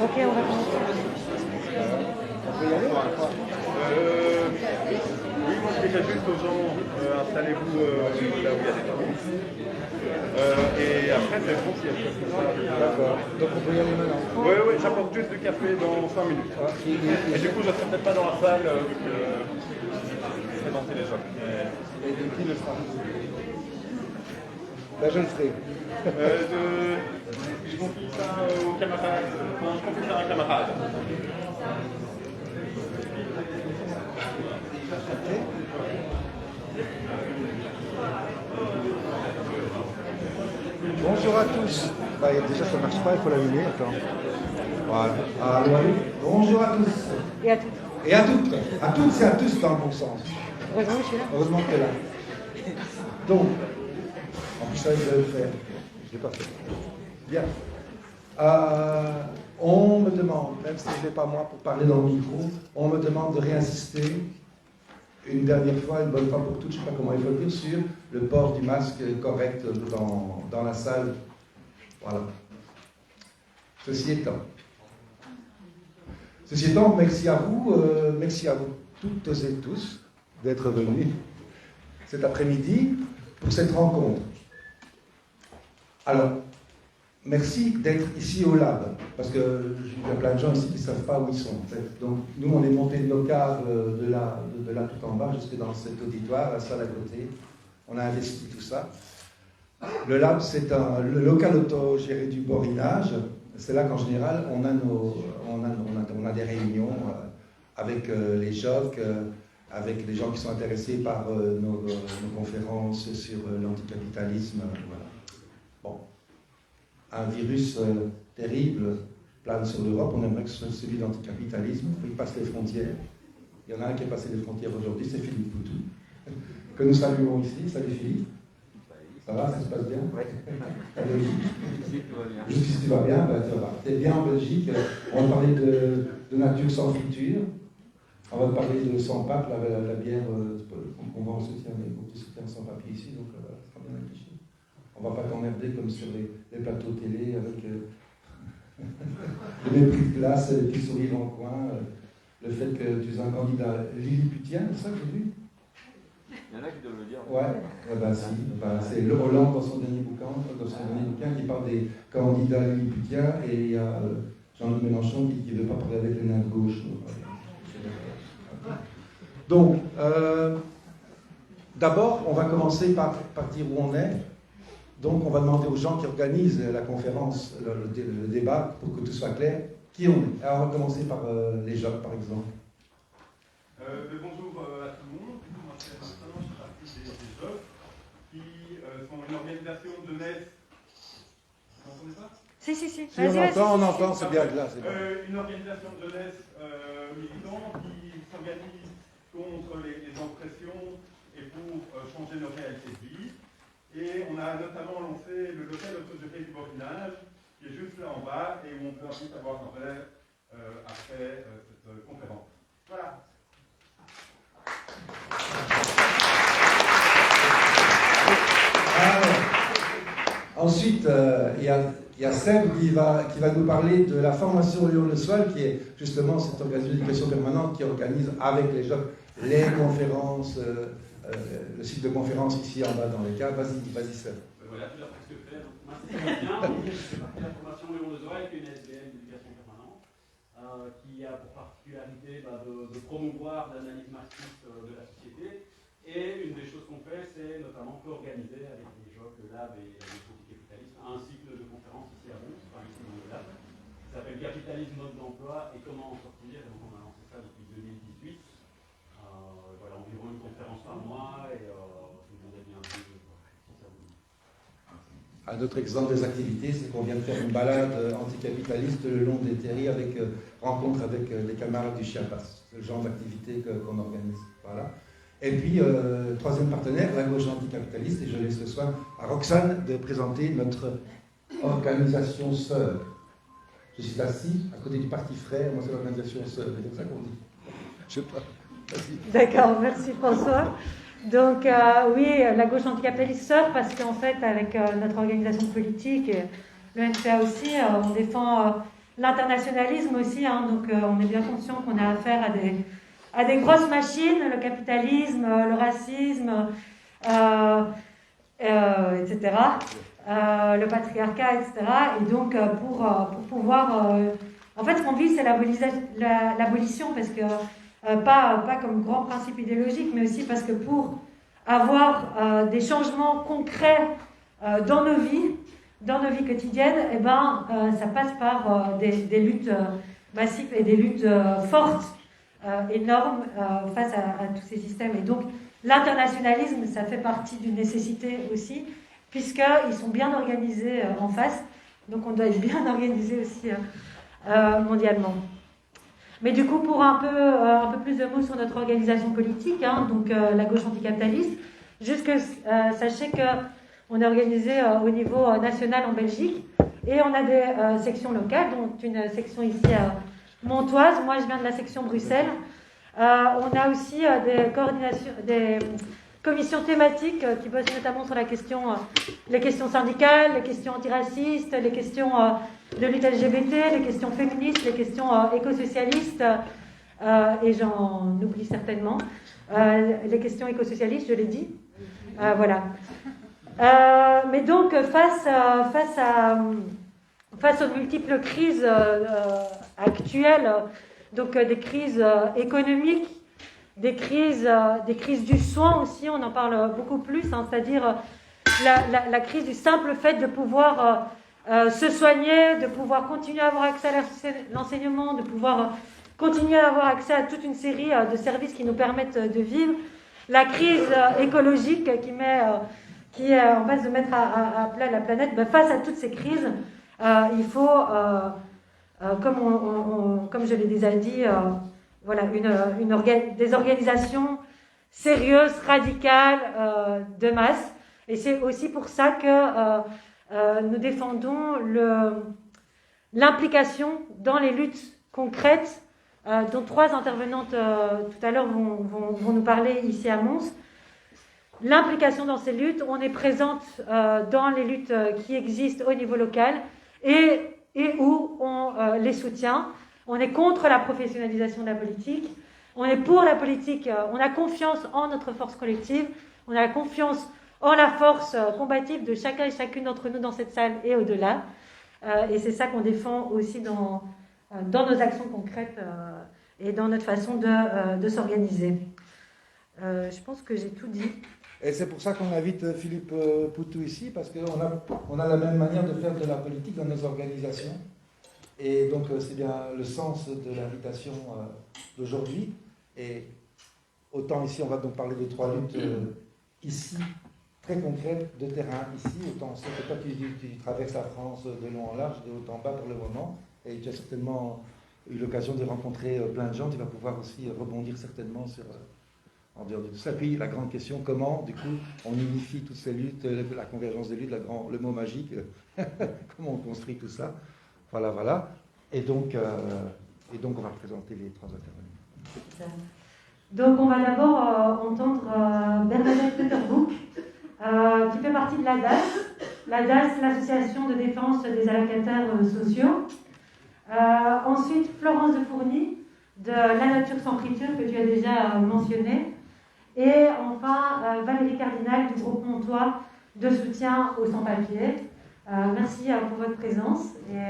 Ok, on va commencer. On peut y aller oui, moi je dirais juste aux gens, installez-vous là où il y a des tables. Et après, c'est bon s'il y a quelque chose. D'accord. Donc on peut y aller maintenant. Oui, j'apporte juste du café dans 5 minutes. Ah, Et du coup, je ne serai peut-être pas dans la salle vu que je vais présenter les gens. et qui le fera? Ben, je le ferai. Je confie ça aux camarades. Enfin, je confie ça à un camarade. Bonjour à tous. Bah, déjà ça ne marche pas, il faut l'allumer. Attends. Voilà. Allô, allô. Bonjour à tous. Et à toutes. Et à toutes. À toutes et à tous dans le bon sens. Heureusement, je suis là. Heureusement que tu es là. Donc, en plus ça, je vais le faire. Je l'ai pas fait. Bien. On me demande, même si ce n'est pas moi pour parler dans le micro, on me demande de réinsister une dernière fois, une bonne fois pour toutes, je ne sais pas comment il faut le dire, sur le port du masque correct dans la salle. Voilà. Ceci étant, merci à vous toutes et tous d'être venus cet après-midi pour cette rencontre. Alors, merci d'être ici au Lab, parce qu'il y a plein de gens ici qui ne savent pas où ils sont. En fait. Donc, nous, on est monté de nos caves de là tout en bas, jusque dans cet auditoire, la salle à côté. On a investi tout ça. Le Lab, c'est le local autogéré du Borinage. C'est là qu'en général, on a des réunions avec les JOC, avec les gens qui sont intéressés par nos conférences sur l'anticapitalisme. Voilà. Bon. Un virus terrible plane sur l'Europe. On aimerait que ce soit celui de l'anticapitalisme. Il passe les frontières. Il y en a un qui est passé les frontières aujourd'hui, c'est Philippe Poutou, que nous saluons ici. Salut Philippe. Ça va, ça se passe bien? Oui. Jusqu'ici, tu vas bien? Ben, tu vas. Tu es bien en Belgique. On va parler de nature sans friture. On va parler de sans pape, la bière qu'on vend au soutien, mais beaucoup de soutien sans papier ici, donc ça sera bien réfléchi. On ne va pas t'emmerder comme sur les plateaux télé avec le mépris de classe, les petits sourires en coin, le fait que tu es un candidat lilliputien, c'est ça que j'ai vu? Il y en a qui doivent le dire. Ouais, si. C'est le Hollande dans son dernier bouquin qui parle des candidats lilliputiens, et il y a Jean-Luc Mélenchon qui ne veut pas parler avec les nains de gauche. Donc, d'abord, on va commencer par dire où on est. Donc, on va demander aux gens qui organisent la conférence, le débat, pour que tout soit clair, qui on est. Alors, on va commencer par les JOC, par exemple. Bonjour à tout le monde. Moi, c'est Vincent, je fais partie des JOC, qui sont une organisation de jeunesse. Vous n'entendez pas? Si. Si on entend, c'est bien là. Une organisation de jeunesse militante qui s'organise contre les oppressions et pour changer nos réalités de vie. Et on a notamment lancé le local autogéré du Borinage, qui est juste là en bas, et où on peut ensuite avoir un verre après cette conférence. Voilà. Ensuite, il y a Seb qui va nous parler de la formation Lyon-le-Soir, qui est justement cette organisation d'éducation permanente qui organise avec les jeunes les conférences, le site de conférence ici en bas dans les cas. Vas-y Seb. Voilà, tu l'as presque fait. Moi, c'est bien. Je fais partie de la formation Lyon-le-Soir, qui est une SBM d'éducation permanente, qui a pour particularité de promouvoir l'analyse marxiste de la société. Et une des choses qu'on fait, c'est notamment co-organiser avec les JOC, le Lab et les capitalisme un cycle de conférences ici à Mons, enfin ici dans le Lab, qui s'appelle Capitalisme, mode d'emploi et comment en sortir. Et donc on a lancé ça depuis 2018. Un autre exemple des activités, c'est qu'on vient de faire une balade anticapitaliste le long des terris avec rencontre avec les camarades du Chiapas. C'est le genre d'activité qu'on organise. Voilà. Et puis, troisième partenaire, la gauche anticapitaliste, et je laisse le soin à Roxane de présenter notre organisation sœur. Je suis assis à côté du parti frère, moi c'est l'organisation sœur, c'est comme ça qu'on dit. Je sais pas. D'accord, merci François. Donc oui, la gauche anticapitaliste sœur, parce qu'en fait, avec notre organisation politique, le NPA aussi, on défend l'internationalisme aussi, hein, donc on est bien conscient qu'on a affaire à des grosses machines, le capitalisme, le racisme, etc., le patriarcat, etc. Et donc pour pouvoir... en fait, ce qu'on vit, c'est l'abolition, parce que pas comme grand principe idéologique, mais aussi parce que pour avoir des changements concrets dans nos vies quotidiennes, eh ben, ça passe par des luttes massives et des luttes fortes, énormes face à tous ces systèmes. Et donc, l'internationalisme, ça fait partie d'une nécessité aussi, puisqu'ils sont bien organisés en face, donc on doit être bien organisé aussi mondialement. Mais du coup, pour un peu plus de mots sur notre organisation politique, hein, donc la gauche anticapitaliste, juste que sachez qu'on est organisé au niveau national en Belgique, et on a des sections locales, dont une section ici à Montoise. Moi, je viens de la section Bruxelles. On a aussi des commissions thématiques qui bossent notamment sur les questions syndicales, les questions antiracistes, les questions de lutte LGBT, les questions féministes, les questions écosocialistes, et j'en oublie certainement. Les questions écosocialistes, je l'ai dit. Voilà. Mais donc, face aux multiples crises actuelles, donc des crises économiques, des crises du soin aussi, on en parle beaucoup plus, hein, c'est-à-dire la crise du simple fait de pouvoir se soigner, de pouvoir continuer à avoir accès à l'enseignement, de pouvoir continuer à avoir accès à toute une série de services qui nous permettent de vivre. La crise écologique qui est en passe de mettre à plat la planète. Ben, face à toutes ces crises, il faut, comme je l'ai déjà dit, voilà, des organisations sérieuses, radicales, de masse. Et c'est aussi pour ça que nous défendons l'implication dans les luttes concrètes, dont 3 intervenantes tout à l'heure vont nous parler ici à Mons. L'implication dans ces luttes, on est présente dans les luttes qui existent au niveau local et où on les soutient. On est contre la professionnalisation de la politique, on est pour la politique, on a confiance en notre force collective, on a confiance en la force combative de chacun et chacune d'entre nous dans cette salle et au-delà. Et c'est ça qu'on défend aussi dans nos actions concrètes et dans notre façon de s'organiser. Je pense que j'ai tout dit. Et c'est pour ça qu'on invite Philippe Poutou ici, parce qu'on a la même manière de faire de la politique dans nos organisations. Et donc c'est bien le sens de l'invitation d'aujourd'hui. Et autant ici, on va donc parler de 3 luttes ici, très concrètes, de terrain ici. Autant on sait que toi tu traverses la France de long en large, de haut en bas pour le moment. Et tu as certainement eu l'occasion de rencontrer plein de gens. Tu vas pouvoir aussi rebondir certainement en dehors de tout ça. Puis la grande question, comment, du coup, on unifie toutes ces luttes, la convergence des luttes, le mot magique, comment on construit tout ça. Voilà. Et donc, on va présenter les 3 intervenants. Donc, on va d'abord entendre Bernadette Peterbrook, qui fait partie de l'ADAS. L'ADAS, l'Association de défense des allocataires sociaux. Ensuite, Florence de Fourny, de La Nature sans friture, que tu as déjà mentionné. Et enfin, Valérie Cardinal, du groupe Montois, de soutien aux sans-papiers. Merci pour votre présence. Et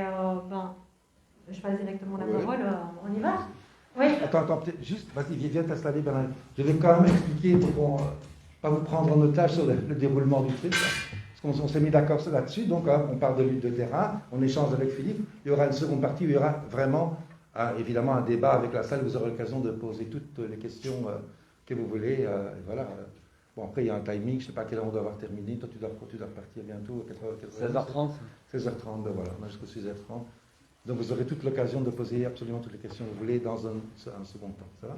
je passe directement la parole. On y va? Oui. Attends, juste, vas-y, viens t'installer, Bernard. Je vais quand même expliquer pour ne pas vous prendre en otage sur le déroulement du truc. Parce qu'on s'est mis d'accord là-dessus. Donc, on parle de lutte de terrain, on échange avec Philippe. Il y aura une seconde partie où il y aura vraiment, évidemment, un débat avec la salle. Vous aurez l'occasion de poser toutes les questions que vous voulez. Voilà. Bon, après, il y a un timing, je ne sais pas à quelle heure on doit avoir terminé. Toi, tu dois partir bientôt, à 16h30. 16h30, ben voilà, on a jusqu'à 16h30. Donc, vous aurez toute l'occasion de poser absolument toutes les questions que vous voulez dans un second temps. Ça va?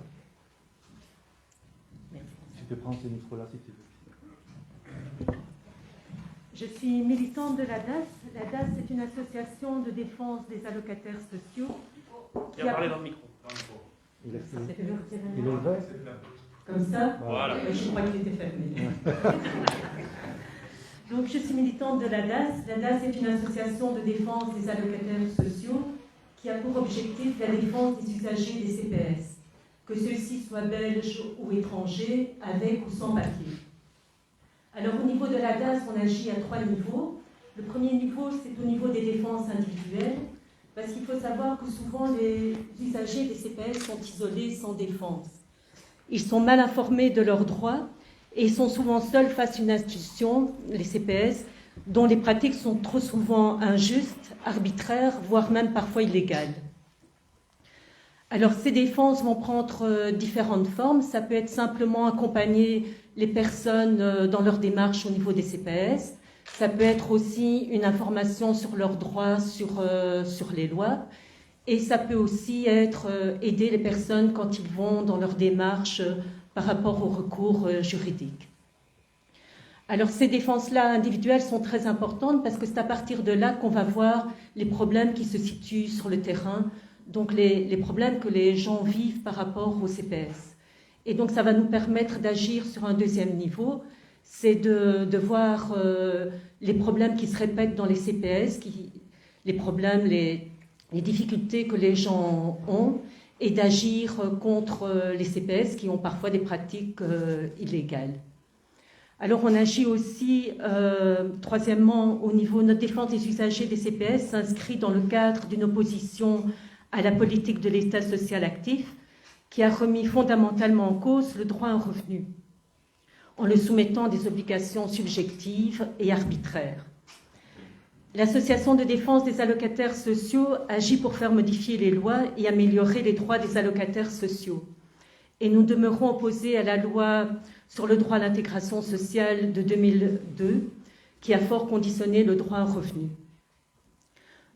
Merci. Tu peux prendre ces micros-là si tu veux. Je suis militante de la DAS. La DAS, c'est une association de défense des allocataires sociaux. Qui a parlé dans le micro. Il est Il ouvert? Comme ça. Voilà. Je crois qu'il était fermé. Donc, je suis militante de la DAS. La DAS est une association de défense des allocataires sociaux qui a pour objectif la défense des usagers des CPS, que ceux-ci soient belges ou étrangers, avec ou sans papier. Alors, au niveau de la DAS, on agit à 3 niveaux. Le premier niveau, c'est au niveau des défenses individuelles, parce qu'il faut savoir que souvent, les usagers des CPS sont isolés, sans défense. Ils sont mal informés de leurs droits et sont souvent seuls face à une institution, les CPS, dont les pratiques sont trop souvent injustes, arbitraires, voire même parfois illégales. Alors, ces défenses vont prendre différentes formes. Ça peut être simplement accompagner les personnes dans leur démarche au niveau des CPS. Ça peut être aussi une information sur leurs droits, sur les lois. Et ça peut aussi être aider les personnes quand ils vont dans leur démarche par rapport aux recours juridiques. Alors, ces défenses-là individuelles sont très importantes parce que c'est à partir de là qu'on va voir les problèmes qui se situent sur le terrain, donc les problèmes que les gens vivent par rapport au CPS. Et donc, ça va nous permettre d'agir sur un deuxième niveau, c'est de voir les problèmes qui se répètent dans les CPS, les problèmes, les difficultés que les gens ont, et d'agir contre les CPS qui ont parfois des pratiques illégales. Alors, on agit aussi, troisièmement, au niveau de notre défense des usagers des CPS, s'inscrit dans le cadre d'une opposition à la politique de l'État social actif, qui a remis fondamentalement en cause le droit à un revenu, en le soumettant à des obligations subjectives et arbitraires. L'Association de défense des allocataires sociaux agit pour faire modifier les lois et améliorer les droits des allocataires sociaux. Et nous demeurons opposés à la loi sur le droit à l'intégration sociale de 2002, qui a fort conditionné le droit à un revenu.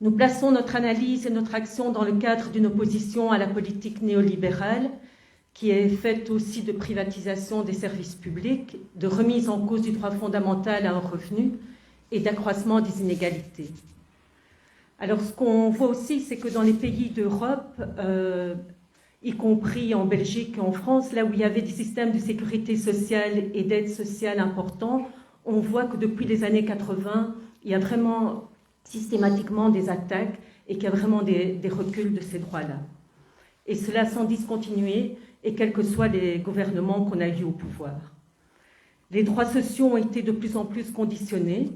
Nous plaçons notre analyse et notre action dans le cadre d'une opposition à la politique néolibérale, qui est faite aussi de privatisation des services publics, de remise en cause du droit fondamental à un revenu et d'accroissement des inégalités. Alors, ce qu'on voit aussi, c'est que dans les pays d'Europe, y compris en Belgique et en France, là où il y avait des systèmes de sécurité sociale et d'aide sociale importants, on voit que depuis les années 80, il y a vraiment systématiquement des attaques et qu'il y a vraiment des reculs de ces droits-là. Et cela sans discontinuer, et quels que soient les gouvernements qu'on a eu au pouvoir. Les droits sociaux ont été de plus en plus conditionnés,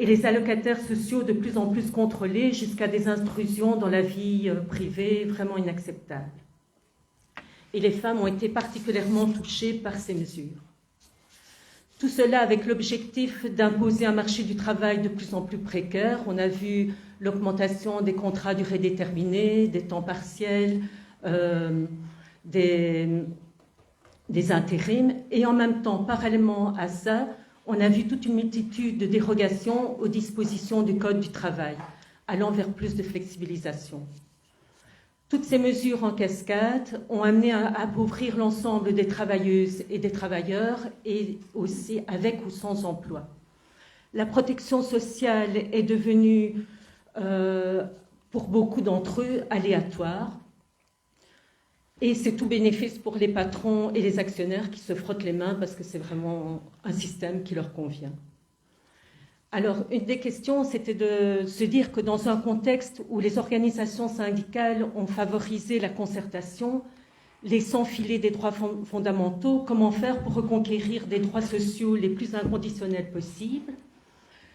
et les allocataires sociaux de plus en plus contrôlés jusqu'à des intrusions dans la vie privée vraiment inacceptables. Et les femmes ont été particulièrement touchées par ces mesures. Tout cela avec l'objectif d'imposer un marché du travail de plus en plus précaire. On a vu l'augmentation des contrats à durée déterminée, des temps partiels, des intérims. Et en même temps, parallèlement à ça, on a vu toute une multitude de dérogations aux dispositions du Code du travail, allant vers plus de flexibilisation. Toutes ces mesures en cascade ont amené à appauvrir l'ensemble des travailleuses et des travailleurs, et aussi avec ou sans emploi. La protection sociale est devenue, pour beaucoup d'entre eux, aléatoire. Et c'est tout bénéfice pour les patrons et les actionnaires qui se frottent les mains parce que c'est vraiment un système qui leur convient. Alors, une des questions, c'était de se dire que dans un contexte où les organisations syndicales ont favorisé la concertation, les sans-filets des droits fondamentaux, comment faire pour reconquérir des droits sociaux les plus inconditionnels possibles,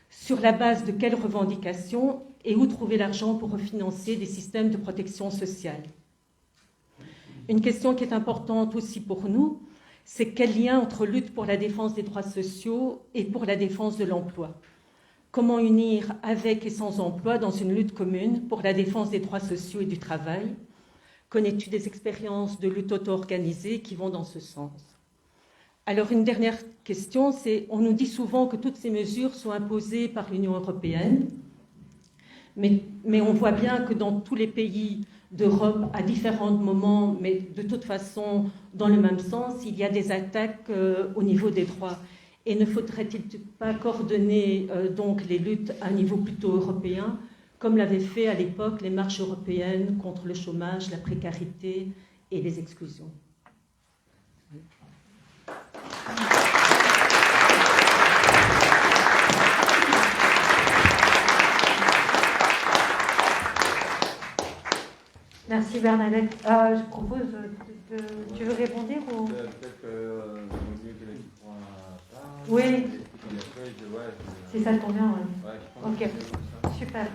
sur la base de quelles revendications et où trouver l'argent pour refinancer des systèmes de protection sociale. Une question qui est importante aussi pour nous, c'est quel lien entre lutte pour la défense des droits sociaux et pour la défense de l'emploi. Comment unir avec et sans emploi dans une lutte commune pour la défense des droits sociaux et du travail? Connais-tu des expériences de lutte auto-organisée qui vont dans ce sens? Alors, une dernière question, c'est, on nous dit souvent que toutes ces mesures sont imposées par l'Union européenne, mais on voit bien que dans tous les pays d'Europe, à différents moments, mais de toute façon, dans le même sens, il y a des attaques au niveau des droits. Et ne faudrait-il pas coordonner donc les luttes à un niveau plutôt européen, comme l'avaient fait à l'époque les marches européennes contre le chômage, la précarité et les exclusions? Merci Bernadette. Je propose tu veux répondre ou... Peut-être mieux que l'équipe prend la parole. Oui. Ouais, Si ça te convient, oui. ouais, je pense Ok, que c'est ça. super.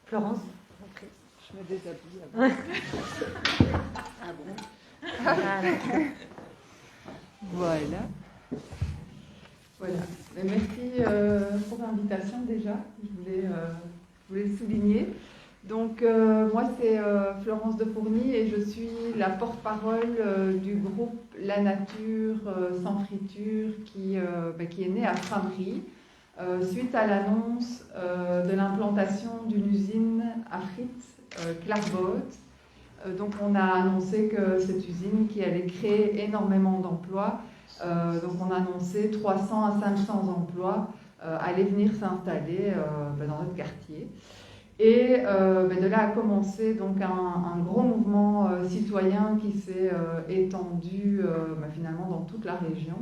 Florence? Je me déshabille avant. Ah bon? Voilà. Voilà. Voilà. Mais merci pour l'invitation déjà. Je voulais le souligner. Donc moi c'est Florence de Fourny et je suis la porte-parole du groupe La Nature sans friture qui est né à Frameries suite à l'annonce de l'implantation d'une usine à frites Clairvaux. Donc on a annoncé que cette usine qui allait créer énormément d'emplois, donc on a annoncé 300 à 500 emplois allaient venir s'installer dans notre quartier. Et de là a commencé donc un gros mouvement citoyen qui s'est étendu finalement dans toute la région.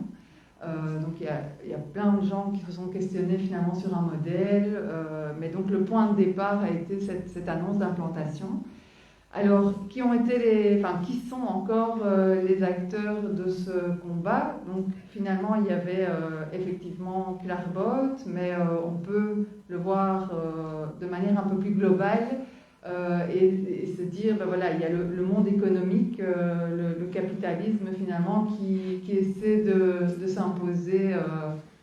Donc il y a plein de gens qui se sont questionnés finalement sur un modèle, mais donc le point de départ a été cette annonce d'implantation. Alors, qui sont encore les acteurs de ce combat? Donc, finalement, il y avait effectivement Clairvaux, mais on peut le voir de manière un peu plus globale et se dire, voilà, il y a le monde économique, le capitalisme finalement, qui essaie de s'imposer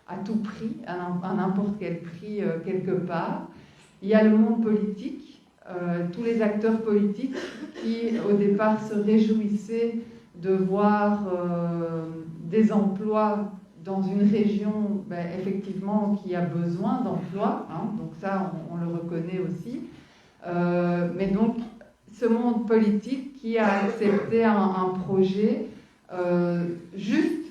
à tout prix, à n'importe quel prix quelque part. Il y a le monde politique. Tous les acteurs politiques qui, au départ, se réjouissaient de voir des emplois dans une région, effectivement, qui a besoin d'emplois. Donc ça, on le reconnaît aussi. Mais donc, ce monde politique qui a accepté un projet juste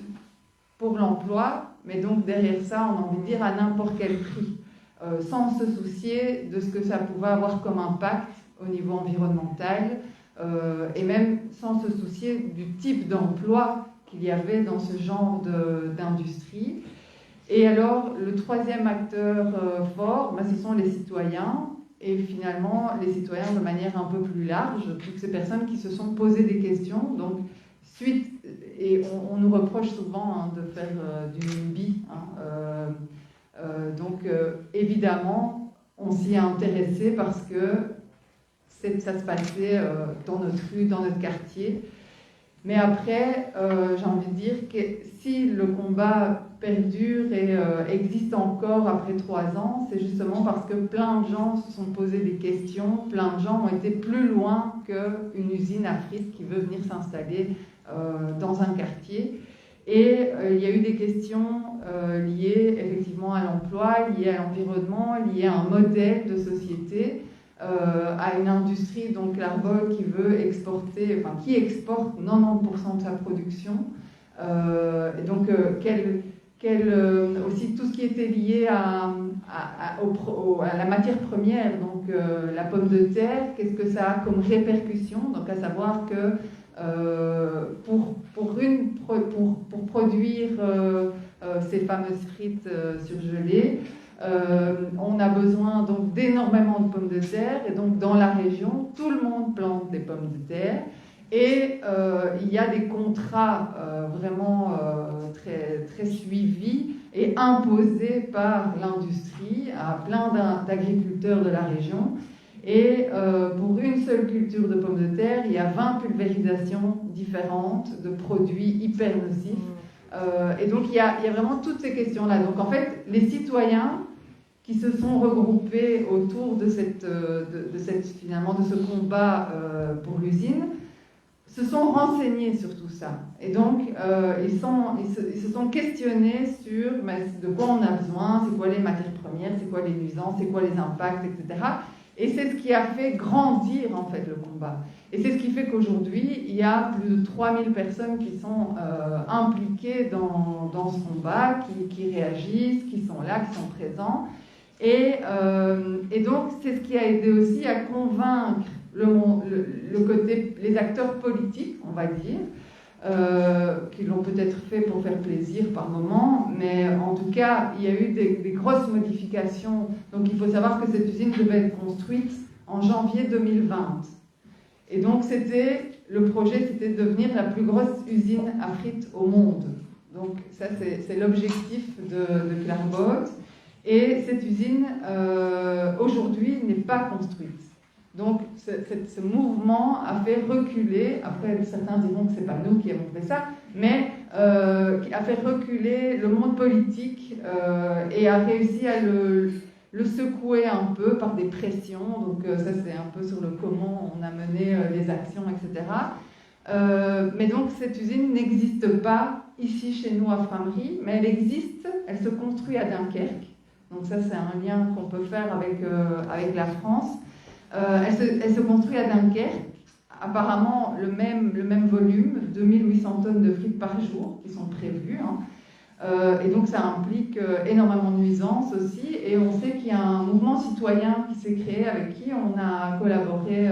pour l'emploi, mais donc derrière ça, on a envie de dire à n'importe quel prix. Sans se soucier de ce que ça pouvait avoir comme impact au niveau environnemental et même sans se soucier du type d'emploi qu'il y avait dans ce genre d'industrie. Et alors, le troisième acteur fort, ce sont les citoyens, et finalement, les citoyens de manière un peu plus large, toutes ces personnes qui se sont posées des questions. Donc, et on nous reproche souvent de faire du NIMBY. Donc, évidemment, on s'y est intéressé parce que ça se passait dans notre rue, dans notre quartier. Mais après, j'ai envie de dire que si le combat perdure et existe encore après 3 ans, c'est justement parce que plein de gens se sont posés des questions, plein de gens ont été plus loin qu'une usine à frites qui veut venir s'installer dans un quartier. Et il y a eu des questions liées effectivement à l'emploi, liées à l'environnement, liées à un modèle de société, à une industrie, donc Clairvaux, qui veut exporter, qui exporte 90% de sa production. Et donc, aussi tout ce qui était lié à la matière première, donc la pomme de terre, qu'est-ce que ça a comme répercussion? Donc, à savoir que pour produire ces fameuses frites surgelées, on a besoin donc d'énormément de pommes de terre, et donc dans la région, tout le monde plante des pommes de terre, et il y a des contrats vraiment très, très suivis et imposés par l'industrie à plein d'agriculteurs de la région. Et pour une seule culture de pommes de terre, il y a 20 pulvérisations différentes de produits hyper nocifs. Et donc il y a vraiment toutes ces questions-là. Donc en fait, les citoyens qui se sont regroupés autour de ce combat pour l'usine se sont renseignés sur tout ça. Et donc, ils se sont questionnés sur de quoi on a besoin, c'est quoi les matières premières, c'est quoi les nuisances, c'est quoi les impacts, etc. Et c'est ce qui a fait grandir, en fait, le combat. Et c'est ce qui fait qu'aujourd'hui, il y a plus de 3000 personnes qui sont impliquées dans ce combat, qui réagissent, qui sont là, qui sont présents. Et donc, c'est ce qui a aidé aussi à convaincre les acteurs politiques, on va dire, qui l'ont peut-être fait pour faire plaisir par moment, mais en tout cas, il y a eu des grosses modifications. Donc, il faut savoir que cette usine devait être construite en janvier 2020. Et donc, le projet, c'était de devenir la plus grosse usine à frites au monde. Donc, ça, c'est l'objectif de Clairbout. Et cette usine, aujourd'hui, n'est pas construite. Donc, ce mouvement a fait reculer, après certains diront que ce n'est pas nous qui avons fait ça, mais a fait reculer le monde politique et a réussi à le secouer un peu par des pressions. Donc, ça, c'est un peu sur le comment on a mené les actions, etc. Mais donc, cette usine n'existe pas ici chez nous à Frameries, mais elle existe, elle se construit à Dunkerque. Donc ça, c'est un lien qu'on peut faire avec la France. Elle se construit à Dunkerque. Apparemment, le même volume, 2800 tonnes de frites par jour, qui sont prévues. Et donc, ça implique énormément de nuisances aussi. Et on sait qu'il y a un mouvement citoyen qui s'est créé, avec qui on a collaboré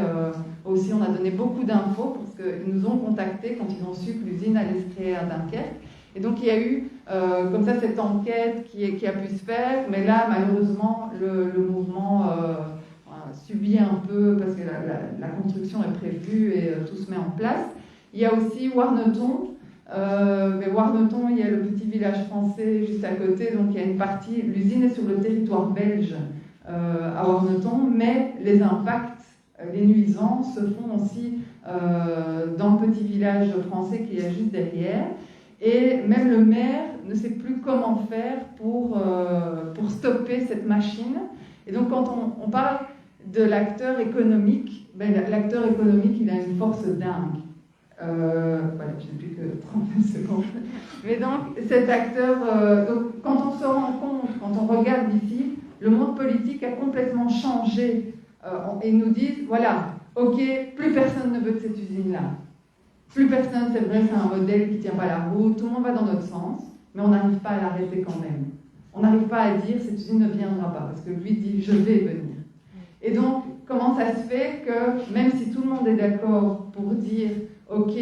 aussi. On a donné beaucoup d'infos, parce qu'ils nous ont contactés quand ils ont su que l'usine allait se créer à Dunkerque. Et donc, il y a eu comme ça cette enquête qui a pu se faire, mais là, malheureusement, le mouvement subit un peu, parce que la construction est prévue et tout se met en place. Il y a aussi Warneton, mais Warneton, il y a le petit village français juste à côté, donc il y a une partie, l'usine est sur le territoire belge à Warneton, mais les impacts, les nuisances se font aussi dans le petit village français qui est juste derrière. Et même le maire ne sait plus comment faire pour stopper cette machine. Et donc, quand on parle de l'acteur économique, l'acteur économique, il a une force dingue. Voilà, je n'ai plus que 30 secondes. Mais donc, cet acteur, donc, quand on se rend compte, quand on regarde ici, le monde politique a complètement changé. Et nous disent, voilà, ok, plus personne ne veut de cette usine-là. Plus personne, c'est vrai, c'est un modèle qui ne tient pas la route, tout le monde va dans notre sens, mais on n'arrive pas à l'arrêter quand même. On n'arrive pas à dire cette usine ne viendra pas, parce que lui dit je vais venir. Et donc, comment ça se fait que, même si tout le monde est d'accord pour dire ok,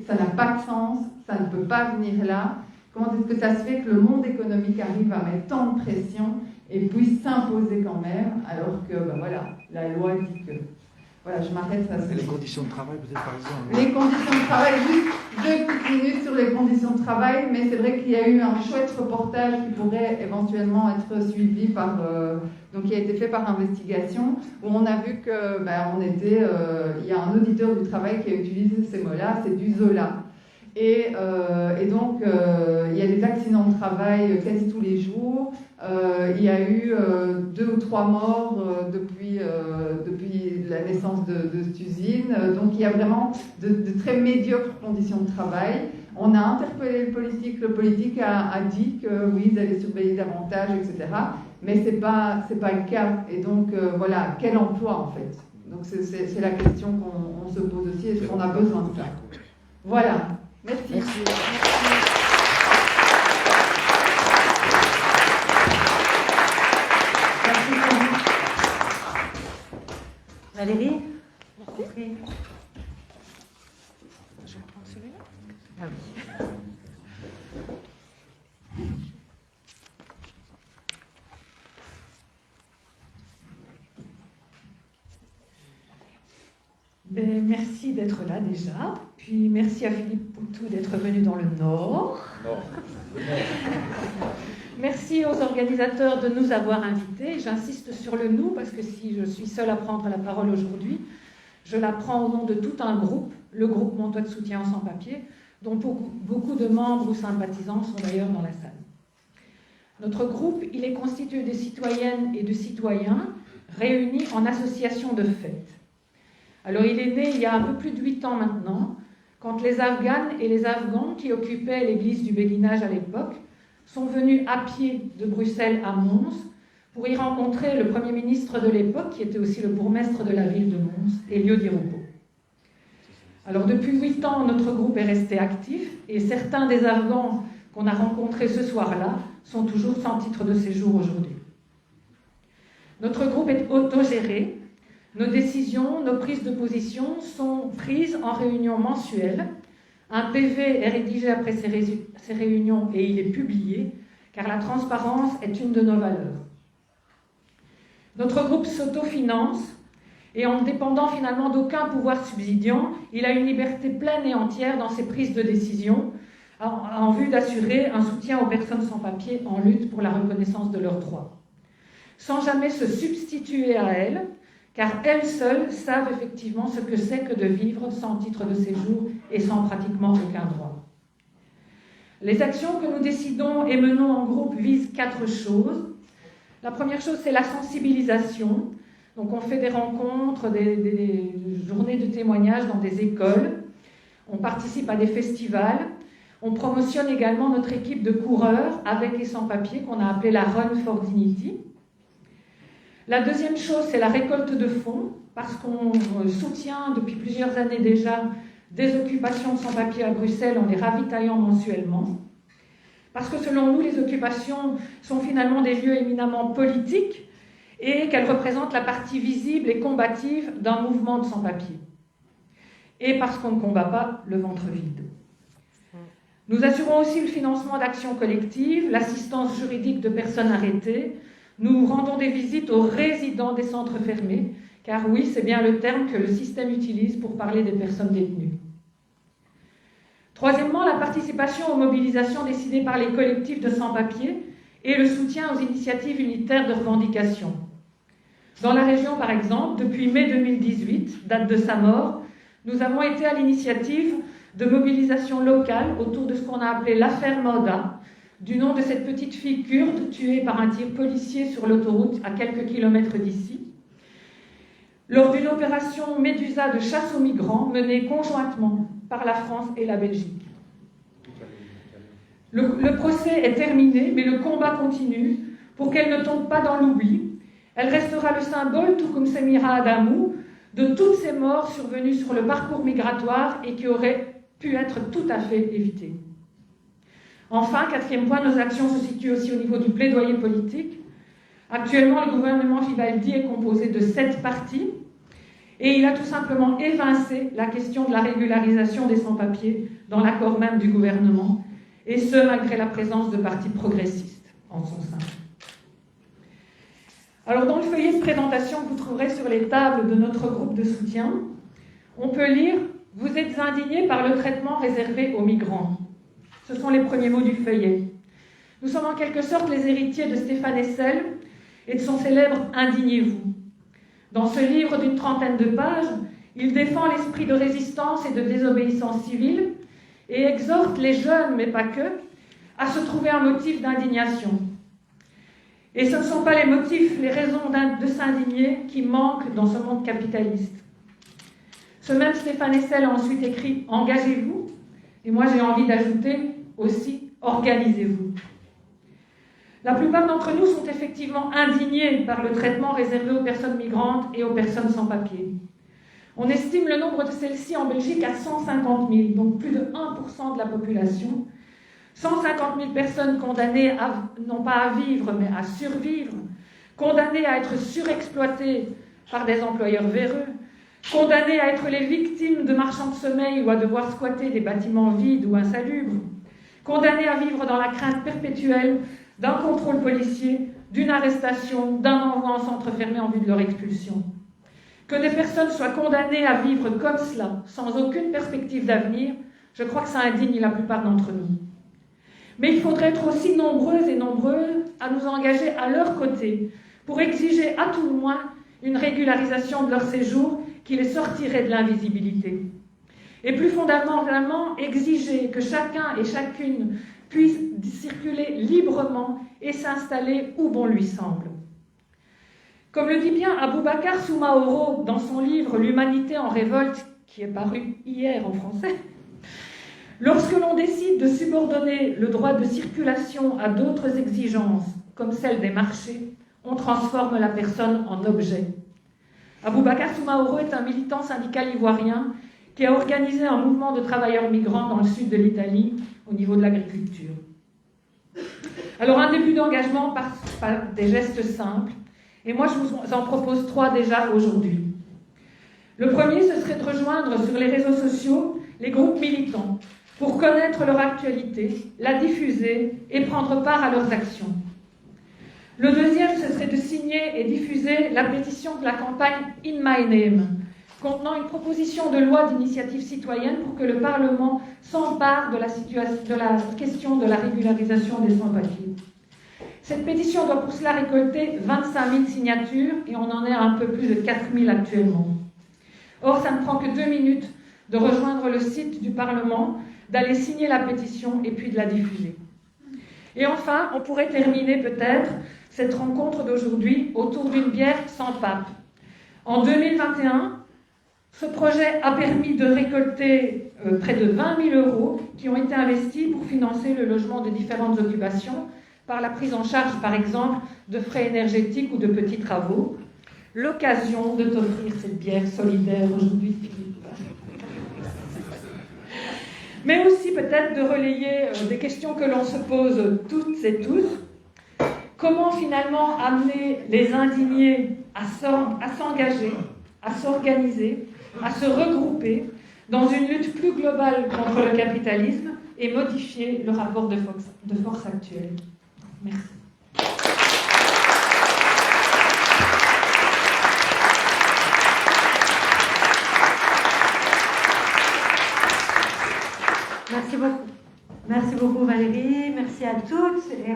ça n'a pas de sens, ça ne peut pas venir là, comment est-ce que ça se fait que le monde économique arrive à mettre tant de pression et puisse s'imposer quand même, alors que voilà, la loi dit que. Voilà, je m'arrête à ça. Les conditions de travail, peut-être, par exemple. Les conditions de travail, juste 2 petites minutes sur les conditions de travail, mais c'est vrai qu'il y a eu un chouette reportage qui pourrait éventuellement être suivi par, donc qui a été fait par Investigation, où on a vu que, il y a un auditeur du travail qui a utilisé ces mots-là, c'est du Zola. Et donc, il y a des accidents de travail quasi tous les jours. Il y a eu 2 ou 3 morts depuis la naissance de cette usine. Donc, il y a vraiment de très médiocres conditions de travail. On a interpellé le politique a dit que oui, ils allaient surveiller davantage, etc. Mais c'est pas le cas. Et donc, voilà, quel emploi en fait? Donc, c'est la question qu'on se pose aussi. Est-ce qu'on a besoin de ça? Voilà. Merci. Valérie? Merci. Je vais prendre celui-là. Ah oui. Merci d'être là déjà. Puis merci à Philippe Poutou d'être venu dans le Nord. Merci aux organisateurs de nous avoir invités. J'insiste sur le « nous » parce que si je suis seule à prendre la parole aujourd'hui, je la prends au nom de tout un groupe, le groupe Montois de soutien en sans-papiers, dont beaucoup de membres ou sympathisants sont d'ailleurs dans la salle. Notre groupe, il est constitué de citoyennes et de citoyens réunis en association de fait. Alors il est né il y a un peu plus de 8 ans maintenant, quand les Afghanes et les Afghans qui occupaient l'église du Béguinage à l'époque sont venus à pied de Bruxelles à Mons pour y rencontrer le Premier ministre de l'époque, qui était aussi le bourgmestre de la ville de Mons, Elio Di Rupo. Alors depuis 8 ans, notre groupe est resté actif et certains des Afghans qu'on a rencontrés ce soir-là sont toujours sans titre de séjour aujourd'hui. Notre groupe est autogéré. Nos décisions, nos prises de position sont prises en réunion mensuelle. Un PV est rédigé après ces réunions et il est publié, car la transparence est une de nos valeurs. Notre groupe s'autofinance et en ne dépendant finalement d'aucun pouvoir subsidiant, il a une liberté pleine et entière dans ses prises de décision en vue d'assurer un soutien aux personnes sans papier en lutte pour la reconnaissance de leurs droits. Sans jamais se substituer à elles, car elles seules savent effectivement ce que c'est que de vivre sans titre de séjour et sans pratiquement aucun droit. Les actions que nous décidons et menons en groupe visent 4 choses. La première chose, c'est la sensibilisation. Donc on fait des rencontres, des journées de témoignages dans des écoles. On participe à des festivals. On promotionne également notre équipe de coureurs avec et sans papier qu'on a appelée la Run for Dignity. La deuxième chose, c'est la récolte de fonds, parce qu'on soutient depuis plusieurs années déjà des occupations sans papier à Bruxelles en les ravitaillant mensuellement. Parce que selon nous, les occupations sont finalement des lieux éminemment politiques et qu'elles représentent la partie visible et combative d'un mouvement de sans-papiers. Et parce qu'on ne combat pas le ventre vide. Nous assurons aussi le financement d'actions collectives, l'assistance juridique de personnes arrêtées. Nous rendons des visites aux résidents des centres fermés, car oui, c'est bien le terme que le système utilise pour parler des personnes détenues. Troisièmement, la participation aux mobilisations décidées par les collectifs de sans-papiers et le soutien aux initiatives unitaires de revendication. Dans la région, par exemple, depuis mai 2018, date de sa mort, nous avons été à l'initiative de mobilisation locale autour de ce qu'on a appelé l'affaire Moda, du nom de cette petite fille kurde tuée par un tir policier sur l'autoroute à quelques kilomètres d'ici, lors d'une opération Médusa de chasse aux migrants menée conjointement par la France et la Belgique. Le procès est terminé, mais le combat continue pour qu'elle ne tombe pas dans l'oubli. Elle restera le symbole, tout comme Semira Adamou, de toutes ces morts survenues sur le parcours migratoire et qui auraient pu être tout à fait évitées. Enfin, 4e point, nos actions se situent aussi au niveau du plaidoyer politique. Actuellement, le gouvernement Vivaldi est composé de 7 partis et il a tout simplement évincé la question de la régularisation des sans-papiers dans l'accord même du gouvernement, et ce, malgré la présence de partis progressistes en son sein. Alors, dans le feuillet de présentation que vous trouverez sur les tables de notre groupe de soutien, on peut lire « Vous êtes indignés par le traitement réservé aux migrants ». Ce sont les premiers mots du feuillet. Nous sommes en quelque sorte les héritiers de Stéphane Hessel et de son célèbre « Indignez-vous ». Dans ce livre d'une 30aine de pages, il défend l'esprit de résistance et de désobéissance civile et exhorte les jeunes, mais pas que, à se trouver un motif d'indignation. Et ce ne sont pas les motifs, les raisons de s'indigner qui manquent dans ce monde capitaliste. Ce même Stéphane Hessel a ensuite écrit « Engagez-vous » et moi j'ai envie d'ajouter aussi « Organisez-vous ». La plupart d'entre nous sont effectivement indignés par le traitement réservé aux personnes migrantes et aux personnes sans papier. On estime le nombre de celles-ci en Belgique à 150 000, donc plus de 1% de la population. 150 000 personnes condamnées non pas à vivre, mais à survivre, condamnées à être surexploitées par des employeurs véreux, condamnées à être les victimes de marchands de sommeil ou à devoir squatter des bâtiments vides ou insalubres, condamnées à vivre dans la crainte perpétuelle d'un contrôle policier, d'une arrestation, d'un envoi en centre fermé en vue de leur expulsion. Que des personnes soient condamnées à vivre comme cela, sans aucune perspective d'avenir, je crois que ça indigne la plupart d'entre nous. Mais il faudrait être aussi nombreuses et nombreux à nous engager à leur côté pour exiger à tout le moins une régularisation de leur séjour qui les sortirait de l'invisibilité. Et plus fondamentalement, exiger que chacun et chacune puisse circuler librement et s'installer où bon lui semble. Comme le dit bien Aboubacar Soumaoro dans son livre « L'humanité en révolte », qui est paru hier en français, l'on décide de subordonner le droit de circulation à d'autres exigences, comme celle des marchés, on transforme la personne en objet. Aboubacar Soumaoro est un militant syndical ivoirien qui a organisé un mouvement de travailleurs migrants dans le sud de l'Italie au niveau de l'agriculture. Alors un début d'engagement par des gestes simples, et moi je vous en propose 3 déjà aujourd'hui. Le premier, ce serait de rejoindre sur les réseaux sociaux les groupes militants pour connaître leur actualité, la diffuser et prendre part à leurs actions. Le deuxième, ce serait de signer et diffuser la pétition de la campagne In My Name, contenant une proposition de loi d'initiative citoyenne pour que le Parlement s'empare de la question de la régularisation des sans-papiers. Cette pétition doit pour cela récolter 25 000 signatures et on en est à un peu plus de 4 000 actuellement. Or, ça ne prend que 2 minutes de rejoindre le site du Parlement, d'aller signer la pétition et puis de la diffuser. Et enfin, on pourrait terminer peut-être cette rencontre d'aujourd'hui autour d'une bière sans pape. En 2021, ce projet a permis de récolter près de 20 000 € qui ont été investis pour financer le logement de différentes occupations par la prise en charge, par exemple, de frais énergétiques ou de petits travaux. L'occasion de t'offrir cette bière solidaire aujourd'hui, Philippe. Mais aussi peut-être de relayer des questions que l'on se pose toutes et tous. Comment finalement amener les indignés à s'engager, à s'organiser, à se regrouper dans une lutte plus globale contre le capitalisme et modifier le rapport de force actuel. Merci. Merci beaucoup Valérie, merci à toutes. Et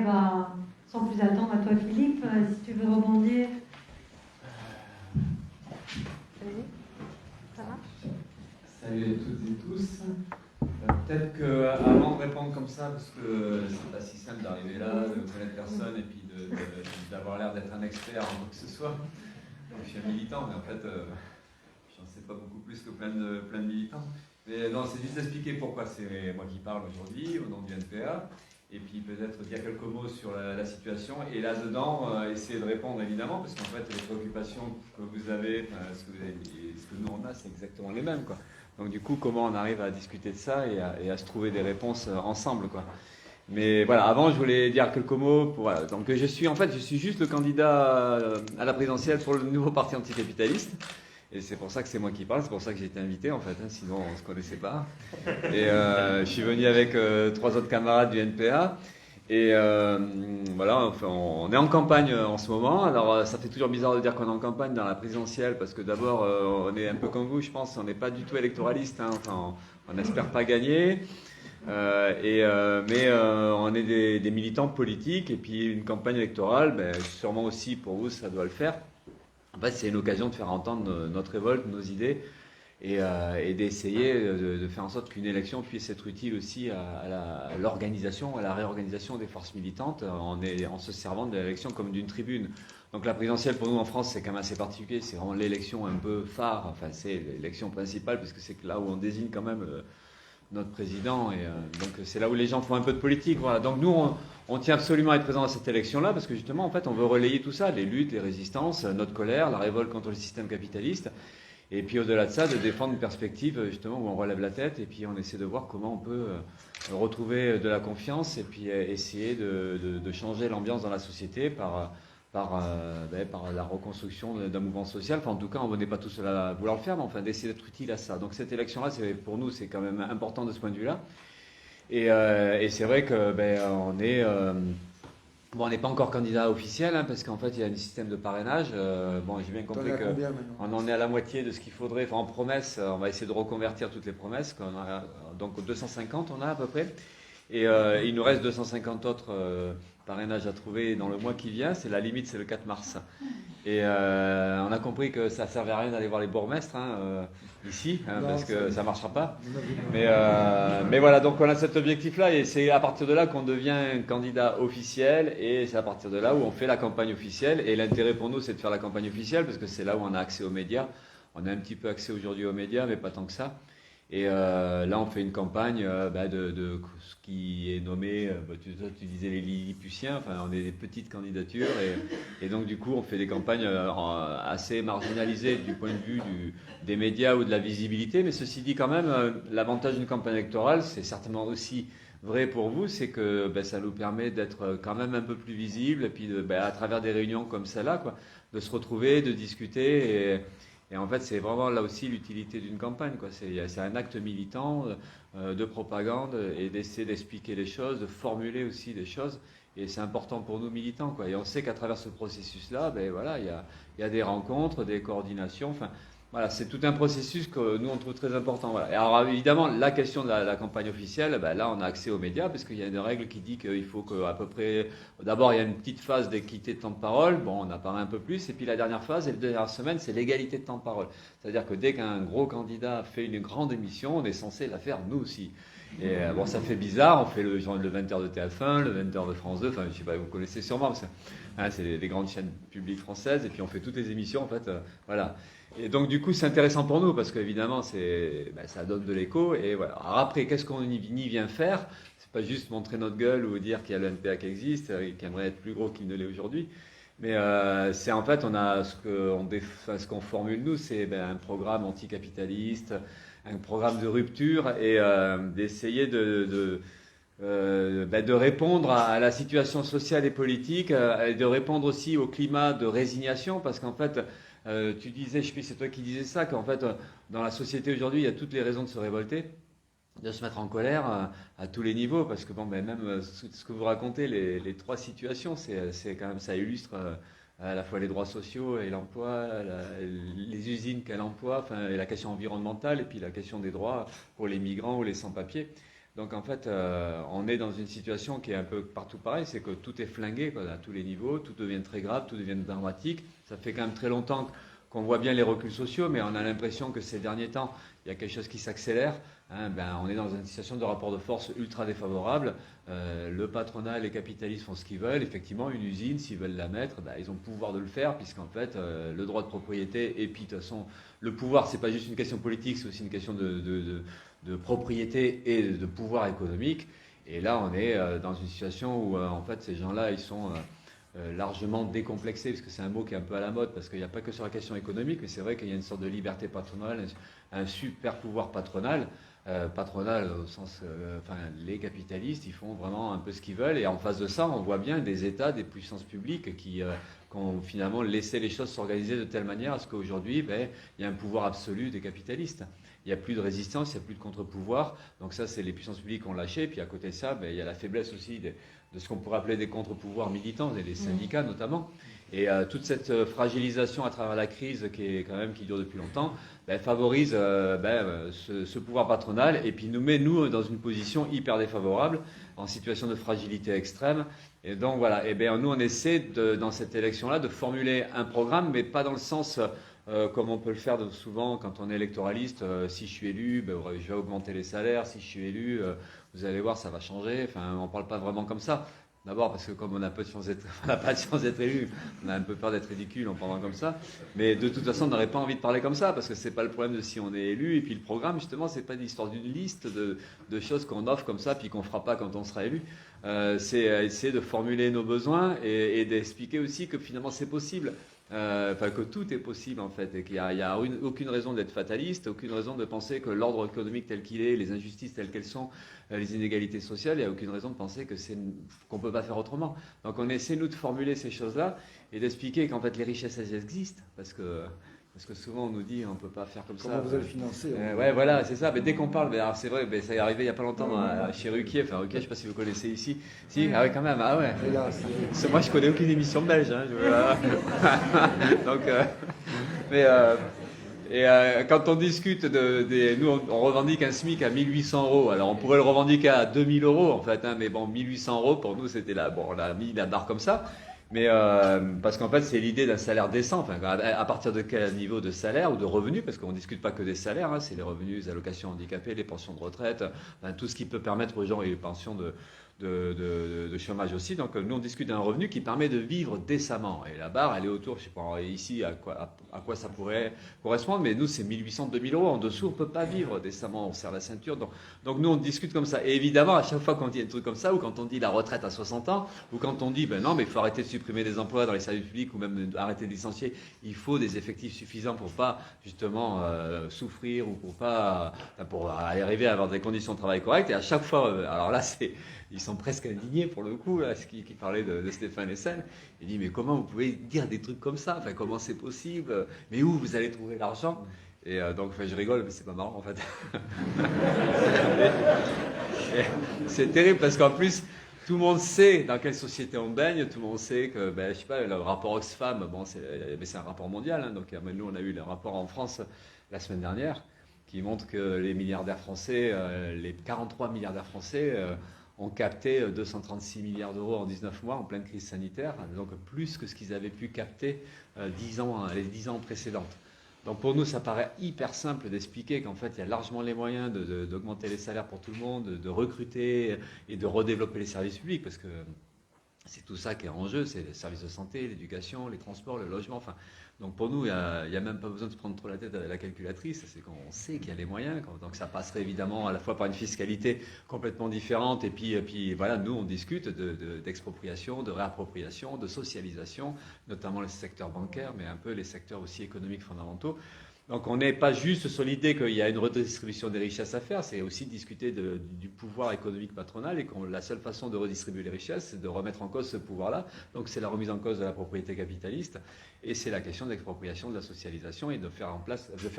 sans plus attendre, à toi Philippe, si tu veux rebondir. Ça marche? Salut à toutes et tous. Peut-être qu'avant de répondre comme ça, parce que c'est pas si simple d'arriver là, de connaître personne et puis d'avoir l'air d'être un expert en quoi que ce soit. Je suis un militant, mais en fait, j'en sais pas beaucoup plus que plein de militants. Mais non, c'est juste d'expliquer pourquoi c'est moi qui parle aujourd'hui, au nom du NPA, et puis peut-être dire quelques mots sur la situation, et là-dedans, essayer de répondre évidemment, parce qu'en fait, les préoccupations que vous avez, ce que nous on a, c'est exactement les mêmes, quoi. Donc du coup, comment on arrive à discuter de ça et à se trouver des réponses ensemble, quoi. Mais voilà, avant, je voulais dire quelques mots. Voilà. Donc je suis juste le candidat à la présidentielle pour le nouveau parti anticapitaliste. Et c'est pour ça que c'est moi qui parle, c'est pour ça que j'ai été invité en fait, hein, sinon on ne se connaissait pas. Et je suis venu avec 3 autres camarades du NPA. Et voilà, enfin, on est en campagne en ce moment. Alors ça fait toujours bizarre de dire qu'on est en campagne dans la présidentielle, parce que d'abord on est un peu comme vous, je pense, on n'est pas du tout électoraliste, hein, enfin, on n'espère pas gagner. Mais on est des militants politiques, et puis une campagne électorale, sûrement aussi pour vous ça doit le faire. En fait, c'est une occasion de faire entendre notre révolte, nos idées, et d'essayer de faire en sorte qu'une élection puisse être utile aussi à l'organisation, à la réorganisation des forces militantes, en se servant de l'élection comme d'une tribune. Donc la présidentielle pour nous en France, c'est quand même assez particulier, c'est vraiment l'élection un peu phare, enfin c'est l'élection principale, parce que c'est là où on désigne quand même notre président, et donc c'est là où les gens font un peu de politique. Voilà. Donc nous, on tient absolument à être présents à cette élection-là, parce que justement, en fait, on veut relayer tout ça, les luttes, les résistances, notre colère, la révolte contre le système capitaliste, et puis au-delà de ça, de défendre une perspective justement où on relève la tête, et puis on essaie de voir comment on peut retrouver de la confiance, et puis essayer de changer l'ambiance dans la société par la reconstruction d'un mouvement social. Enfin, en tout cas, on n'est pas tous à vouloir le faire, mais enfin, d'essayer d'être utile à ça. Donc cette élection-là, pour nous, c'est quand même important de ce point de vue-là. Et c'est vrai que on n'est pas encore candidat officiel, hein, parce qu'en fait, il y a un système de parrainage. J'ai bien compris qu'on en est à la moitié de ce qu'il faudrait. Enfin, en promesse, on va essayer de reconvertir toutes les promesses. Donc 250, on a à peu près. Et il nous reste 250 autres parrainages à trouver dans le mois qui vient. C'est la limite, c'est le 4 mars. Et on a compris que ça ne servait à rien d'aller voir les bourgmestres ici, parce que ça ne marchera pas. Mais voilà, donc on a cet objectif-là, et c'est à partir de là qu'on devient un candidat officiel, et c'est à partir de là où on fait la campagne officielle. Et l'intérêt pour nous, c'est de faire la campagne officielle, parce que c'est là où on a accès aux médias. On a un petit peu accès aujourd'hui aux médias, mais pas tant que ça. Et là, on fait une campagne de ce qui est nommé, tu disais les Lilliputiens, enfin, on est des petites candidatures, et donc du coup, on fait des campagnes assez marginalisées du point de vue des médias ou de la visibilité, mais ceci dit quand même, l'avantage d'une campagne électorale, c'est certainement aussi vrai pour vous, c'est que ça nous permet d'être quand même un peu plus visible, et puis à travers des réunions comme celle-là, quoi, de se retrouver, de discuter, et en fait, c'est vraiment là aussi l'utilité d'une campagne, quoi. C'est un acte militant de propagande et d'essayer d'expliquer les choses, de formuler aussi des choses. Et c'est important pour nous militants, quoi. Et on sait qu'à travers ce processus-là, voilà, il y a des rencontres, des coordinations. Enfin, voilà, c'est tout un processus que nous on trouve très important. Voilà. Et alors évidemment, la question de la campagne officielle, là on a accès aux médias parce qu'il y a une règle qui dit qu'il faut qu'à peu près, d'abord il y a une petite phase d'équité de temps de parole, bon on apparaît un peu plus, et puis la dernière phase, et la dernière semaine, c'est l'égalité de temps de parole. C'est-à-dire que dès qu'un gros candidat fait une grande émission, on est censé la faire nous aussi. Et bon, ça fait bizarre, on fait le 20h de TF1, le 20h de France 2, enfin je sais pas, vous connaissez sûrement, c'est les grandes chaînes publiques françaises, et puis on fait toutes les émissions en fait, voilà. Et donc du coup c'est intéressant pour nous parce qu'évidemment ça donne de l'écho, et voilà. Alors après, qu'est-ce qu'on y vient faire? C'est pas juste montrer notre gueule ou dire qu'il y a le NPA qui existe, qui aimerait être plus gros qu'il ne l'est aujourd'hui, mais c'est en fait ce qu'on formule nous, c'est un programme anticapitaliste, un programme de rupture, et d'essayer de répondre à la situation sociale et politique, et de répondre aussi au climat de résignation, parce qu'en fait, tu disais, je sais plus, c'est toi qui disais ça, qu'en fait, dans la société aujourd'hui, il y a toutes les raisons de se révolter, de se mettre en colère à tous les niveaux, parce que même ce que vous racontez, les trois situations, c'est quand même, ça illustre à la fois les droits sociaux et l'emploi, les usines qu'elle emploie, et la question environnementale, et puis la question des droits pour les migrants ou les sans-papiers. Donc en fait, on est dans une situation qui est un peu partout pareil, c'est que tout est flingué, quoi, à tous les niveaux, tout devient très grave, tout devient dramatique. Ça fait quand même très longtemps qu'on voit bien les reculs sociaux, mais on a l'impression que ces derniers temps, il y a quelque chose qui s'accélère. On est dans une situation de rapport de force ultra défavorable. Le patronat, les capitalistes font ce qu'ils veulent. Effectivement, une usine, s'ils veulent la mettre, ils ont le pouvoir de le faire, puisqu'en fait, le droit de propriété, et puis de toute façon, le pouvoir, c'est pas juste une question politique, c'est aussi une question de propriété et de pouvoir économique. Et là, on est dans une situation où, en fait, ces gens-là, ils sont largement décomplexés, parce que c'est un mot qui est un peu à la mode, parce qu'il n'y a pas que sur la question économique, mais c'est vrai qu'il y a une sorte de liberté patronale, un super pouvoir patronal, au sens, les capitalistes, ils font vraiment un peu ce qu'ils veulent, et en face de ça, on voit bien des États, des puissances publiques qui ont finalement laissé les choses s'organiser de telle manière à ce qu'aujourd'hui, il y a un pouvoir absolu des capitalistes. Il n'y a plus de résistance, il n'y a plus de contre-pouvoir. Donc ça, c'est les puissances publiques qui ont lâché. Puis à côté de ça, il y a la faiblesse aussi de ce qu'on pourrait appeler des contre-pouvoirs militants, et les syndicats notamment. Et toute cette fragilisation à travers la crise qui dure depuis longtemps, favorise ce pouvoir patronal, et puis nous met, nous, dans une position hyper défavorable, en situation de fragilité extrême. Et donc voilà, nous on essaie dans cette élection-là de formuler un programme, mais pas dans le sens comme on peut le faire souvent quand on est électoraliste. Si je suis élu, je vais augmenter les salaires. Si je suis élu, vous allez voir, ça va changer. Enfin, on ne parle pas vraiment comme ça. D'abord parce que comme on n'a pas de chance d'être élu, on a un peu peur d'être ridicule en parlant comme ça. Mais de toute façon, on n'aurait pas envie de parler comme ça, parce que c'est pas le problème de si on est élu. Et puis le programme, justement, c'est pas l'histoire d'une liste de choses qu'on offre comme ça, puis qu'on fera pas quand on sera élu. C'est essayer de formuler nos besoins et d'expliquer aussi que finalement c'est possible. Que tout est possible en fait, et qu'il n'y a aucune raison d'être fataliste, aucune raison de penser que l'ordre économique tel qu'il est, les injustices telles qu'elles sont, les inégalités sociales, il n'y a aucune raison de penser qu'on ne peut pas faire autrement. Donc on essaie nous de formuler ces choses-là et d'expliquer qu'en fait les richesses elles existent, parce que souvent on nous dit on ne peut pas faire comme ça. Comment vous allez financer Ouais, voilà, c'est ça. Mais dès qu'on parle, alors c'est vrai, ça est arrivé il n'y a pas longtemps chez Ruquier. Enfin, Ruquier, je ne sais pas si vous connaissez ici. Si, ah ouais, quand même. Ah ouais. Moi, je connais aucune émission belge. Donc, quand on discute nous, on revendique un SMIC à 1 800 €. Alors, on pourrait le revendiquer à 2 000 € en fait, mais bon, 1 800 € pour nous, c'était là. Bon, on a mis la barre comme ça. Mais parce qu'en fait, c'est l'idée d'un salaire décent. Enfin, à partir de quel niveau de salaire ou de revenus, parce qu'on ne discute pas que des salaires, hein, c'est les revenus, les allocations handicapées, les pensions de retraite, enfin, tout ce qui peut permettre aux gens, et les pensions de chômage aussi. Donc nous, on discute d'un revenu qui permet de vivre décemment. Et la barre, elle est autour, je ne sais pas ici à quoi ça pourrait correspondre, mais nous, c'est 1 800, 2 000 euros. En dessous, on ne peut pas vivre décemment, on serre la ceinture. Donc nous, on discute comme ça. Et évidemment, à chaque fois qu'on dit un truc comme ça, ou quand on dit la retraite à 60 ans, ou quand on dit, ben non, mais il faut arrêter de supprimer des emplois dans les services publics, ou même arrêter de licencier, il faut des effectifs suffisants pour pas, justement, souffrir, ou pour arriver à avoir des conditions de travail correctes. Et à chaque fois, alors là, ils sont presque indignés pour le coup, là, ce qui parlait de Stéphane Hessel. Il dit, mais comment vous pouvez dire des trucs comme ça? Enfin, comment c'est possible? Mais où vous allez trouver l'argent? Et donc, enfin, je rigole, mais c'est pas marrant en fait. C'est terrible parce qu'en plus, tout le monde sait dans quelle société on baigne, tout le monde sait que, ben, je sais pas, le rapport Oxfam, bon, c'est un rapport mondial, hein, donc nous on a eu le rapport en France la semaine dernière qui montre que les milliardaires français, les 43 milliardaires français, ont capté 236 milliards d'euros en 19 mois en pleine crise sanitaire, donc plus que ce qu'ils avaient pu capter les 10 ans précédentes. Donc pour nous, ça paraît hyper simple d'expliquer qu'en fait, il y a largement les moyens d'augmenter les salaires pour tout le monde, de recruter et de redévelopper les services publics, parce que c'est tout ça qui est en jeu, c'est les services de santé, l'éducation, les transports, le logement. Enfin, donc pour nous, il n'y a même pas besoin de se prendre trop la tête avec la calculatrice, c'est qu'on sait qu'il y a les moyens. Donc ça passerait évidemment à la fois par une fiscalité complètement différente, et puis voilà, nous on discute d'expropriation, de réappropriation, de socialisation, notamment les secteurs bancaires, mais un peu les secteurs aussi économiques fondamentaux. Donc on n'est pas juste sur l'idée qu'il y a une redistribution des richesses à faire, c'est aussi discuter du pouvoir économique patronal, et que la seule façon de redistribuer les richesses, c'est de remettre en cause ce pouvoir-là. Donc c'est la remise en cause de la propriété capitaliste, et c'est la question de l'expropriation, de la socialisation, et de faire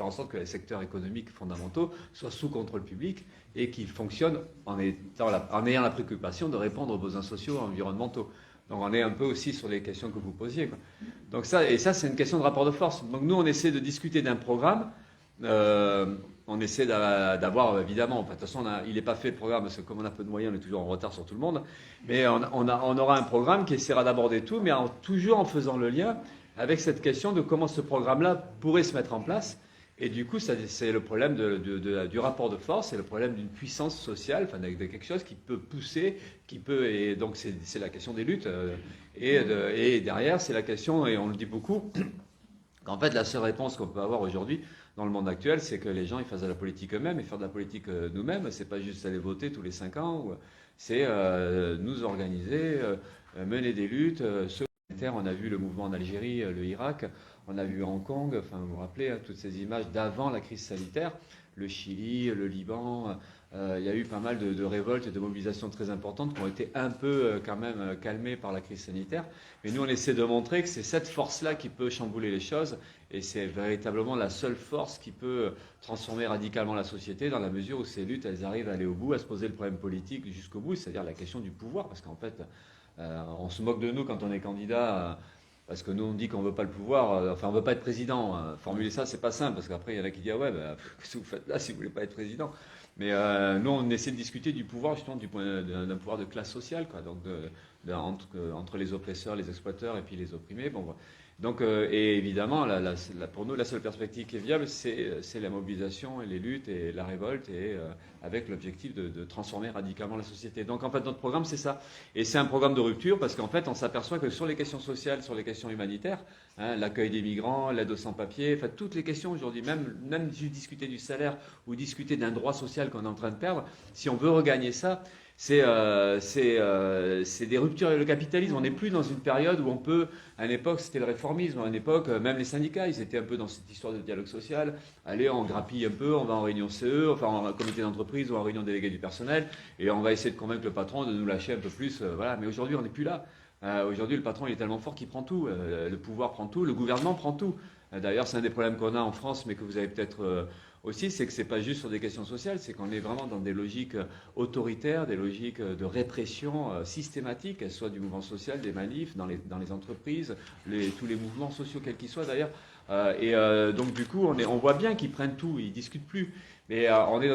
en sorte que les secteurs économiques fondamentaux soient sous contrôle public et qu'ils fonctionnent en ayant la préoccupation de répondre aux besoins sociaux et environnementaux. Donc on est un peu aussi sur les questions que vous posiez, quoi. Donc ça, c'est une question de rapport de force. Donc nous, on essaie de discuter d'un programme. On essaie d'avoir, évidemment, de toute façon, il n'est pas fait le programme, parce que comme on a peu de moyens, on est toujours en retard sur tout le monde. Mais on aura un programme qui essaiera d'aborder tout, mais toujours en faisant le lien avec cette question de comment ce programme-là pourrait se mettre en place. Et du coup, c'est le problème du rapport de force, c'est le problème d'une puissance sociale, enfin, de quelque chose qui peut pousser, et donc c'est la question des luttes. Et derrière, c'est la question, et on le dit beaucoup, qu'en fait, la seule réponse qu'on peut avoir aujourd'hui dans le monde actuel, c'est que les gens ils fassent de la politique eux-mêmes, et faire de la politique nous-mêmes, c'est pas juste aller voter tous les 5 ans, c'est nous organiser, mener des luttes. On a vu le mouvement en Algérie, le Irak, on a vu Hong Kong, enfin vous vous rappelez, hein, toutes ces images d'avant la crise sanitaire, le Chili, le Liban, il y a eu pas mal de révoltes et de mobilisations très importantes qui ont été un peu quand même calmées par la crise sanitaire. Mais nous on essaie de montrer que c'est cette force-là qui peut chambouler les choses, et c'est véritablement la seule force qui peut transformer radicalement la société, dans la mesure où ces luttes elles arrivent à aller au bout, à se poser le problème politique jusqu'au bout, c'est-à-dire la question du pouvoir, parce qu'en fait on se moque de nous quand on est candidat, parce que nous on dit qu'on ne veut pas le pouvoir, enfin on ne veut pas être président. Formuler ça, c'est pas simple, parce qu'après il y en a qui disent ah ouais, qu'est-ce que vous faites là si vous ne voulez pas être président? Mais nous on essaie de discuter du pouvoir, justement du point d'un pouvoir de classe sociale, quoi, donc entre les oppresseurs, les exploiteurs et puis les opprimés. Bon, donc, et évidemment, pour nous, la seule perspective qui est viable, c'est la mobilisation et les luttes et la révolte, et avec l'objectif de transformer radicalement la société. Donc, en fait, notre programme, c'est ça. Et c'est un programme de rupture, parce qu'en fait, on s'aperçoit que sur les questions sociales, sur les questions humanitaires, hein, l'accueil des migrants, l'aide aux sans-papiers, enfin, toutes les questions aujourd'hui, même discuter du salaire ou discuter d'un droit social qu'on est en train de perdre, si on veut regagner ça, c'est des ruptures avec le capitalisme. On n'est plus dans une période où on peut... À une époque, c'était le réformisme. À une époque, même les syndicats, ils étaient un peu dans cette histoire de dialogue social. Allez, on grappille un peu, on va en réunion CE, enfin en comité d'entreprise ou en réunion déléguée du personnel, et on va essayer de convaincre le patron de nous lâcher un peu plus. Voilà. Mais aujourd'hui, on n'est plus là. Aujourd'hui, le patron il est tellement fort qu'il prend tout. Le pouvoir prend tout, le gouvernement prend tout. D'ailleurs, c'est un des problèmes qu'on a en France, mais que vous avez peut-être... aussi, c'est que c'est pas juste sur des questions sociales, c'est qu'on est vraiment dans des logiques autoritaires, des logiques de répression systématique, qu'elles soient du mouvement social, des manifs, dans les entreprises, tous les mouvements sociaux, quels qu'ils soient d'ailleurs. Donc du coup, on voit bien qu'ils prennent tout, ils discutent plus. Mais on est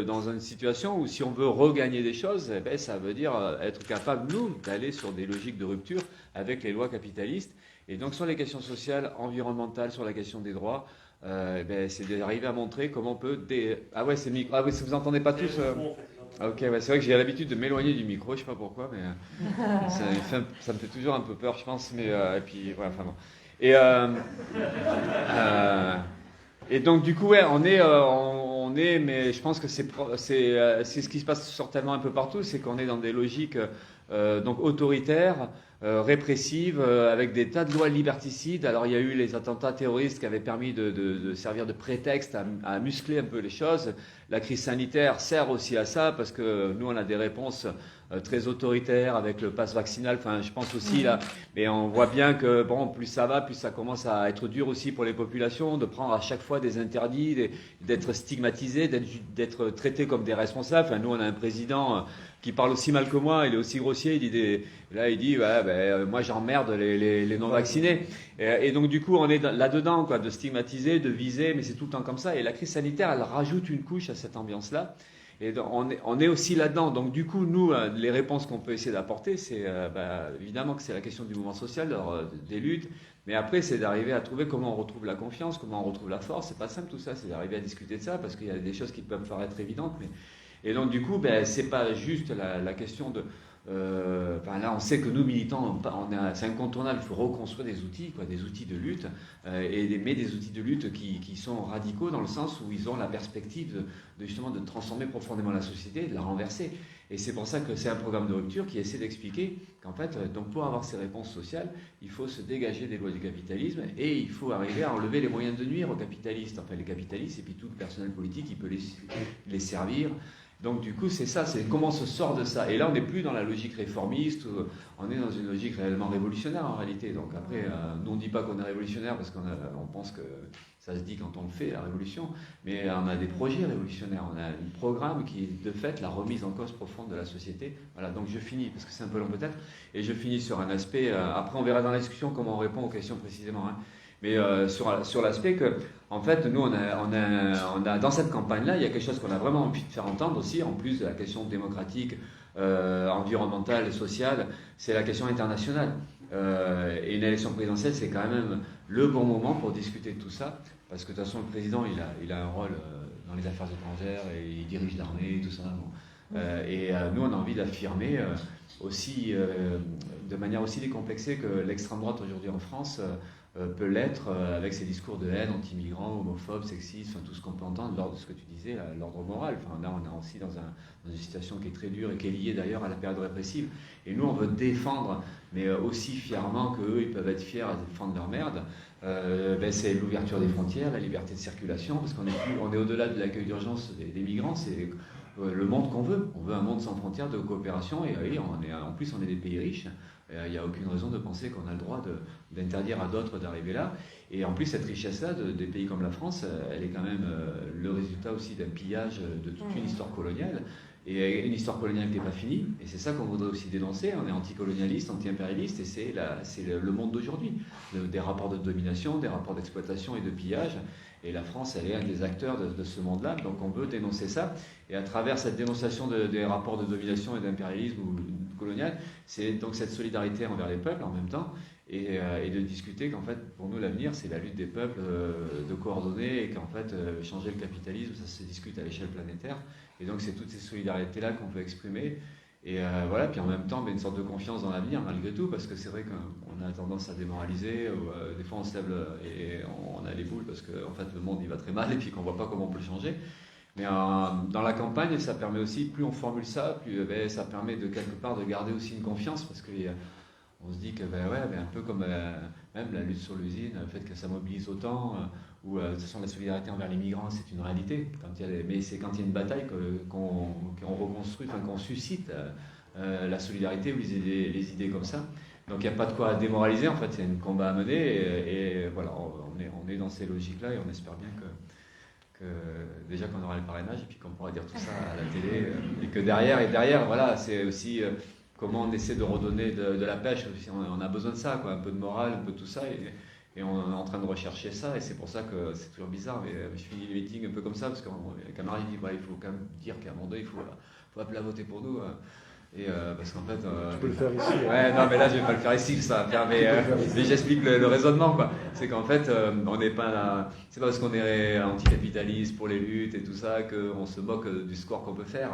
dans une situation où si on veut regagner des choses, eh ben, ça veut dire être capable, nous, d'aller sur des logiques de rupture avec les lois capitalistes. Et donc sur les questions sociales, environnementales, sur la question des droits, eh ben, c'est d'arriver à montrer comment on peut... Ah ouais, c'est le micro. Ah oui, si vous n'entendez pas tous... Ok, ouais, c'est vrai que j'ai l'habitude de m'éloigner du micro, je sais pas pourquoi, mais ça me fait toujours un peu peur, je pense. Mais et puis voilà, enfin bon. Et donc du coup, ouais, on est, mais je pense que c'est ce qui se passe certainement un peu partout, c'est qu'on est dans des logiques donc autoritaires, répressives, avec des tas de lois liberticides. Alors il y a eu les attentats terroristes qui avaient permis de servir de prétexte à muscler un peu les choses. La crise sanitaire sert aussi à ça, parce que nous on a des réponses très autoritaires avec le pass vaccinal, enfin je pense aussi là, mais on voit bien que bon, plus ça va, plus ça commence à être dur aussi pour les populations, de prendre à chaque fois des interdits, d'être stigmatisés, d'être traités comme des responsables. Enfin nous on a un président qui parle aussi mal que moi, il est aussi grossier, il dit ouais, ben, moi j'emmerde les non-vaccinés. Et donc du coup on est là-dedans, quoi, de stigmatiser, de viser, mais c'est tout le temps comme ça. Et la crise sanitaire, elle rajoute une couche à cette ambiance-là. Et on est aussi là-dedans. Donc du coup, nous, les réponses qu'on peut essayer d'apporter, c'est évidemment que c'est la question du mouvement social, des luttes, mais après c'est d'arriver à trouver comment on retrouve la confiance, comment on retrouve la force. C'est pas simple tout ça, c'est d'arriver à discuter de ça, parce qu'il y a des choses qui peuvent paraître évidentes. Et donc du coup, c'est pas juste la question de... là, on sait que nous, militants, c'est incontournable, il faut reconstruire des outils, des outils de lutte, mais des outils de lutte qui sont radicaux dans le sens où ils ont la perspective justement de transformer profondément la société, de la renverser. Et c'est pour ça que c'est un programme de rupture qui essaie d'expliquer qu'en fait, donc pour avoir ces réponses sociales, il faut se dégager des lois du capitalisme et il faut arriver à enlever les moyens de nuire aux capitalistes, enfin les capitalistes et puis tout le personnel politique qui peut les servir. Donc du coup, c'est ça, c'est comment on se sort de ça. Et là, on n'est plus dans la logique réformiste, on est dans une logique réellement révolutionnaire en réalité. Donc après, nous on ne dit pas qu'on est révolutionnaire parce qu'on pense que ça se dit quand on le fait, la révolution, mais on a des projets révolutionnaires, on a un programme qui est de fait la remise en cause profonde de la société. Voilà, donc je finis, parce que c'est un peu long peut-être, et je finis sur un aspect, après on verra dans la discussion comment on répond aux questions précisément, hein. Mais sur l'aspect que, en fait, nous, on a dans cette campagne-là, il y a quelque chose qu'on a vraiment envie de faire entendre aussi, en plus de la question démocratique, environnementale et sociale, c'est la question internationale. Et une élection présidentielle, c'est quand même le bon moment pour discuter de tout ça, parce que de toute façon, le président, il a un rôle dans les affaires étrangères, et il dirige l'armée, tout ça. Bon. Nous, on a envie d'affirmer aussi, de manière aussi décomplexée, que l'extrême droite aujourd'hui en France peut l'être avec ses discours de haine, anti-migrants, homophobes, sexistes, enfin, tout ce qu'on peut entendre lors de ce que tu disais, l'ordre moral. Enfin, là, on est aussi dans une situation qui est très dure et qui est liée d'ailleurs à la période répressive. Et nous, on veut défendre, mais aussi fièrement qu'eux, ils peuvent être fiers à défendre leur merde. C'est l'ouverture des frontières, la liberté de circulation, parce qu'on est au-delà de l'accueil d'urgence des migrants, c'est le monde qu'on veut. On veut un monde sans frontières de coopération, et oui, en plus, on est des pays riches. Il n'y a aucune raison de penser qu'on a le droit d'interdire à d'autres d'arriver là. Et en plus, cette richesse-là des pays comme la France, elle est quand même le résultat aussi d'un pillage de toute une histoire coloniale. Et une histoire coloniale qui n'est pas finie. Et c'est ça qu'on voudrait aussi dénoncer. On est anticolonialiste, anti-impérialiste, et c'est le monde d'aujourd'hui. Des rapports de domination, des rapports d'exploitation et de pillage. Et la France, elle est un des acteurs de ce monde-là. Donc on veut dénoncer ça. Et à travers cette dénonciation des rapports de domination et d'impérialisme ou colonial, c'est donc cette solidarité envers les peuples en même temps. Et de discuter qu'en fait, pour nous, l'avenir, c'est la lutte des peuples, de coordonner, et qu'en fait, changer le capitalisme, ça se discute à l'échelle planétaire. Et donc, c'est toutes ces solidarités-là qu'on peut exprimer. Et voilà, puis en même temps, une sorte de confiance dans l'avenir, malgré tout, parce que c'est vrai qu'on a tendance à démoraliser, ou, des fois on se lève et on a les boules, parce qu'en fait, le monde, il va très mal, et puis qu'on ne voit pas comment on peut le changer. Mais dans la campagne, ça permet aussi, plus on formule ça, plus ça permet de quelque part de garder aussi une confiance, parce que on se dit que un peu comme même la lutte sur l'usine, le fait que ça mobilise autant, ou de toute façon la solidarité envers les migrants, c'est une réalité. Mais c'est quand il y a une bataille qu'on reconstruit, enfin qu'on suscite la solidarité ou les idées comme ça. Donc il n'y a pas de quoi démoraliser, en fait, il y a un combat à mener, et voilà, on est dans ces logiques-là, et on espère bien que déjà qu'on aura le parrainage, et puis qu'on pourra dire tout ça à la télé, et que derrière, voilà, c'est aussi comment on essaie de redonner de la pêche. On a besoin de ça, quoi, un peu de morale, un peu de tout ça, Et on est en train de rechercher ça, et c'est pour ça que c'est toujours bizarre, mais je finis les meetings un peu comme ça, parce que les camarades disent il faut quand même dire qu'à un moment donné, il faut appeler à voter pour nous. Et parce qu'en fait. Tu peux le faire ici. Ouais, non, mais là, je vais pas le faire ici, ça va faire, mais j'explique le raisonnement, quoi. C'est qu'en fait, on n'est pas là. C'est pas parce qu'on est anticapitaliste pour les luttes et tout ça qu'on se moque du score qu'on peut faire.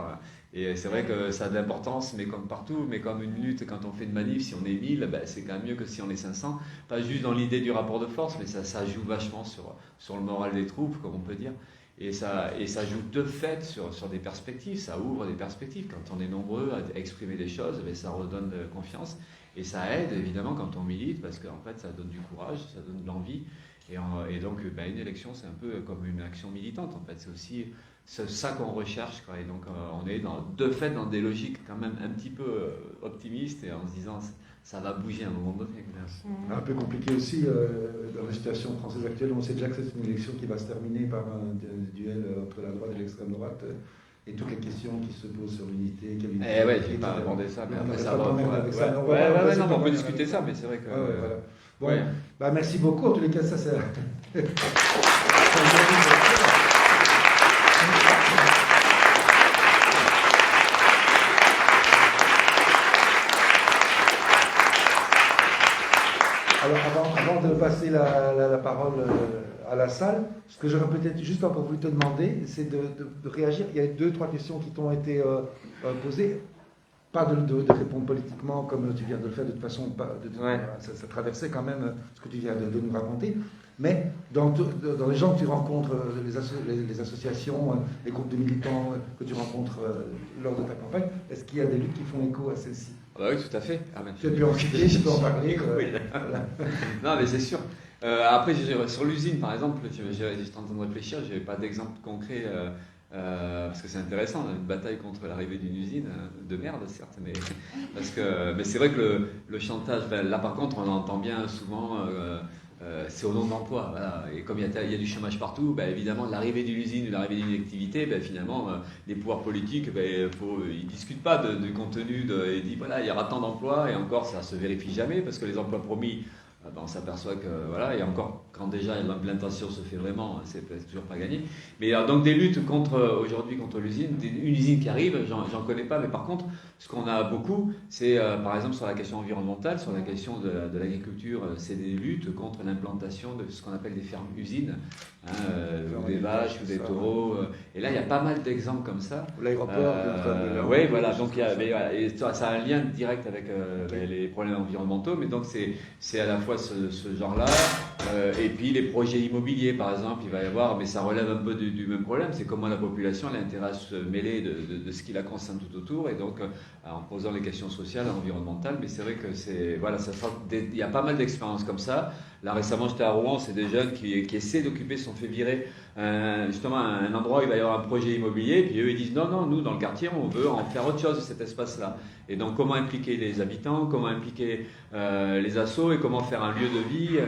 Et c'est vrai que ça a de l'importance, mais comme partout, mais comme une lutte, quand on fait une manif, si on est 1000, ben, c'est quand même mieux que si on est 500. Pas juste dans l'idée du rapport de force, mais ça joue vachement sur le moral des troupes, comme on peut dire. Et ça joue de fait sur des perspectives, ça ouvre des perspectives. Quand on est nombreux à exprimer des choses, ben, ça redonne de confiance. Et ça aide évidemment quand on milite, parce qu'en fait ça donne du courage, ça donne de l'envie. Et donc ben, une élection, c'est un peu comme une action militante en fait. C'est aussi ça qu'on recherche, quoi. Et donc on est de fait dans des logiques quand même un petit peu optimistes, et en se disant ça va bouger à un moment donné. Un peu compliqué aussi dans la situation française actuelle. On sait déjà que c'est une élection qui va se terminer par un duel entre la droite et l'extrême droite, et toutes les questions qui se posent sur l'unité. Eh ouais, j'ai pas abordé ça, mais après ça va. Non, on peut discuter ça, mais c'est vrai que. Voilà. Bon, bah, merci beaucoup. En tous les cas, ça c'est. Alors, avant de passer la parole à la salle, ce que j'aurais peut-être juste encore voulu te demander, c'est de réagir. Il y a 2-3 questions qui t'ont été posées. Pas de répondre politiquement comme tu viens de le faire, de toute façon, ça traversait quand même ce que tu viens de nous raconter. Mais dans les gens que tu rencontres, les associations, les groupes de militants que tu rencontres lors de ta campagne, est-ce qu'il y a des luttes qui font écho à celle-ci? Oui, tout à fait. Tu peux en parler. Voilà. Non, mais c'est sûr. Après, sur l'usine, par exemple, j'étais en train de réfléchir, je n'avais pas d'exemple concret, parce que c'est intéressant, une bataille contre l'arrivée d'une usine, de merde, certes, mais c'est vrai que le chantage, là par contre, on entend bien souvent, c'est au nom de l'emploi. Voilà. Et comme il y a du chômage partout, évidemment, l'arrivée d'une usine ou l'arrivée d'une activité, finalement, les pouvoirs politiques, ils ne discutent pas du contenu, ils disent voilà, il y aura tant d'emplois, et encore, ça ne se vérifie jamais, parce que les emplois promis, on s'aperçoit que, voilà, et encore, quand déjà l'intention se fait vraiment, c'est toujours pas gagné. Mais donc des luttes aujourd'hui contre l'usine, une usine qui arrive, j'en connais pas, mais par contre, ce qu'on a beaucoup, c'est par exemple sur la question environnementale, sur la question de l'agriculture, c'est des luttes contre l'implantation de ce qu'on appelle des fermes-usines, ou des vaches, ou des taureaux. Et là, il y a pas mal d'exemples comme ça. L'aéroport. Oui, voilà, donc et ça a un lien direct avec les problèmes environnementaux, mais donc c'est à la fois ce genre-là, et puis les projets immobiliers, par exemple, il va y avoir, mais ça relève un peu du même problème, c'est comment la population a intérêt à se mêler de ce qui la concerne tout autour, et donc en posant les questions sociales et environnementales, mais c'est vrai que il y a pas mal d'expériences comme ça. Là récemment j'étais à Rouen, c'est des jeunes qui essaient d'occuper, se sont fait virer justement un endroit où il va y avoir un projet immobilier, puis eux ils disent non, nous dans le quartier on veut en faire autre chose de cet espace-là. Et donc comment impliquer les habitants, comment impliquer les assos, et comment faire un lieu de vie,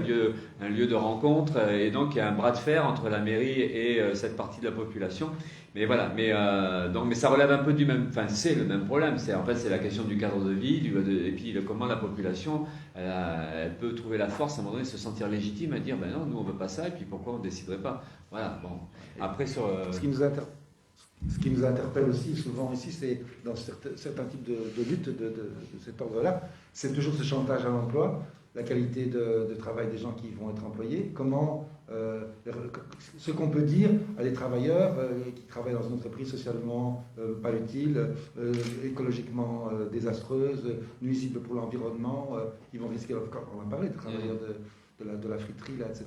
un lieu de rencontre, et donc il y a un bras de fer entre la mairie et cette partie de la population. Mais voilà, mais ça relève un peu du même, c'est le même problème. En fait, c'est la question du cadre de vie, et puis comment la population, elle peut trouver la force à un moment donné de se sentir légitime à dire, non, nous on veut pas ça, et puis pourquoi on ne déciderait pas. Voilà. Bon. Après Ce qui nous interpelle aussi souvent ici, c'est dans certains types de luttes de cet ordre-là, c'est toujours ce chantage à l'emploi, la qualité de travail des gens qui vont être employés, comment ce qu'on peut dire à des travailleurs qui travaillent dans une entreprise socialement pas utile, écologiquement désastreuse, nuisible pour l'environnement, ils vont risquer, on va parler des travailleurs de la friterie, là, etc.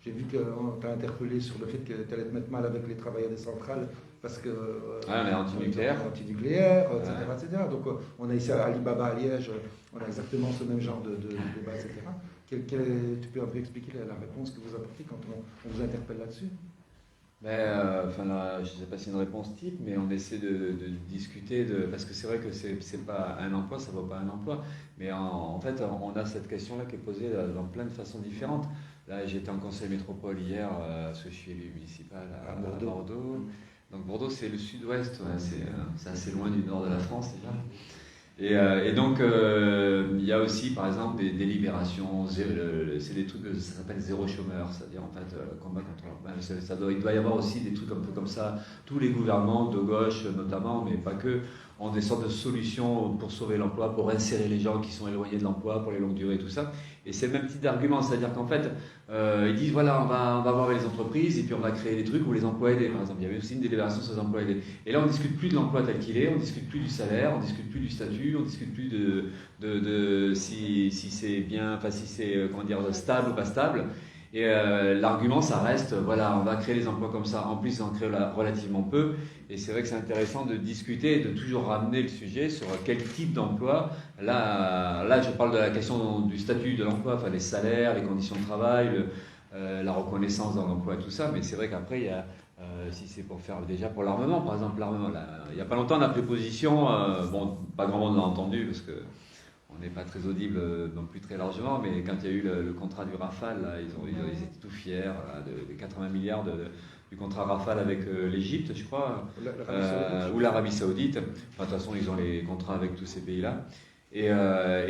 J'ai vu qu'on t'a interpellé sur le fait que tu allais te mettre mal avec les travailleurs des centrales parce que... anti-nucléaire, etc., etc. Donc on a ici à Alibaba à Liège, on a exactement ce même genre de débat, etc. Tu peux un peu expliquer la réponse que vous apportez quand on vous interpelle là-dessus? Je ne sais pas si c'est une réponse type, mais on essaie de discuter, parce que c'est vrai que c'est pas un emploi, ça ne vaut pas un emploi. Mais en fait, on a cette question-là qui est posée dans plein de façons différentes. Là, j'étais en conseil métropole hier, parce que je suis élu municipal à Bordeaux. Donc Bordeaux, c'est le sud-ouest, c'est assez loin du nord de la France déjà. Et donc, il y a aussi, par exemple, des libérations, c'est des trucs, ça s'appelle zéro chômeur, c'est-à-dire, en fait, combat contre... il doit y avoir aussi des trucs un peu comme ça. Tous les gouvernements, de gauche notamment, mais pas que, ont des sortes de solutions pour sauver l'emploi, pour insérer les gens qui sont éloignés de l'emploi, pour les longues durées, tout ça. Et c'est le même type d'argument, c'est-à-dire qu'en fait, ils disent, voilà, on va voir les entreprises, et puis on va créer des trucs où les emplois aidés, par exemple. Il y avait aussi une délibération sur les emplois aidés. Et là, on ne discute plus de l'emploi tel qu'il est, on ne discute plus du salaire, on ne discute plus du statut, on ne discute plus de si c'est bien, enfin si c'est, comment dire, stable ou pas stable. Et l'argument, ça reste, voilà, on va créer les emplois comme ça. En plus, on en crée relativement peu. Et c'est vrai que c'est intéressant de discuter et de toujours ramener le sujet sur quel type d'emploi. Là, je parle de la question du statut de l'emploi, enfin les salaires, les conditions de travail, la reconnaissance dans l'emploi, tout ça. Mais c'est vrai qu'après, il y a, si c'est pour faire déjà pour l'armement, par exemple, l'armement. Il n'y a pas longtemps, on a pris position. Bon, pas grand monde l'a entendu parce que on n'est pas très audible non plus très largement, mais quand il y a eu le contrat du Rafale, là, ils étaient tout fiers des 80 milliards du contrat Rafale avec l'Égypte, je crois, ou l'Arabie Saoudite. Enfin, de toute façon, ils ont les contrats avec tous ces pays-là. Et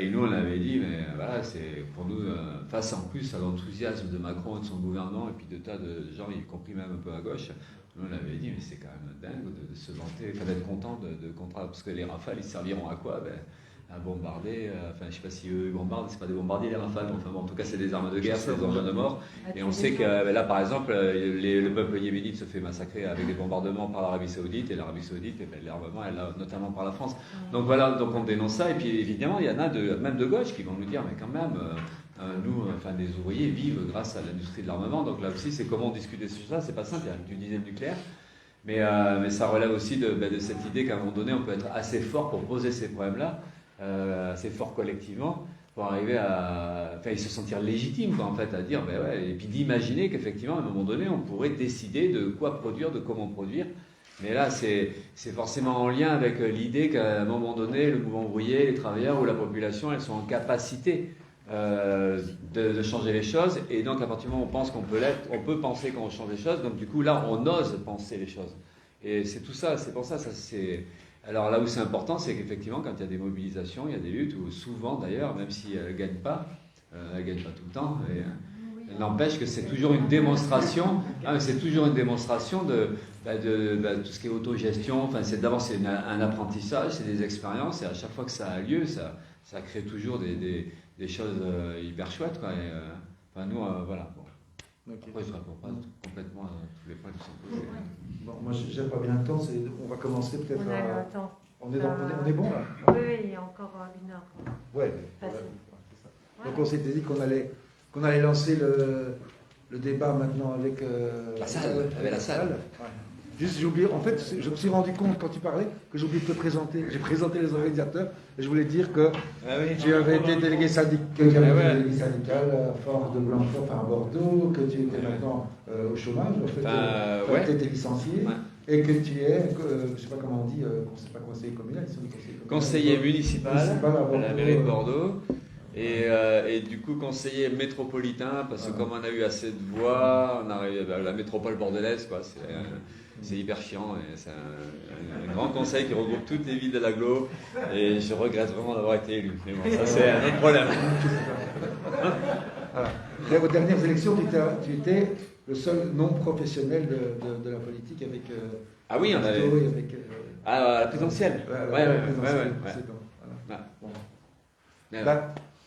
nous, on avait dit, mais voilà, c'est pour nous, face en plus à l'enthousiasme de Macron et de son gouvernement, et puis de tas de gens, y compris même un peu à gauche, nous, on avait dit, mais c'est quand même dingue de se vanter, enfin, d'être content de contrats, parce que les Rafales, ils serviront à quoi? À bombarder, enfin je sais pas si eux bombardent, c'est pas des bombardiers les Rafales, enfin bon, en tout cas c'est des armes de guerre, c'est des engins de mort, et on sait que là par exemple le peuple yéménite se fait massacrer avec des bombardements par l'Arabie Saoudite, et l'Arabie Saoudite, l'armement elle l'a notamment par la France. Donc voilà, donc on dénonce ça, et puis évidemment il y en a même de gauche qui vont nous dire, mais quand même, nous, enfin des ouvriers vivent grâce à l'industrie de l'armement, donc là aussi c'est comment discuter sur ça, c'est pas simple, tu disais le nucléaire. Mais ça relève aussi de cette idée qu'à un moment donné on peut être assez fort pour poser ces problèmes-là, assez fort collectivement pour arriver à se sentir légitime quoi, en fait, à dire ben ouais, et puis d'imaginer qu'effectivement à un moment donné on pourrait décider de quoi produire, de comment produire. Mais là c'est forcément en lien avec l'idée qu'à un moment donné le mouvement ouvrier, les travailleurs ou la population, elles sont en capacité de changer les choses, et donc à partir du moment où on pense qu'on peut l'être, on peut penser qu'on change les choses, donc du coup là on ose penser les choses, et c'est tout ça, c'est pour ça c'est... Alors là où c'est important, c'est qu'effectivement, quand il y a des mobilisations, il y a des luttes où souvent d'ailleurs, même si elles ne gagnent pas tout le temps, n'empêche que c'est toujours une démonstration, c'est toujours une démonstration de tout ce qui est autogestion, enfin, d'abord c'est un apprentissage, c'est des expériences, et à chaque fois que ça a lieu, ça crée toujours des choses hyper chouettes, quoi. Et, enfin, nous, voilà. Bon. Okay. Après, je ne réponds pas complètement à tous les points qui sont posés. Bon, moi, je n'ai pas bien le temps. On va commencer peut-être à... Attends. On est bon, là? Oui, il y a encore 1 heure. Ouais. Voilà. Donc, on s'était dit qu'on allait lancer le débat maintenant avec... la salle. Avec la salle. Ouais. Juste, j'ai oublié, en fait, je me suis rendu compte quand tu parlais que j'ai oublié de te présenter. J'ai présenté les organisateurs et je voulais dire que tu avais été délégué syndical à Force de Blanchefort, à Bordeaux, que tu étais maintenant au chômage, en fait, tu étais licencié, et que tu es, je ne sais pas comment on dit, c'est pas conseiller communal, c'est conseiller municipal à la mairie de Bordeaux. Et du coup, conseiller métropolitain, parce que comme on a eu assez de voix, on arrive à la métropole bordelaise, quoi. C'est hyper chiant, et c'est un grand conseil qui regroupe toutes les villes de l'agglo, et je regrette vraiment d'avoir été élu. Mais bon, ça c'est un autre problème. Voilà. Aux dernières élections, tu étais le seul non professionnel de la politique avec... ah oui, on avait... Avec, la présidentielle.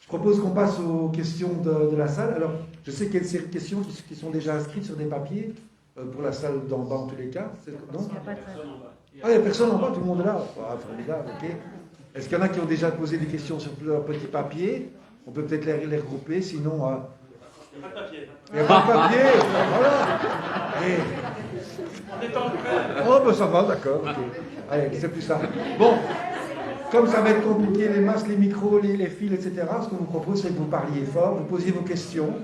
Je propose qu'on passe aux questions de la salle. Alors, je sais qu'il y a ces questions qui sont déjà inscrites sur des papiers pour la salle d'en bas en tous les cas. Non ? Il n'y a personne en bas, tout le monde est là. Formidable, ok. Est-ce qu'il y en a qui ont déjà posé des questions sur leur petit papier? On peut peut-être les regrouper, sinon... Il n'y a pas de papier. Il n'y a pas de papier, voilà. On est en prêt. Oh, ben ça va, d'accord. Okay. Allez, c'est plus ça. Bon. Comme ça va être compliqué, les masques, les micros, les fils, etc., ce qu'on vous propose, c'est que vous parliez fort, vous posiez vos questions,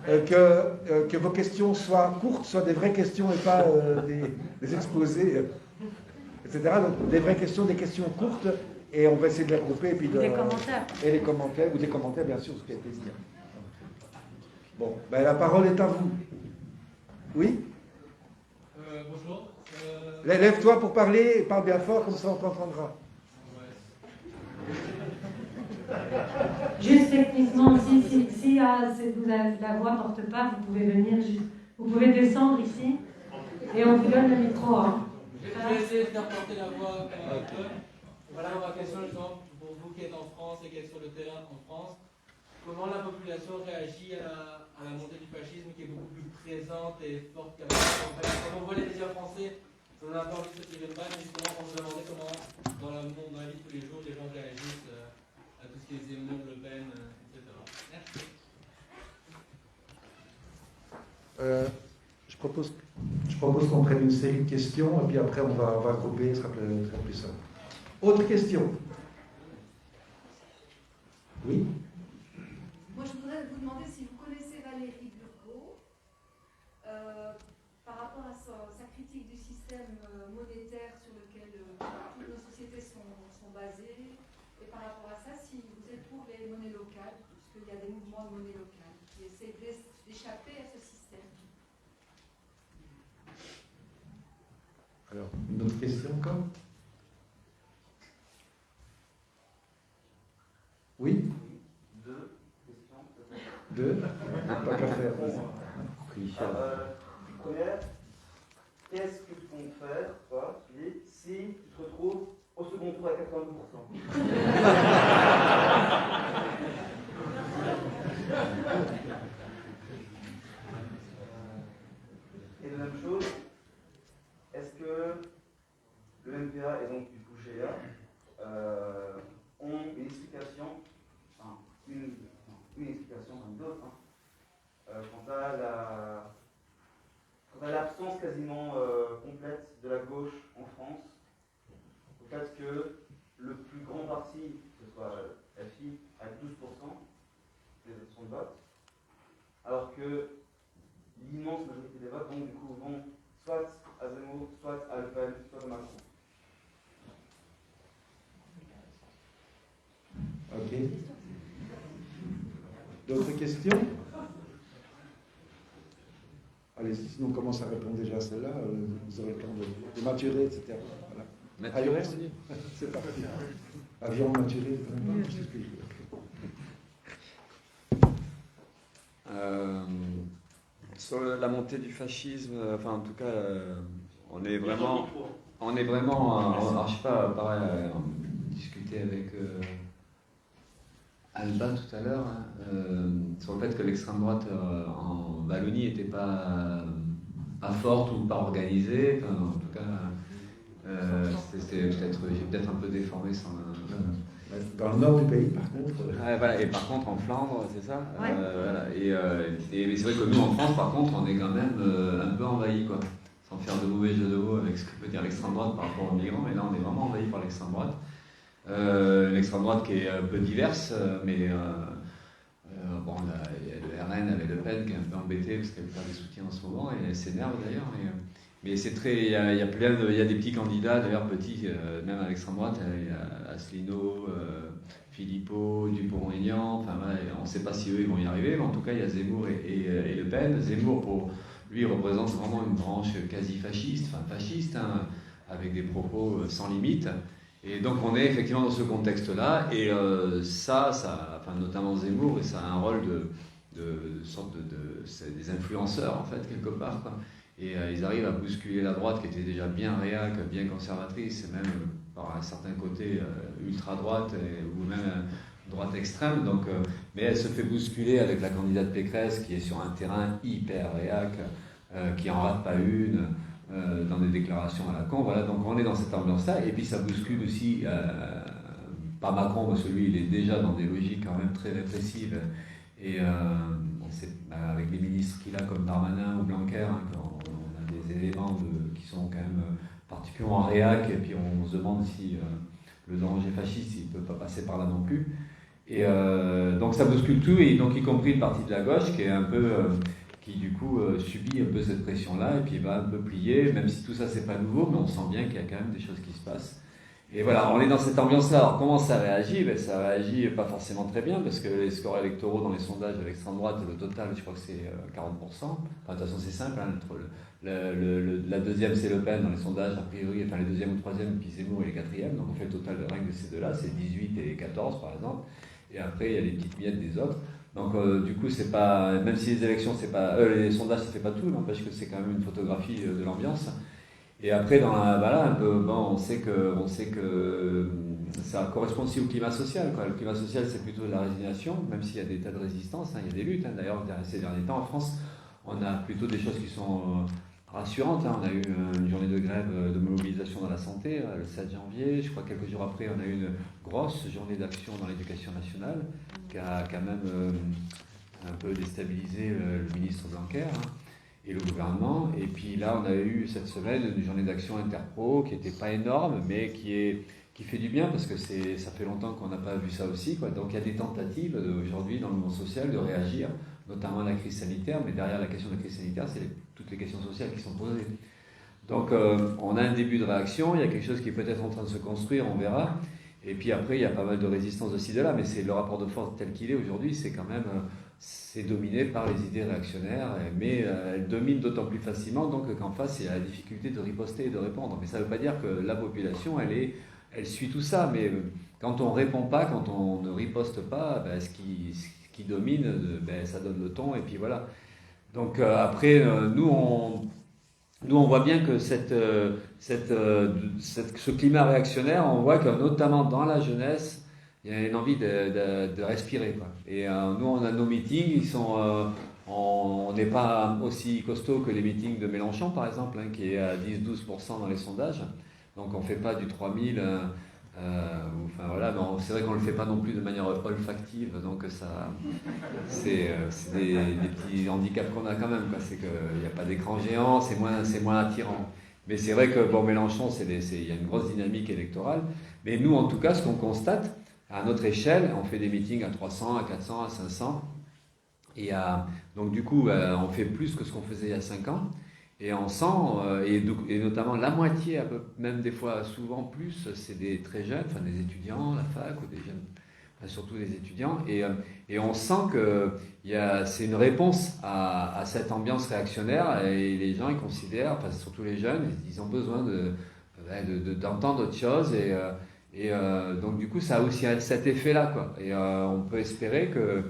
que vos questions soient courtes, soient des vraies questions et pas des exposés, etc. Donc des vraies questions, des questions courtes, et on va essayer de les regrouper. Et puis des commentaires. Et les commentaires, ou des commentaires, bien sûr, ce qui fait plaisir. Bon, ben, la parole est à vous. Oui ? Bonjour. Lève-toi pour parler, et parle bien fort, comme ça on t'entendra. Ouais. Juste techniquement, si la voix porte pas, vous pouvez venir, vous pouvez descendre ici et on vous donne le micro. Hein. Je vais essayer de faire porter la voix quand même un peu. Voilà ma question justement pour vous qui êtes en France et qui êtes sur le terrain en France. Comment la population réagit à la montée du fascisme qui est beaucoup plus présente et forte qu'avant? Quand on voit les médias français, on a pas envie de se tirer une balle, mais justement on se demandait comment dans la vie de tous les jours les gens réagissent à tout ce qui est Zemmour, Le Pen, etc. Merci. Je propose qu'on prenne une série de questions et puis après on va regrouper, ce sera plus simple. Autre question? Oui? Moi, je voudrais vous demander si vous connaissez Valérie Burgot par rapport à sa critique du système monétaire sur lequel toutes nos sociétés sont basées, et par rapport à ça, si vous êtes pour les monnaies locales, puisqu'il y a des mouvements de monnaie locale qui essaient d'échapper à ce système. Alors, une autre question encore? Oui? Deux? Pas qu'à faire. Première, qu'est-ce que tu comptes faire, toi, si tu te retrouves au second tour à 82%? Et la même chose, est-ce que le MPA et donc du coup GA ont une explication, enfin, une explication comme d'autres, quant à l'absence quasiment complète de la gauche en France, au fait que le plus grand parti, que ce soit FI, a 12% des options de vote, alors que l'immense majorité des votes, donc du coup, vont soit à Zemmour, soit à Le Pen, soit à Macron. Ok. D'autres questions? Allez, sinon on commence à répondre déjà à celle-là, vous aurez le temps de maturer, etc. Voilà. Maturer, c'est parti. Avion maturé, c'est ce que je veux. Sur la montée du fascisme, enfin en tout cas, on est vraiment, alors, je sais pas, pareil, on discutait avec Alba tout à l'heure, sur le fait que l'extrême droite en Wallonie n'était pas forte ou pas organisée, enfin, en tout cas, j'ai peut-être un peu déformé sans... Dans le nord du pays, par contre. Voilà, et par contre en Flandre, c'est ça. Ouais. Voilà, et c'est vrai que nous en France, par contre, on est quand même un peu envahi, quoi. Sans faire de mauvais jeu de mots avec ce que peut dire l'extrême droite par rapport aux migrants, mais là on est vraiment envahi par l'extrême droite. L'extrême droite qui est un peu diverse, mais bon, il y a le RN avec Le Pen qui est un peu embêté parce qu'elle perd des soutiens en ce moment et elle s'énerve d'ailleurs. Mais c'est très, il y a des petits candidats d'ailleurs petits, même à l'extrême droite, il y a Asselineau, Philippot, Dupont-Aignan, enfin voilà, on ne sait pas si eux ils vont y arriver, mais en tout cas il y a Zemmour et Le Pen. Zemmour pour lui représente vraiment une branche quasi fasciste, enfin fasciste, hein, avec des propos sans limite. Et donc on est effectivement dans ce contexte-là, et ça, enfin notamment Zemmour, et ça a un rôle de sorte des influenceurs en fait quelque part, quoi. Et ils arrivent à bousculer la droite qui était déjà bien réac, bien conservatrice, et même par un certain côté ultra-droite ou même droite extrême. Donc, mais elle se fait bousculer avec la candidate Pécresse qui est sur un terrain hyper réac, qui en rate pas une. Dans des déclarations à la con, voilà, donc on est dans cette ambiance-là, et puis ça bouscule aussi, pas Macron, parce que lui il est déjà dans des logiques quand même très répressives, et avec les ministres qu'il a comme Darmanin ou Blanquer, hein, on a des éléments qui sont quand même particulièrement réac, et puis on se demande si le danger fasciste il ne peut pas passer par là non plus, et donc ça bouscule tout, et donc y compris une partie de la gauche qui est un peu... qui du coup subit un peu cette pression-là, et puis va un peu plier, même si tout ça c'est pas nouveau, mais on sent bien qu'il y a quand même des choses qui se passent. Et voilà, on est dans cette ambiance-là. Alors comment ça réagit? Ça réagit pas forcément très bien, parce que les scores électoraux dans les sondages de l'extrême droite, le total, je crois que c'est 40%. Enfin, de toute façon c'est simple, hein, la deuxième c'est Le Pen dans les sondages, a priori, enfin les deuxième ou troisième, puis Zemmour et les quatrièmes, donc on fait le total de règles de ces deux-là, c'est 18 et 14 par exemple. et après il y a les petites miettes des autres. Donc du coup, c'est pas, même si les élections, c'est pas, les sondages, ça fait pas tout, n'empêche que c'est quand même une photographie de l'ambiance. Et après, voilà, un peu, bon, on sait que ça correspond aussi au climat social, quoi. Le climat social, c'est plutôt de la résignation, même s'il y a des tas de résistances, hein, il y a des luttes. Hein. D'ailleurs, ces derniers temps, en France, on a plutôt des choses qui sont rassurantes. Hein. On a eu une journée de grève de mobilisation dans la santé, le 7 janvier. Je crois que quelques jours après, on a eu une grosse journée d'action dans l'éducation nationale, qui a quand même un peu déstabilisé le ministre Blanquer. Hein. Et le gouvernement. Et puis là, on a eu cette semaine une journée d'action interpro qui n'était pas énorme, mais qui fait du bien parce que ça fait longtemps qu'on n'a pas vu ça aussi, quoi. Donc il y a des tentatives aujourd'hui dans le monde social de réagir, notamment à la crise sanitaire, mais derrière la question de la crise sanitaire, c'est toutes les questions sociales qui sont posées. Donc on a un début de réaction, il y a quelque chose qui est peut-être en train de se construire, on verra. Et puis après, il y a pas mal de résistance aussi de là, mais c'est le rapport de force tel qu'il est aujourd'hui, c'est quand même... c'est dominé par les idées réactionnaires, mais elles dominent d'autant plus facilement donc qu'en face, il y a la difficulté de riposter et de répondre. Mais ça ne veut pas dire que la population, elle suit tout ça, mais quand on ne répond pas, quand on ne riposte pas, ben, ce qui domine, ben, ça donne le ton, et puis voilà. Donc après, nous, on voit bien que ce climat réactionnaire, on voit que notamment dans la jeunesse, il y a une envie de respirer, quoi. Et nous, on a nos meetings, on n'est pas aussi costaud que les meetings de Mélenchon, par exemple, hein, qui est à 10-12% dans les sondages. Donc on ne fait pas du 3000, enfin voilà, mais c'est vrai qu'on ne le fait pas non plus de manière olfactive, donc ça, c'est des petits handicaps qu'on a quand même, quoi. C'est qu'il n'y a pas d'écran géant, c'est moins attirant. Mais c'est vrai que, bon, Mélenchon, il y a une grosse dynamique électorale, mais nous, en tout cas, ce qu'on constate, à notre échelle, on fait des meetings à 300, à 400, à 500. Et donc du coup, on fait plus que ce qu'on faisait il y a 5 ans. Et on sent, et notamment la moitié, même des fois souvent plus, c'est des très jeunes, enfin des étudiants, la fac, ou des jeunes, enfin, surtout des étudiants. Et on sent que c'est une réponse à cette ambiance réactionnaire. Et les gens, ils considèrent, enfin surtout les jeunes, ils ont besoin d'entendre autre chose. Et donc du coup, ça a aussi cet effet-là, quoi. Et on peut espérer que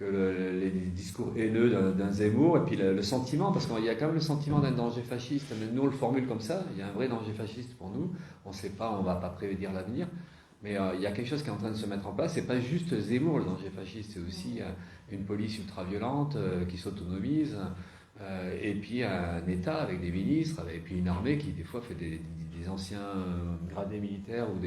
les discours haineux d'un Zemmour, et puis le sentiment, parce qu'il y a quand même le sentiment d'un danger fasciste, mais nous on le formule comme ça, il y a un vrai danger fasciste pour nous, on ne sait pas, on ne va pas prédire l'avenir, mais il y a quelque chose qui est en train de se mettre en place, c'est pas juste Zemmour le danger fasciste, c'est aussi une police ultra-violente qui s'autonomise, et puis un État avec des ministres, et puis une armée qui des fois fait des anciens gradés militaires ou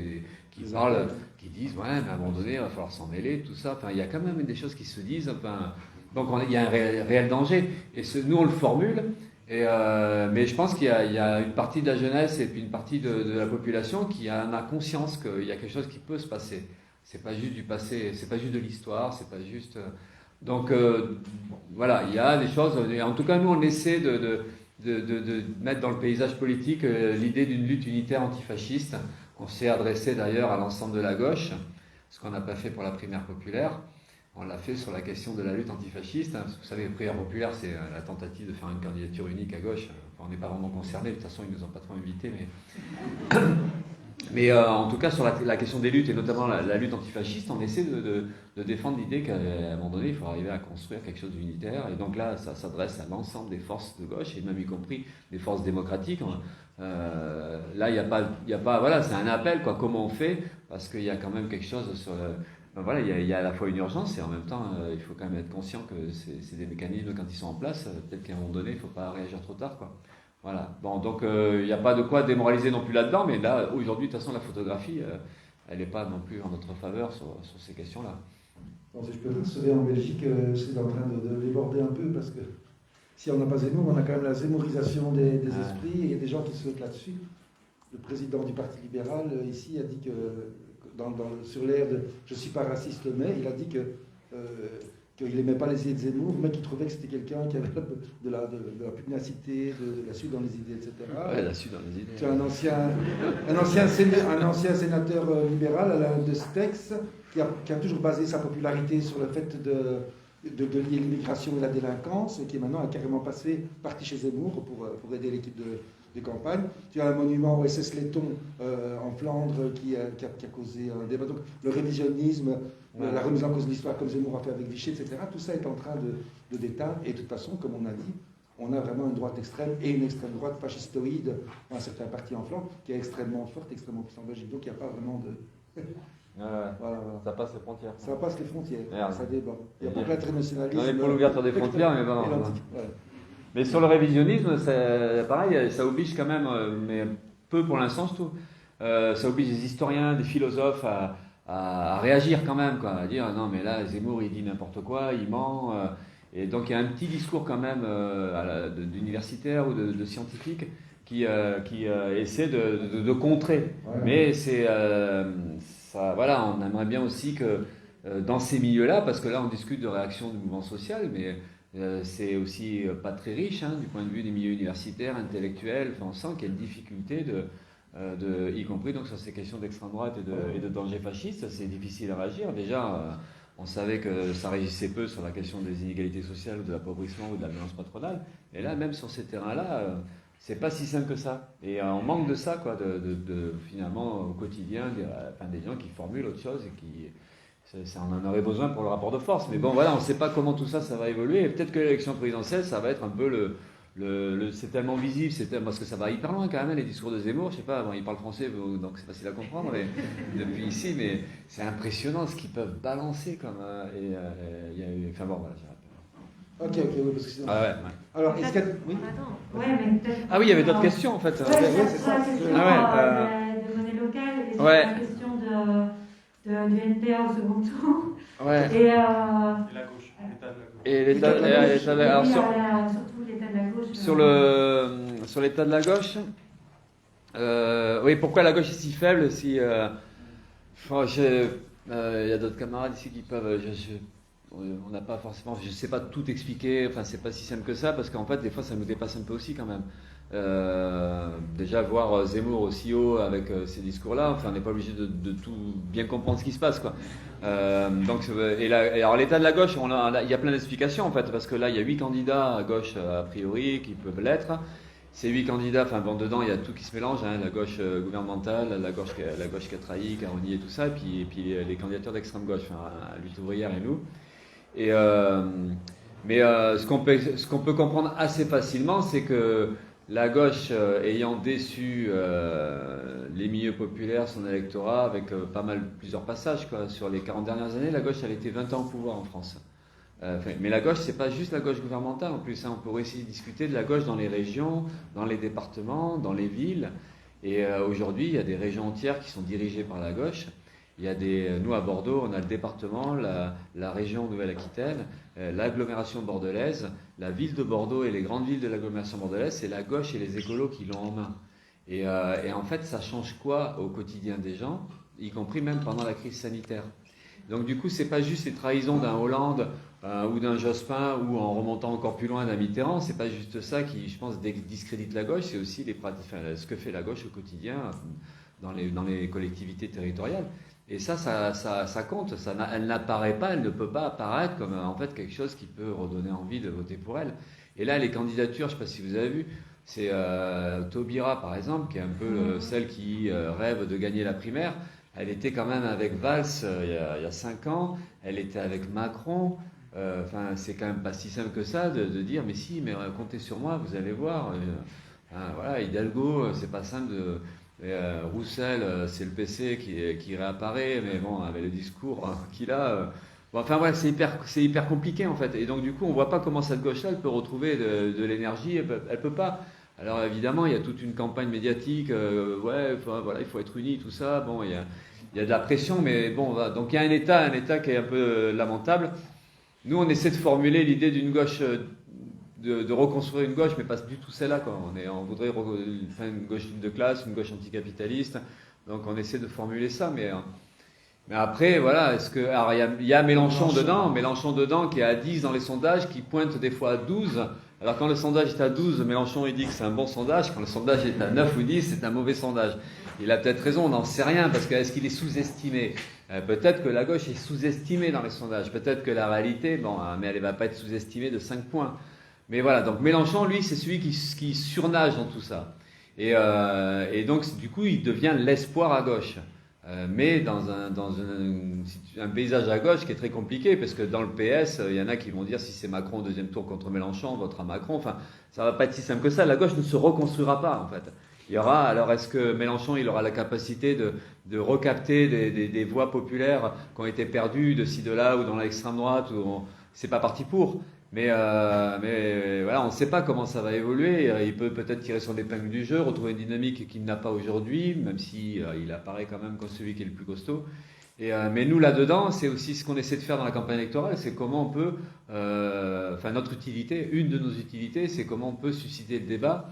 qui parlent, qui disent ouais, mais à un moment donné il va falloir s'en mêler, tout ça. Enfin, il y a quand même des choses qui se disent. Enfin, donc il y a un réel danger. Et nous on le formule. Mais je pense qu'il y a une partie de la jeunesse et puis une partie de la population qui en a conscience qu'il y a quelque chose qui peut se passer. C'est pas juste du passé, c'est pas juste de l'histoire, c'est pas juste. Donc voilà, il y a des choses. Et en tout cas, nous on essaie de mettre dans le paysage politique l'idée d'une lutte unitaire antifasciste. On s'est adressé d'ailleurs à l'ensemble de la gauche, ce qu'on n'a pas fait pour la primaire populaire. On l'a fait sur la question de la lutte antifasciste. Parce que vous savez, la primaire populaire, c'est la tentative de faire une candidature unique à gauche. Enfin, on n'est pas vraiment concerné, de toute façon, ils ne nous ont pas trop invités. Mais en tout cas, sur la question des luttes, et notamment la lutte antifasciste, on essaie de défendre l'idée qu'à un moment donné, il faut arriver à construire quelque chose d'unitaire. Et donc là, ça s'adresse à l'ensemble des forces de gauche, et même y compris des forces démocratiques. Là, il n'y a pas, voilà, c'est un appel, quoi. Comment on fait? Parce qu'il y a quand même quelque chose sur ben voilà, il y a à la fois une urgence, et en même temps, il faut quand même être conscient que c'est des mécanismes, quand ils sont en place, peut-être qu'à un moment donné, il ne faut pas réagir trop tard, quoi. Voilà. Bon, donc il n'y a pas de quoi démoraliser non plus là-dedans, mais là, aujourd'hui, de toute façon, la photographie, elle n'est pas non plus en notre faveur sur ces questions-là. Bon, si je peux rassurer, en Belgique, c'est en train de déborder un peu, parce que si on n'a pas Zemmour, on a quand même la zémorisation des esprits, et il y a des gens qui se mettent là-dessus. Le président du Parti libéral, ici, a dit que, sur l'ère de « je ne suis pas raciste, mais », il a dit qu'il n'aimait pas les idées de Zemmour, mais qu'il trouvait que c'était quelqu'un qui avait de la pugnacité, de la suite dans les idées, etc. Ouais, la suite dans les idées. C'est un ancien sénateur libéral, Alain de Stex, qui a toujours basé sa popularité sur le fait de lier l'immigration et la délinquance, et qui est maintenant carrément parti chez Zemmour pour aider l'équipe des campagnes. Tu as un monument au SS Letton en Flandre qui a causé un débat. Donc le révisionnisme, la remise en cause de l'histoire comme Zemmour a fait avec Vichy, etc. Tout ça est en train de déteindre. Et de toute façon, comme on a dit, on a vraiment une droite extrême et une extrême droite fascistoïde dans certains partis en Flandre qui est extrêmement forte, extrêmement puissante en Belgique. Donc il n'y a pas vraiment de... Voilà. Ça passe les frontières. Ça passe les frontières, Merde. ça déborde. Il n'y a pas que l'internationalisme. On est pour l'ouverture des frontières, mais bon. Voilà. Mais sur le révisionnisme, c'est pareil, ça oblige quand même, mais peu pour l'instant, je trouve, ça oblige des historiens, des philosophes à réagir quand même, quoi, à dire non, mais là, Zemmour, il dit n'importe quoi, il ment. Et donc, il y a un petit discours quand même d'universitaires ou de scientifiques qui essaie de contrer. Ouais. Mais c'est ça, voilà, on aimerait bien aussi que dans ces milieux-là, parce que là on discute de réaction du mouvement social, mais c'est aussi pas très riche du point de vue des milieux universitaires, intellectuels. Enfin, on sent qu'il y a une difficulté y compris donc sur ces questions d'extrême droite et de danger fasciste. C'est difficile à réagir. Déjà, on savait que ça réagissait peu sur la question des inégalités sociales ou de l'appauvrissement ou de la violence patronale. Et là, même sur ces terrains-là, c'est pas si simple que ça. Et on manque de ça, quoi, finalement, au quotidien, des gens qui formulent autre chose et qui... on en aurait besoin pour le rapport de force. Mais bon, voilà, on ne sait pas comment tout ça va évoluer. Et peut-être que l'élection présidentielle, ça va être un peu c'est tellement visible, parce que ça va hyper loin quand même, les discours de Zemmour. Je sais pas, bon, il parle français, donc c'est facile à comprendre, mais depuis ici, mais c'est impressionnant ce qu'ils peuvent balancer comme. Il y a eu. Enfin bon, voilà, j'ai Ok, oui, parce que sinon... Ah ouais. Alors, est-ce qu'il y a... Oui. Ah oui, il y avait d'autres questions en fait. Ouais, c'est ça. La question de monnaie locale et sur la question du NPA au second tour. Ouais. Et la gauche, l'état de la gauche. Et l'état de la gauche. Surtout l'état de la gauche. Sur l'état de la gauche, oui, pourquoi la gauche est si faible si, il y a d'autres camarades ici qui peuvent... on n'a pas forcément, je ne sais pas tout expliquer, enfin c'est pas si simple que ça, parce qu'en fait des fois ça nous dépasse un peu aussi quand même. Déjà voir Zemmour aussi haut avec ces discours-là, enfin on n'est pas obligé de tout bien comprendre ce qui se passe, quoi. Alors l'état de la gauche, il y a plein d'explications en fait, parce que là il y a 8 candidats à gauche a priori qui peuvent l'être. Ces 8 candidats, enfin bon, dedans il y a tout qui se mélange, la gauche gouvernementale, la gauche qui a trahi, qui a renié tout ça, et puis les candidatures d'extrême gauche, Lutte ouvrière et nous. Mais ce qu'on peut comprendre assez facilement, c'est que la gauche, ayant déçu les milieux populaires, son électorat, avec plusieurs passages quoi, sur les 40 dernières années, la gauche elle était 20 ans au pouvoir en France. Mais la gauche, c'est pas juste la gauche gouvernementale en plus. On pourrait aussi discuter de la gauche dans les régions, dans les départements, dans les villes. Et aujourd'hui, il y a des régions entières qui sont dirigées par la gauche. Il y a nous à Bordeaux, on a le département, la région Nouvelle-Aquitaine, l'agglomération bordelaise, la ville de Bordeaux et les grandes villes de l'agglomération bordelaise, c'est la gauche et les écolos qui l'ont en main. Et en fait, ça change quoi au quotidien des gens, y compris même pendant la crise sanitaire. Donc du coup, c'est pas juste les trahisons d'un Hollande ou d'un Jospin ou en remontant encore plus loin d'un Mitterrand, c'est pas juste ça qui, je pense, discrédite la gauche, c'est aussi ce que fait la gauche au quotidien dans les collectivités territoriales. Et ça compte, elle n'apparaît pas, elle ne peut pas apparaître comme en fait quelque chose qui peut redonner envie de voter pour elle. Et là, les candidatures, je ne sais pas si vous avez vu, c'est Taubira par exemple, qui est un peu celle qui rêve de gagner la primaire. Elle était quand même avec Valls il y a 5 ans, elle était avec Macron. C'est quand même pas si simple que ça de dire mais si, mais comptez sur moi, vous allez voir. Voilà, Hidalgo, c'est pas simple de... Roussel, c'est le PC qui réapparaît, mais bon, avec le discours qu'il a... c'est hyper compliqué en fait. Et donc du coup, on voit pas comment cette gauche-là, elle peut retrouver de l'énergie, elle peut pas. Alors évidemment, il y a toute une campagne médiatique, il faut être unis, tout ça. Bon, il y a de la pression, mais bon, donc il y a un État qui est un peu lamentable. Nous, on essaie de formuler l'idée d'une gauche... De reconstruire une gauche, mais pas du tout celle-là, quoi. On voudrait une gauche de classe, une gauche anticapitaliste. Donc on essaie de formuler ça, mais après, voilà, alors il y a Mélenchon dedans qui est à 10 dans les sondages, qui pointe des fois à 12. Alors quand le sondage est à 12, Mélenchon il dit que c'est un bon sondage. Quand le sondage est à 9 ou 10, c'est un mauvais sondage. Il a peut-être raison, on n'en sait rien, parce que est-ce qu'il est sous-estimé ? Peut-être que la gauche est sous-estimée dans les sondages. Peut-être que la réalité, mais elle ne va pas être sous-estimée de 5 points. Mais voilà, donc Mélenchon, lui, c'est celui qui surnage dans tout ça. Et donc, du coup, il devient l'espoir à gauche. Mais dans un paysage à gauche qui est très compliqué, parce que dans le PS, il y en a qui vont dire si c'est Macron au deuxième tour contre Mélenchon, on votera Macron. Enfin, ça va pas être si simple que ça. La gauche ne se reconstruira pas, en fait. Il y aura, alors est-ce que Mélenchon il aura la capacité de recapter des voix populaires qui ont été perdues de ci, de là, ou dans l'extrême droite, c'est pas parti pour. Mais voilà, on ne sait pas comment ça va évoluer. Il peut peut-être tirer son épingle du jeu, retrouver une dynamique qu'il n'a pas aujourd'hui, même si il apparaît quand même comme celui qui est le plus costaud. Mais nous, là-dedans, c'est aussi ce qu'on essaie de faire dans la campagne électorale, c'est comment on peut, notre utilité, une de nos utilités, c'est comment on peut susciter le débat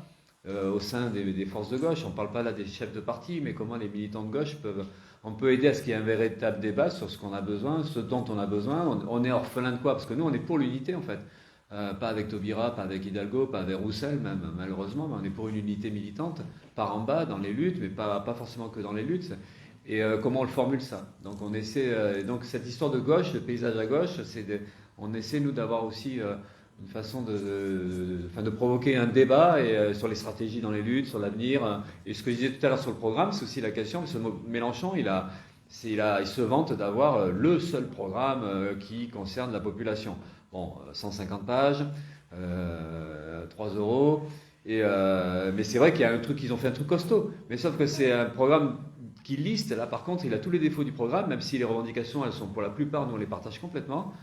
au sein des forces de gauche. On ne parle pas là des chefs de parti, mais comment les militants de gauche on peut aider à ce qu'il y ait un véritable débat sur ce qu'on a besoin, ce dont on a besoin. On est orphelin de quoi? Parce que nous, on est pour l'unité, en fait. Pas avec Taubira, pas avec Hidalgo, pas avec Roussel, même, malheureusement, mais on est pour une unité militante, par en bas, dans les luttes, mais pas forcément que dans les luttes. Et comment on le formule, ça? Donc, on essaie. Donc, cette histoire de gauche, le paysage à gauche, on essaie, nous, d'avoir aussi une façon de provoquer un débat sur les stratégies dans les luttes, sur l'avenir. Et ce que je disais tout à l'heure sur le programme, c'est aussi la question, parce que Mélenchon, il se vante d'avoir le seul programme qui concerne la population. Bon, 150 pages, 3 €. Mais c'est vrai qu'il y a ils ont fait un truc costaud. Mais sauf que c'est un programme qui liste, là par contre, il a tous les défauts du programme, même si les revendications, elles sont pour la plupart, nous on les partage complètement.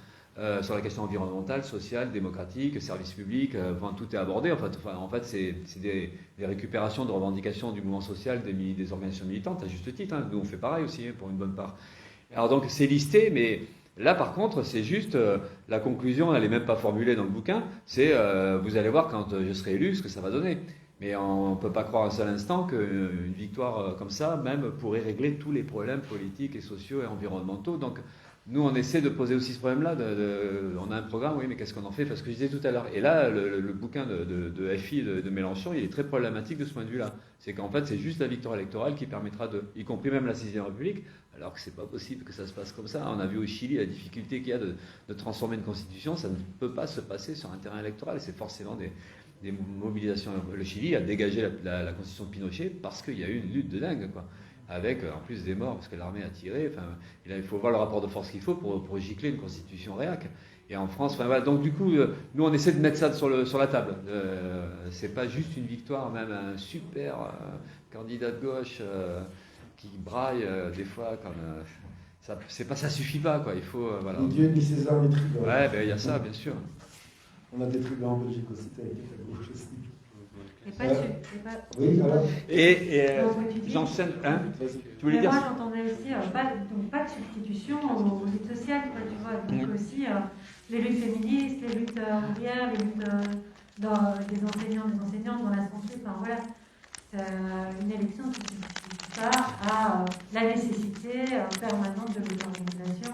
Sur la question environnementale, sociale, démocratique, service public, tout est abordé. En fait, c'est des récupérations de revendications du mouvement social, des organisations militantes, à juste titre. Nous, on fait pareil aussi, pour une bonne part. Alors donc, c'est listé, mais là, par contre, c'est juste la conclusion, elle n'est même pas formulée dans le bouquin. C'est, vous allez voir quand je serai élu, ce que ça va donner. Mais on ne peut pas croire un seul instant qu'une victoire comme ça, même, pourrait régler tous les problèmes politiques et sociaux et environnementaux. Donc, nous, on essaie de poser aussi ce problème-là. On a un programme, oui, mais qu'est-ce qu'on en fait? Parce que je disais tout à l'heure. Et là, le bouquin de FI de Mélenchon, il est très problématique de ce point de vue-là. C'est qu'en fait, c'est juste la victoire électorale qui permettra y compris même la 6e République, alors que c'est pas possible que ça se passe comme ça. On a vu au Chili la difficulté qu'il y a de transformer une constitution. Ça ne peut pas se passer sur un terrain électoral. C'est forcément des mobilisations. Le Chili a dégagé la constitution de Pinochet parce qu'il y a eu une lutte de dingue, quoi. Avec en plus des morts, parce que l'armée a tiré. Et là, il faut voir le rapport de force qu'il faut pour gicler une constitution réac. Et en France, voilà. Donc du coup, nous on essaie de mettre ça sur la table. C'est pas juste une victoire, même un super candidat de gauche qui braille des fois comme ça suffit pas, quoi. Il faut voilà. Ni Dieu ni César ni tribun. Ouais, il y a ça, bien sûr. On a des tribuns en Belgique aussi, avec la gauche aussi. Oui, alors. J'enchaîne. Tu voulais dire? Moi, j'entendais aussi pas de substitution aux luttes sociales, tu vois. Donc aussi les luttes féministes, les luttes ouvrières, les luttes des enseignantes dans la santé. Enfin voilà, une élection qui se substitue pas à la nécessité permanente de l'auto-organisation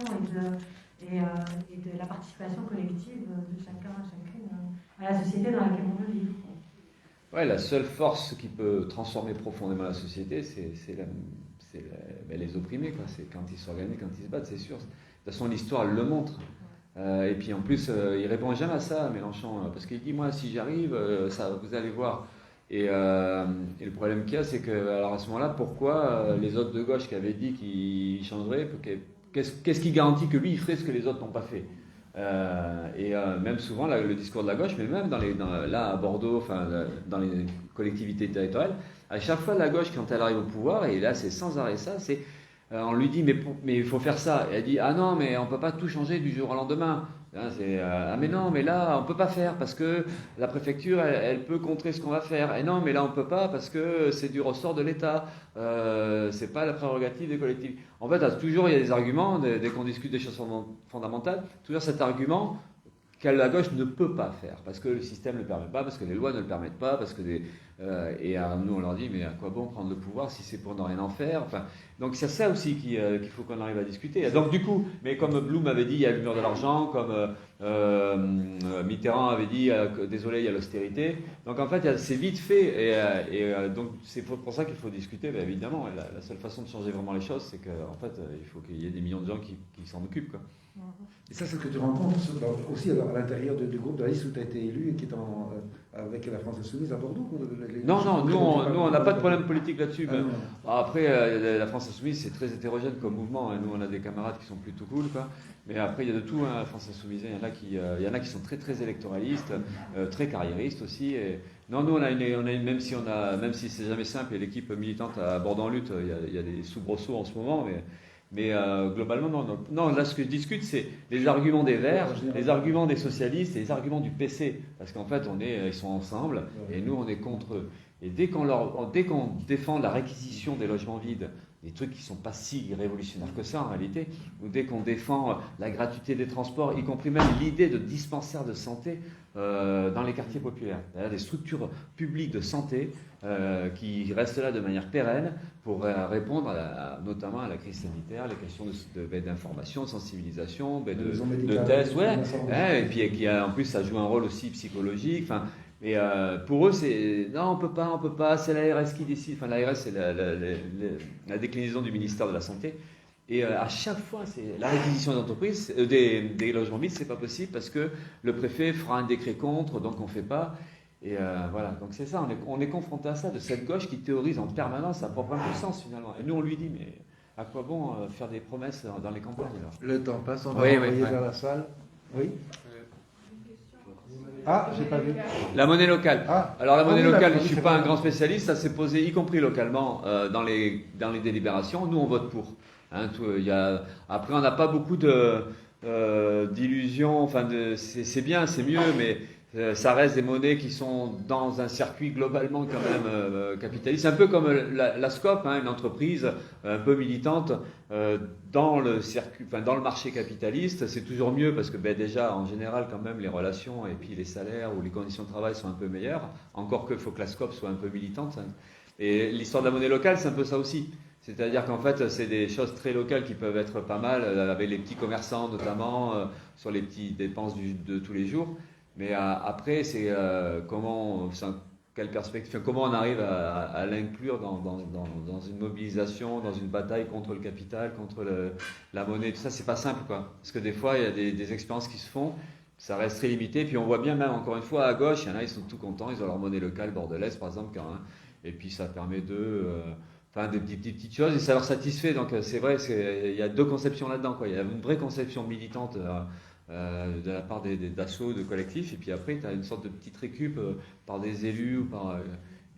et de la participation collective de chacun, chacune à la société dans laquelle on veut vivre. Ouais, la seule force qui peut transformer profondément la société, c'est les opprimés, quoi. C'est quand ils s'organisent, quand ils se battent, c'est sûr. De toute façon, l'histoire le montre. Et puis en plus, il répond jamais à ça, Mélenchon, parce qu'il dit, moi, si j'arrive, ça, vous allez voir. Et le problème qu'il y a, c'est que, alors à ce moment-là, pourquoi les autres de gauche qui avaient dit qu'ils changeraient, qu'est-ce qui garantit que lui, il ferait ce que les autres n'ont pas fait? Même souvent le discours de la gauche, mais même là à Bordeaux, dans les collectivités territoriales, à chaque fois la gauche, quand elle arrive au pouvoir, et là c'est sans arrêt ça, on lui dit mais il faut faire ça, et elle dit ah non mais on peut pas tout changer du jour au lendemain. Ah mais non, mais là on peut pas faire parce que la préfecture elle peut contrer ce qu'on va faire. Et non, mais là on peut pas parce que c'est du ressort de l'État. C'est pas la prérogative des collectivités. En fait, toujours il y a des arguments dès qu'on discute des choses fondamentales. Toujours cet argument que la gauche ne peut pas faire parce que le système ne le permet pas, parce que les lois ne le permettent pas, parce que nous on leur dit mais à quoi bon prendre le pouvoir si c'est pour ne rien en faire. Donc c'est ça aussi qu'il faut qu'on arrive à discuter. Donc du coup, mais comme Blum avait dit, il y a le mur de l'argent, comme Mitterrand avait dit, désolé, il y a l'austérité. Donc en fait, c'est vite fait, donc c'est pour ça qu'il faut discuter. Mais évidemment, la seule façon de changer vraiment les choses, c'est qu'en fait, il faut qu'il y ait des millions de gens qui s'en occupent, quoi. Et ça, c'est ce que tu rencontres aussi à l'intérieur du groupe de la liste où tu as été élu et qui est avec la France Insoumise à Bordeaux, Non, nous on n'a pas de problème politique là-dessus. Ah, non. Après, la France Insoumise, c'est très hétérogène comme mouvement. Hein. Nous, on a des camarades qui sont plutôt cool, quoi. Mais après, il y a de tout, hein, la France Insoumise. Il y en a qui sont très, très électoralistes, très carriéristes aussi. Et... Non, nous, même si c'est jamais simple, et l'équipe militante à Bordeaux-en-Lutte, il y a des soubresauts en ce moment, mais globalement, non. Là, ce que je discute, c'est les arguments des Verts, les arguments des socialistes et les arguments du PC. Parce qu'en fait, ils sont ensemble, et nous, on est contre eux. Et dès qu'on défend la réquisition des logements vides, des trucs qui ne sont pas si révolutionnaires que ça en réalité, ou dès qu'on défend la gratuité des transports, y compris même l'idée de dispensaires de santé dans les quartiers populaires, des structures publiques de santé qui restent là de manière pérenne pour répondre notamment à la crise sanitaire, les questions d'information, de sensibilisation, de tests, et puis qui en plus ça joue un rôle aussi psychologique. Mais pour eux, c'est non, on peut pas, c'est l'ARS qui décide. Enfin, l'ARS, c'est la déclinaison du ministère de la Santé. Et à chaque fois, c'est la réquisition d'entreprises, des logements vides, c'est pas possible parce que le préfet fera un décret contre, donc on fait pas. Et voilà, donc c'est ça, on est confronté à ça, de cette gauche qui théorise en permanence sa propre impuissance finalement. Et nous, on lui dit, mais à quoi bon faire des promesses dans les campagnes alors ? Le temps passe, on va envoyer vers la salle. Oui. Ah, j'ai pas vu. La monnaie locale. Alors la monnaie locale, je ne suis pas un grand spécialiste, ça s'est posé y compris localement dans les délibérations. Nous, on vote pour. Hein, après, on n'a pas beaucoup d'illusions. Enfin, c'est bien, c'est mieux, mais ça reste des monnaies qui sont dans un circuit globalement quand même capitaliste. Un peu comme la SCOP, une entreprise un peu militante dans le circuit, dans le marché capitaliste. C'est toujours mieux parce que déjà, en général, quand même, les relations et puis les salaires ou les conditions de travail sont un peu meilleures. Encore qu'il faut que la SCOP soit un peu militante. Et l'histoire de la monnaie locale, c'est un peu ça aussi. C'est-à-dire qu'en fait, c'est des choses très locales qui peuvent être pas mal, avec les petits commerçants notamment, sur les petites dépenses de tous les jours. Mais après, c'est quelle perspective, comment on arrive à l'inclure dans une mobilisation, dans une bataille contre le capital, contre la monnaie, tout ça, c'est pas simple, quoi. Parce que des fois, il y a des expériences qui se font, ça reste très limité, puis on voit bien même, encore une fois, à gauche, il y en a, ils sont tout contents, ils ont leur monnaie locale bordelaise, par exemple, et puis ça permet des petites choses, et ça leur satisfait. Donc c'est vrai, il y a deux conceptions là-dedans, quoi. Il y a une vraie conception militante de la part d'assauts, de collectifs, et puis après tu as une sorte de petite récup par des élus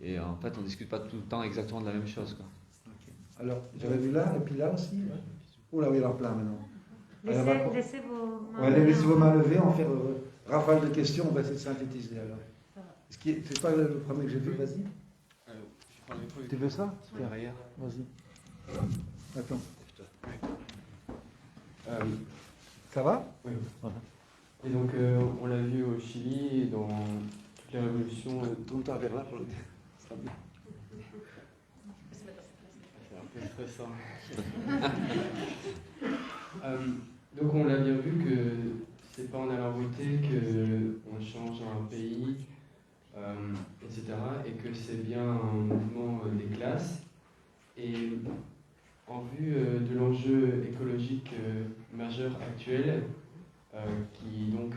et en fait on discute pas tout le temps exactement de la même chose, quoi. Okay. Alors j'avais vu là et puis là aussi. Oh là oui, alors plein maintenant. Laissez vos mains levées, on va faire rafale de questions, on va essayer de synthétiser alors. C'est pas le premier que j'ai vu, vas-y. Tu veux ça? Derrière. Vas-y. Attends. Ça va? Oui. Voilà. Et donc, on l'a vu au Chili, dans toutes les révolutions. Tourne-toi vers là pour le dire. Ça sera bien. C'est un peu stressant. Donc, on l'a bien vu que c'est pas en allant voter qu'on change un pays, etc. Et que c'est bien un mouvement des classes. Et en vue de l'enjeu écologique majeur actuel, qui donc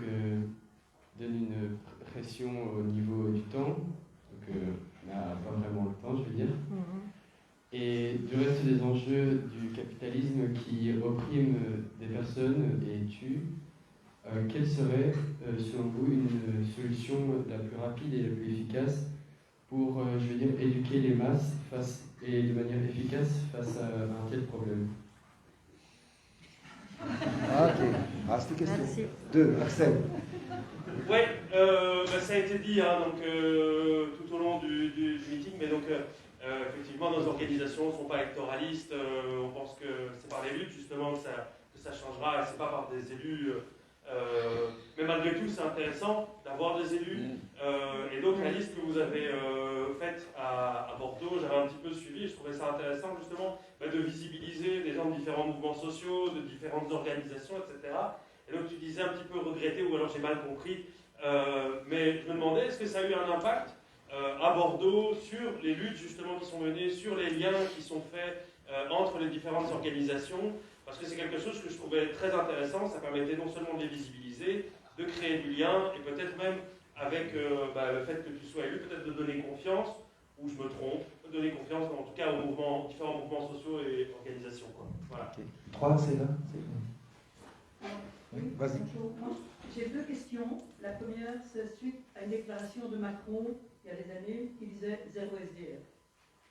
donne une pression au niveau du temps, donc on n'a pas vraiment le temps, je veux dire, et du reste des enjeux du capitalisme qui opprime des personnes et tue, quelle serait, selon vous, une solution la plus rapide et la plus efficace pour, je veux dire, éduquer les masses et de manière efficace face à un tel problème? Ok. C'était question. Merci. 2, Axel. Oui, ça a été dit tout au long du meeting, mais donc effectivement nos organisations ne sont pas électoralistes, on pense que c'est par les luttes justement que ça changera, et c'est pas par des élus. Mais malgré tout, c'est intéressant d'avoir des élus. Et donc, la liste que vous avez faite à Bordeaux, j'avais un petit peu suivi, et je trouvais ça intéressant justement de visibiliser des gens de différents mouvements sociaux, de différentes organisations, etc. Et donc, tu disais un petit peu regretter, ou alors j'ai mal compris, mais je me demandais, est-ce que ça a eu un impact à Bordeaux sur les luttes justement qui sont menées, sur les liens qui sont faits entre les différentes organisations? Parce que c'est quelque chose que je trouvais très intéressant, ça permettait non seulement de les visibiliser, de créer du lien, et peut-être même avec le fait que tu sois élu, peut-être de donner confiance, ou je me trompe, donner confiance en tout cas aux différents mouvements sociaux et organisations. Quoi. Voilà. 3, c'est là. Oui, vas-y. J'ai deux questions. La première, c'est suite à une déclaration de Macron il y a des années qui disait zéro SDF.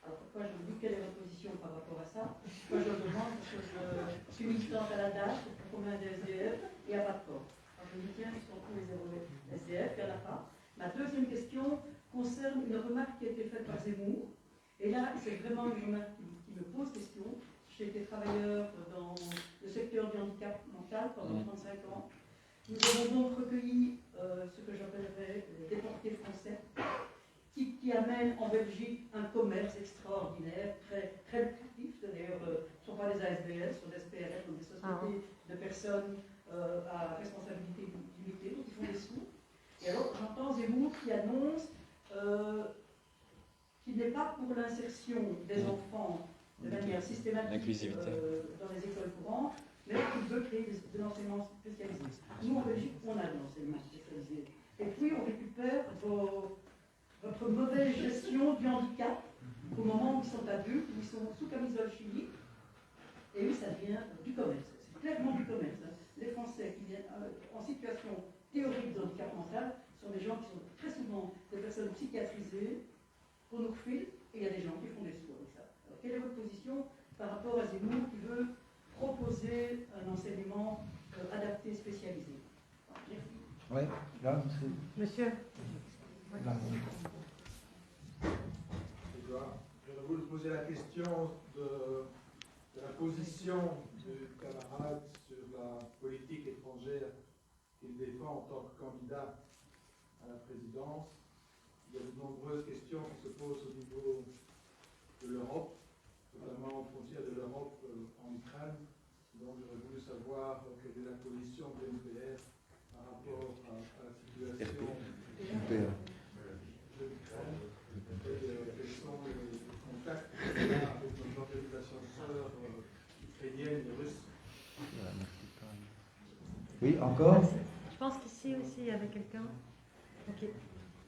Alors pourquoi je me dis quelle est votre position par rapport à ça? Moi je le demande parce que je suis militante à la DAF, pour combien de SDF, il n'y a pas de corps. Alors je me dis tiens, ils sont tous les zéro SDF, il n'y en a pas. Ma deuxième question concerne une remarque qui a été faite par Zemmour. Et là, c'est vraiment une remarque qui me pose question. J'ai été travailleur dans le secteur du handicap mental pendant 35 ans. Nous avons donc recueilli ce que j'appellerais les déportés français, qui amènent en Belgique un commerce extraordinaire, très, très lucratif. D'ailleurs, ce ne sont pas des ASBL, ce sont des SPRF, donc des sociétés de personnes à responsabilité limitée, donc ils font des sous. Et alors, j'entends Zemmour qui annonce qu'il n'est pas pour l'insertion des enfants de manière systématique dans les écoles courantes, mais qu'il veut créer de l'enseignement spécialisé. Nous, en Belgique, on a de l'enseignement spécialisé. Et puis, on récupère votre mauvaise gestion du handicap au moment où ils sont adultes, où ils sont sous camisole chimique, et oui, ça devient du commerce. C'est clairement du commerce. Hein. Les Français qui viennent en situation théorique de handicap mental sont des gens qui sont très souvent des personnes psychiatrisées, chronophiles, et il y a des gens qui font des sous avec ça. Alors, quelle est votre position par rapport à Zemmour qui veut proposer un enseignement adapté, spécialisé? Merci. Oui, là, Monsieur. Là. Je vais vous poser la question de la position du camarade sur la politique étrangère qu'il défend en tant que candidat à la présidence. Il y a de nombreuses questions qui se posent au niveau de l'Europe, notamment aux frontières de l'Europe en Ukraine. Donc j'aurais voulu savoir quelle est la position de l'NPR par rapport à la situation de l'Ukraine et quels sont les contacts qu'il y a avec nos organisations sœurs ukrainiennes et russes. Oui, encore? Je pense qu'ici aussi il y avait quelqu'un. Ok,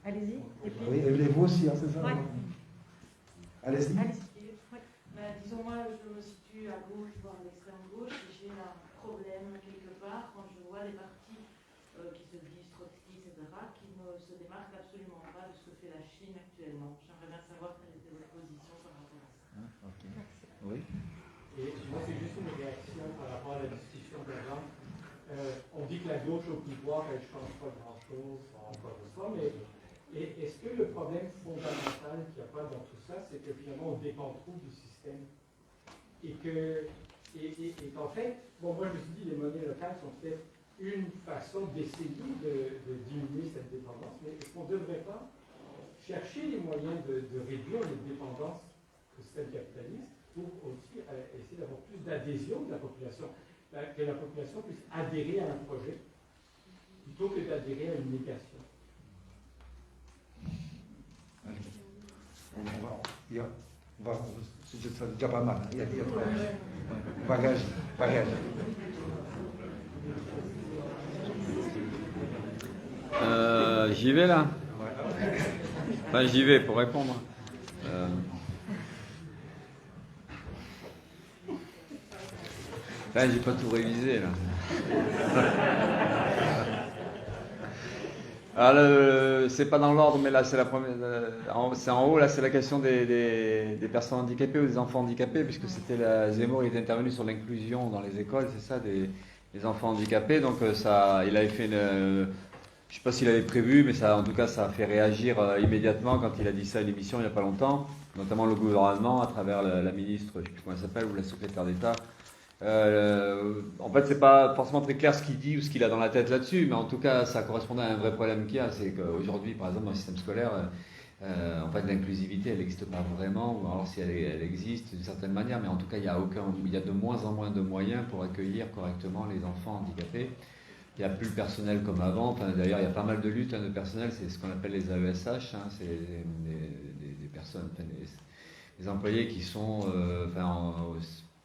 allez-y. Et puis... Oui, et vous aussi, hein, c'est ça? Ouais. Allez-y. Ben, disons, moi, je me situe à gauche, voire à l'extrême gauche, et j'ai un problème quelque part quand je vois les partis qui se disent trotskistes, etc., qui ne se démarquent absolument pas de ce que fait la Chine actuellement. J'aimerais bien savoir quelle était votre position par rapport à ça. Ok. Oui. Et moi, c'est juste une réaction par rapport à la discussion d'avant. On dit que la gauche au pouvoir, elle ne change pas grand-chose, encore une fois, mais est-ce que le problème fondamental qu'il n'y a pas dans tout ça, c'est que finalement on dépend trop du système et qu'en fait, bon, moi je me suis dit les monnaies locales sont peut-être une façon d'essayer de diminuer cette dépendance, mais est-ce qu'on ne devrait pas chercher les moyens de réduire les dépendances au système capitaliste pour aussi essayer d'avoir plus d'adhésion de la population, que la population puisse adhérer à un projet plutôt que d'adhérer à une négation. C'est déjà pas mal. Hein. Il y a bagage. J'y vais là. Enfin, j'y vais pour répondre. Là, j'ai pas tout révisé là. Alors, c'est pas dans l'ordre, mais là c'est la première. C'est en haut, là c'est la question des personnes handicapées ou des enfants handicapés, puisque c'était Zemmour, il est intervenu sur l'inclusion dans les écoles, c'est ça, des enfants handicapés. Donc ça, il avait fait une. Je sais pas s'il avait prévu, mais ça, en tout cas, ça a fait réagir immédiatement quand il a dit ça à l'émission il n'y a pas longtemps, notamment le gouvernement à travers la ministre, je ne sais plus comment elle s'appelle, ou la secrétaire d'État. En fait, c'est pas forcément très clair ce qu'il dit ou ce qu'il a dans la tête là-dessus, mais en tout cas, ça correspondait à un vrai problème qu'il y a, c'est qu'aujourd'hui, par exemple, dans le système scolaire, en fait, l'inclusivité, elle n'existe pas vraiment, ou alors si elle existe d'une certaine manière, mais en tout cas, il y a de moins en moins de moyens pour accueillir correctement les enfants handicapés. Il n'y a plus le personnel comme avant. Enfin, d'ailleurs, il y a pas mal de luttes de personnel, c'est ce qu'on appelle les AESH, hein, c'est des personnes, des employés qui sont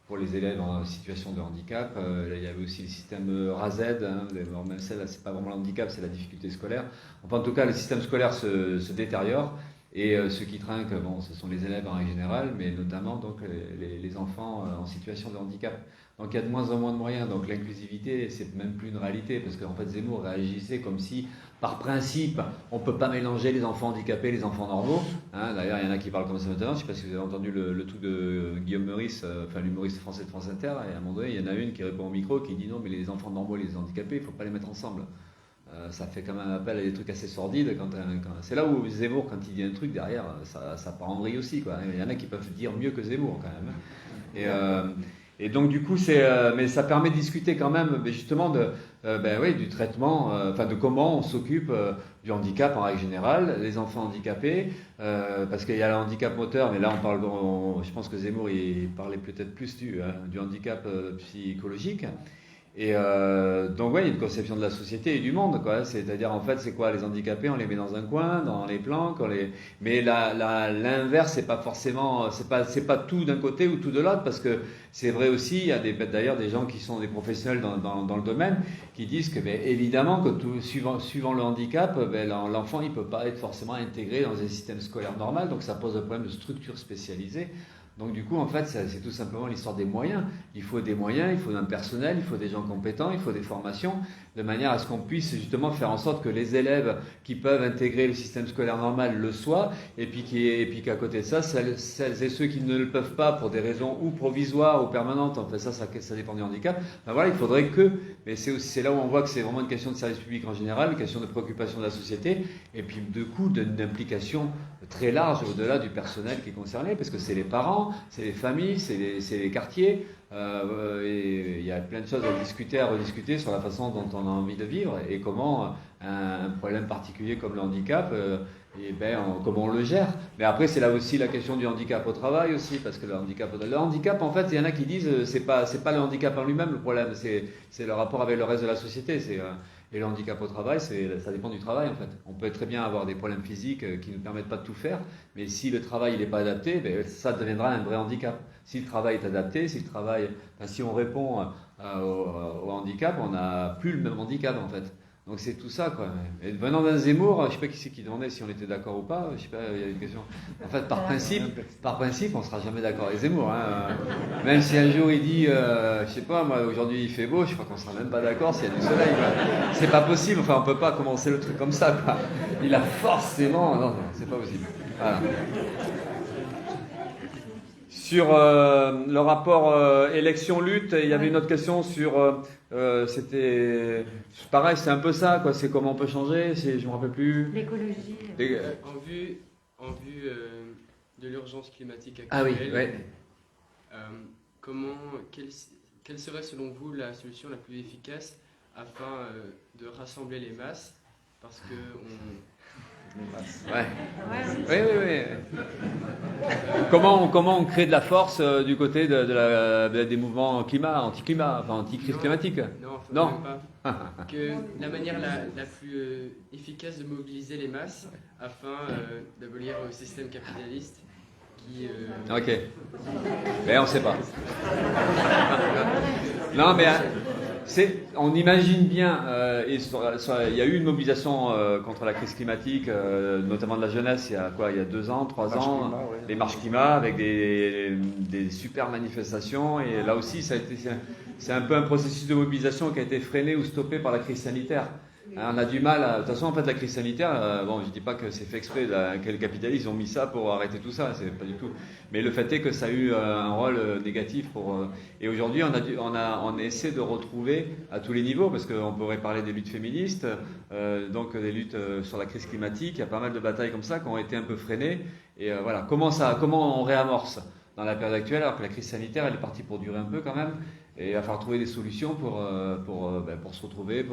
pour les élèves en situation de handicap. Il y avait aussi le système RAZ, hein, même celle-là, c'est pas vraiment le handicap, c'est la difficulté scolaire. Enfin, en tout cas, le système scolaire se détériore. Et ceux qui trinquent, bon, ce sont les élèves en règle générale, mais notamment donc, les enfants en situation de handicap. Donc il y a de moins en moins de moyens. Donc l'inclusivité, c'est même plus une réalité, parce qu'en fait Zemmour réagissait comme si, par principe, on ne peut pas mélanger les enfants handicapés et les enfants normaux. Hein, d'ailleurs, il y en a qui parlent comme ça maintenant. Je ne sais pas si vous avez entendu le truc de Guillaume Meurice, enfin l'humoriste français de France Inter. Et à un moment donné, il y en a une qui répond au micro, qui dit non, mais les enfants normaux et les handicapés, il ne faut pas les mettre ensemble. Ça fait quand même appel à des trucs assez sordides. C'est là où Zemmour, quand il dit un truc derrière, ça part en vrille aussi, quoi. Il y en a qui peuvent dire mieux que Zemmour quand même. Et donc du coup, mais ça permet de discuter quand même, justement du traitement, de comment on s'occupe du handicap en règle générale, les enfants handicapés, parce qu'il y a le handicap moteur, mais là je pense que Zemmour il parlait peut-être plus du handicap psychologique. Et donc ouais, il y a une conception de la société et du monde, quoi. C'est-à-dire en fait, c'est quoi les handicapés? On les met dans un coin, dans les planques, mais l'inverse, c'est pas forcément, c'est pas tout d'un côté ou tout de l'autre, parce que c'est vrai aussi. Il y a d'ailleurs des gens qui sont des professionnels dans le domaine qui disent que évidemment que suivant le handicap, l'enfant il peut pas être forcément intégré dans un système scolaire normal, donc ça pose un problème de structure spécialisée. Donc du coup, en fait, c'est tout simplement l'histoire des moyens. Il faut des moyens, il faut un personnel, il faut des gens compétents, il faut des formations, de manière à ce qu'on puisse justement faire en sorte que les élèves qui peuvent intégrer le système scolaire normal le soient, et puis qu'à côté de ça, celles et ceux qui ne le peuvent pas pour des raisons ou provisoires ou permanentes, en fait ça dépend du handicap, voilà, il faudrait que, mais c'est là où on voit que c'est vraiment une question de service public en général, une question de préoccupation de la société, et puis de coup d'implication très large au-delà du personnel qui est concerné, parce que c'est les parents, c'est les familles, c'est les quartiers, et il y a plein de choses à rediscuter sur la façon dont on a envie de vivre et comment un problème particulier comme le handicap, comment on le gère. Mais après, c'est là aussi la question du handicap au travail aussi, parce que le handicap, en fait, il y en a qui disent c'est pas le handicap en lui-même le problème, c'est le rapport avec le reste de la société. Et le handicap au travail, ça dépend du travail en fait. On peut très bien avoir des problèmes physiques qui ne nous permettent pas de tout faire, mais si le travail n'est pas adapté, ça deviendra un vrai handicap. Si le travail est adapté, si on répond au handicap, on n'a plus le même handicap en fait. Donc c'est tout ça, quoi. Et venant d'un Zemmour, je ne sais pas qui c'est qui demandait si on était d'accord ou pas, je sais pas, il y a une question. En fait, par principe, on ne sera jamais d'accord avec Zemmour. Hein. Même si un jour il dit, je sais pas, moi aujourd'hui il fait beau, je crois qu'on ne sera même pas d'accord s'il y a du soleil. C'est pas possible, enfin on peut pas commencer le truc comme ça, quoi. Il a forcément... Non, c'est pas possible. Voilà. Sur le rapport élection-lutte, il y avait une autre question sur... c'était pareil, c'est un peu ça, quoi. C'est comment on peut changer, je me rappelle plus. L'écologie. En vue de l'urgence climatique actuelle. Ah oui, ouais. Quelle serait selon vous la solution la plus efficace afin de rassembler les masses, parce que Ouais. Oui. Comment on crée de la force du côté des mouvements anti-climat, enfin anti-crise climatique? Non. Pas. Que la manière la plus efficace de mobiliser les masses afin d'abolir le système capitaliste qui... Ok. Mais on ne sait pas. Non, mais... on imagine bien, il y a eu une mobilisation contre la crise climatique, notamment de la jeunesse, il y a 2 ans, 3 ans, les marches climat avec des super manifestations, et là aussi c'est un peu un processus de mobilisation qui a été freiné ou stoppé par la crise sanitaire. On a du mal de toute façon, en fait, la crise sanitaire, je dis pas que c'est fait exprès, que les capitalistes ont mis ça pour arrêter tout ça, c'est pas du tout. Mais le fait est que ça a eu un rôle négatif et aujourd'hui, on essaie de retrouver à tous les niveaux, parce qu'on pourrait parler des luttes féministes, donc des luttes sur la crise climatique. Il y a pas mal de batailles comme ça qui ont été un peu freinées. Et voilà, comment on réamorce dans la période actuelle, alors que la crise sanitaire, elle est partie pour durer un peu quand même. Et il va falloir trouver des solutions pour se retrouver.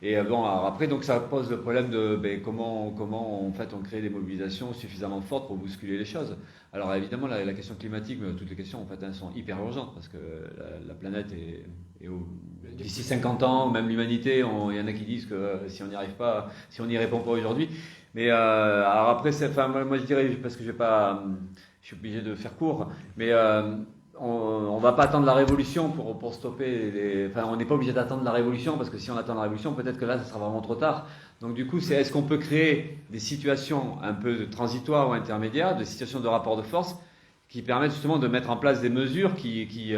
Alors après, donc ça pose le problème de comment en fait on crée des mobilisations suffisamment fortes pour bousculer les choses. Alors évidemment, la question climatique, mais toutes les questions en fait sont hyper urgentes, parce que la planète est d'ici 50 ans, même l'humanité, il y en a qui disent que si on n'y arrive pas, si on n'y répond pas aujourd'hui. Mais alors après, moi je dirais, parce que je suis obligé de faire court, mais on ne va pas attendre la révolution pour stopper Enfin, on n'est pas obligé d'attendre la révolution, parce que si on attend la révolution, peut-être que là, ça sera vraiment trop tard. Donc du coup, est-ce qu'on peut créer des situations un peu transitoires ou intermédiaires, des situations de rapport de force, qui permettent justement de mettre en place des mesures qui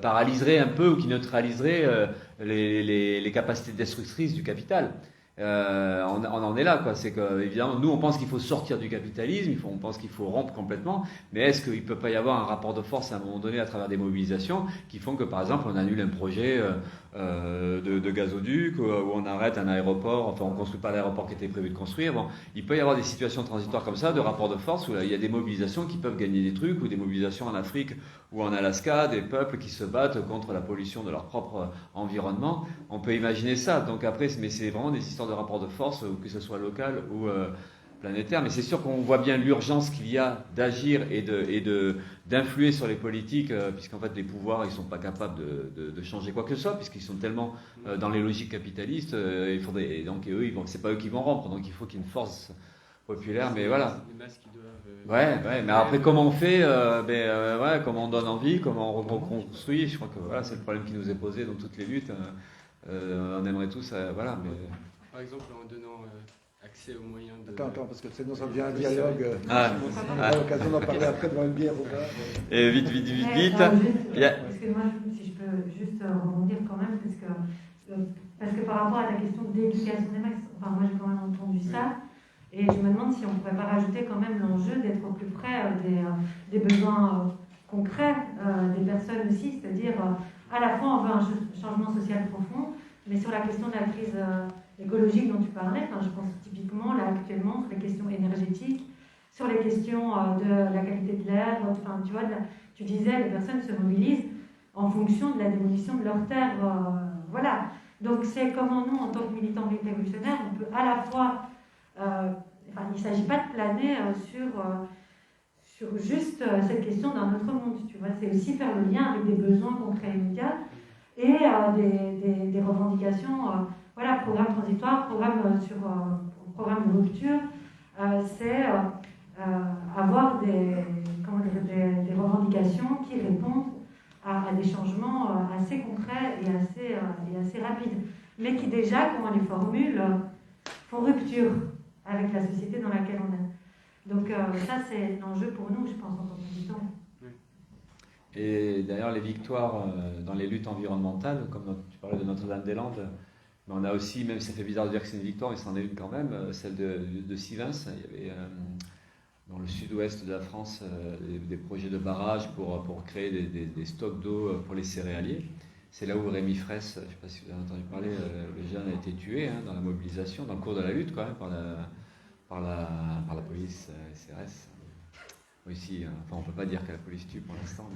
paralyseraient un peu ou qui neutraliseraient les capacités destructrices du capital. On en est là, quoi. C'est que, évidemment, nous, on pense qu'il faut sortir du capitalisme, on pense qu'il faut rompre complètement, mais est-ce qu'il ne peut pas y avoir un rapport de force à un moment donné à travers des mobilisations qui font que, par exemple, on annule un projet de gazoduc, ou on arrête un aéroport, enfin, on ne construit pas l'aéroport qui était prévu de construire. Bon, il peut y avoir des situations transitoires comme ça, de rapport de force, où il y a des mobilisations qui peuvent gagner des trucs, ou des mobilisations en Afrique ou en Alaska, des peuples qui se battent contre la pollution de leur propre environnement. On peut imaginer ça. Donc après, mais c'est vraiment des histoires de rapport de force, que ce soit local ou planétaire. Mais c'est sûr qu'on voit bien l'urgence qu'il y a d'agir et d'influer sur les politiques, puisqu'en fait les pouvoirs, ils sont pas capables de changer quoi que ce soit, puisqu'ils sont tellement dans les logiques capitalistes. Et donc eux, c'est pas eux qui vont rompre. Donc il faut qu'il y ait une force populaire. Mais voilà. Ouais, mais après, comment on fait comment on donne envie, comment on reconstruit. Je crois que voilà, c'est le problème qui nous est posé dans toutes les luttes. On aimerait tous, voilà. Mais... Par exemple, en donnant accès aux moyens de... Attends, parce que sinon ça devient un dialogue. On a l'occasion d'en parler après devant une bière au bar. Et vite. Excuse-moi, si je peux juste rebondir quand même, parce que par rapport à ta question d'éducation des masses, enfin moi j'ai quand même entendu ça. Et je me demande si on ne pourrait pas rajouter quand même l'enjeu d'être au plus près des besoins concrets des personnes aussi, c'est-à-dire à la fois on veut un changement social profond, mais sur la question de la crise écologique dont tu parlais, je pense typiquement là actuellement sur les questions énergétiques, sur les questions de la qualité de l'air, tu vois, tu disais les personnes se mobilisent en fonction de la démolition de leurs terres, voilà. Donc c'est comment nous, en tant que militants révolutionnaires, on peut à la fois il ne s'agit pas de planer sur juste cette question d'un autre monde, tu vois. C'est aussi faire le lien avec des besoins concrets immédiats et des revendications, programme transitoire, programme de rupture. C'est avoir des revendications qui répondent à des changements assez concrets et assez rapides, mais qui déjà, quand on les formule, font rupture avec la société dans laquelle on est. Donc ça, c'est l'enjeu pour nous, je pense, en tant que militants. Et d'ailleurs, les victoires dans les luttes environnementales, comme tu parlais de Notre-Dame-des-Landes, mais on a aussi, même si ça fait bizarre de dire que c'est une victoire, mais c'en est une quand même, celle de Sivins. Il y avait dans le sud-ouest de la France des projets de barrages pour créer des stocks d'eau pour les céréaliers. C'est là où Rémi Fraisse, je ne sais pas si vous avez entendu parler, le jeune a été tué dans la mobilisation, dans le cours de la lutte quand même, par la police CRS. Ici, on ne peut pas dire que la police tue pour l'instant,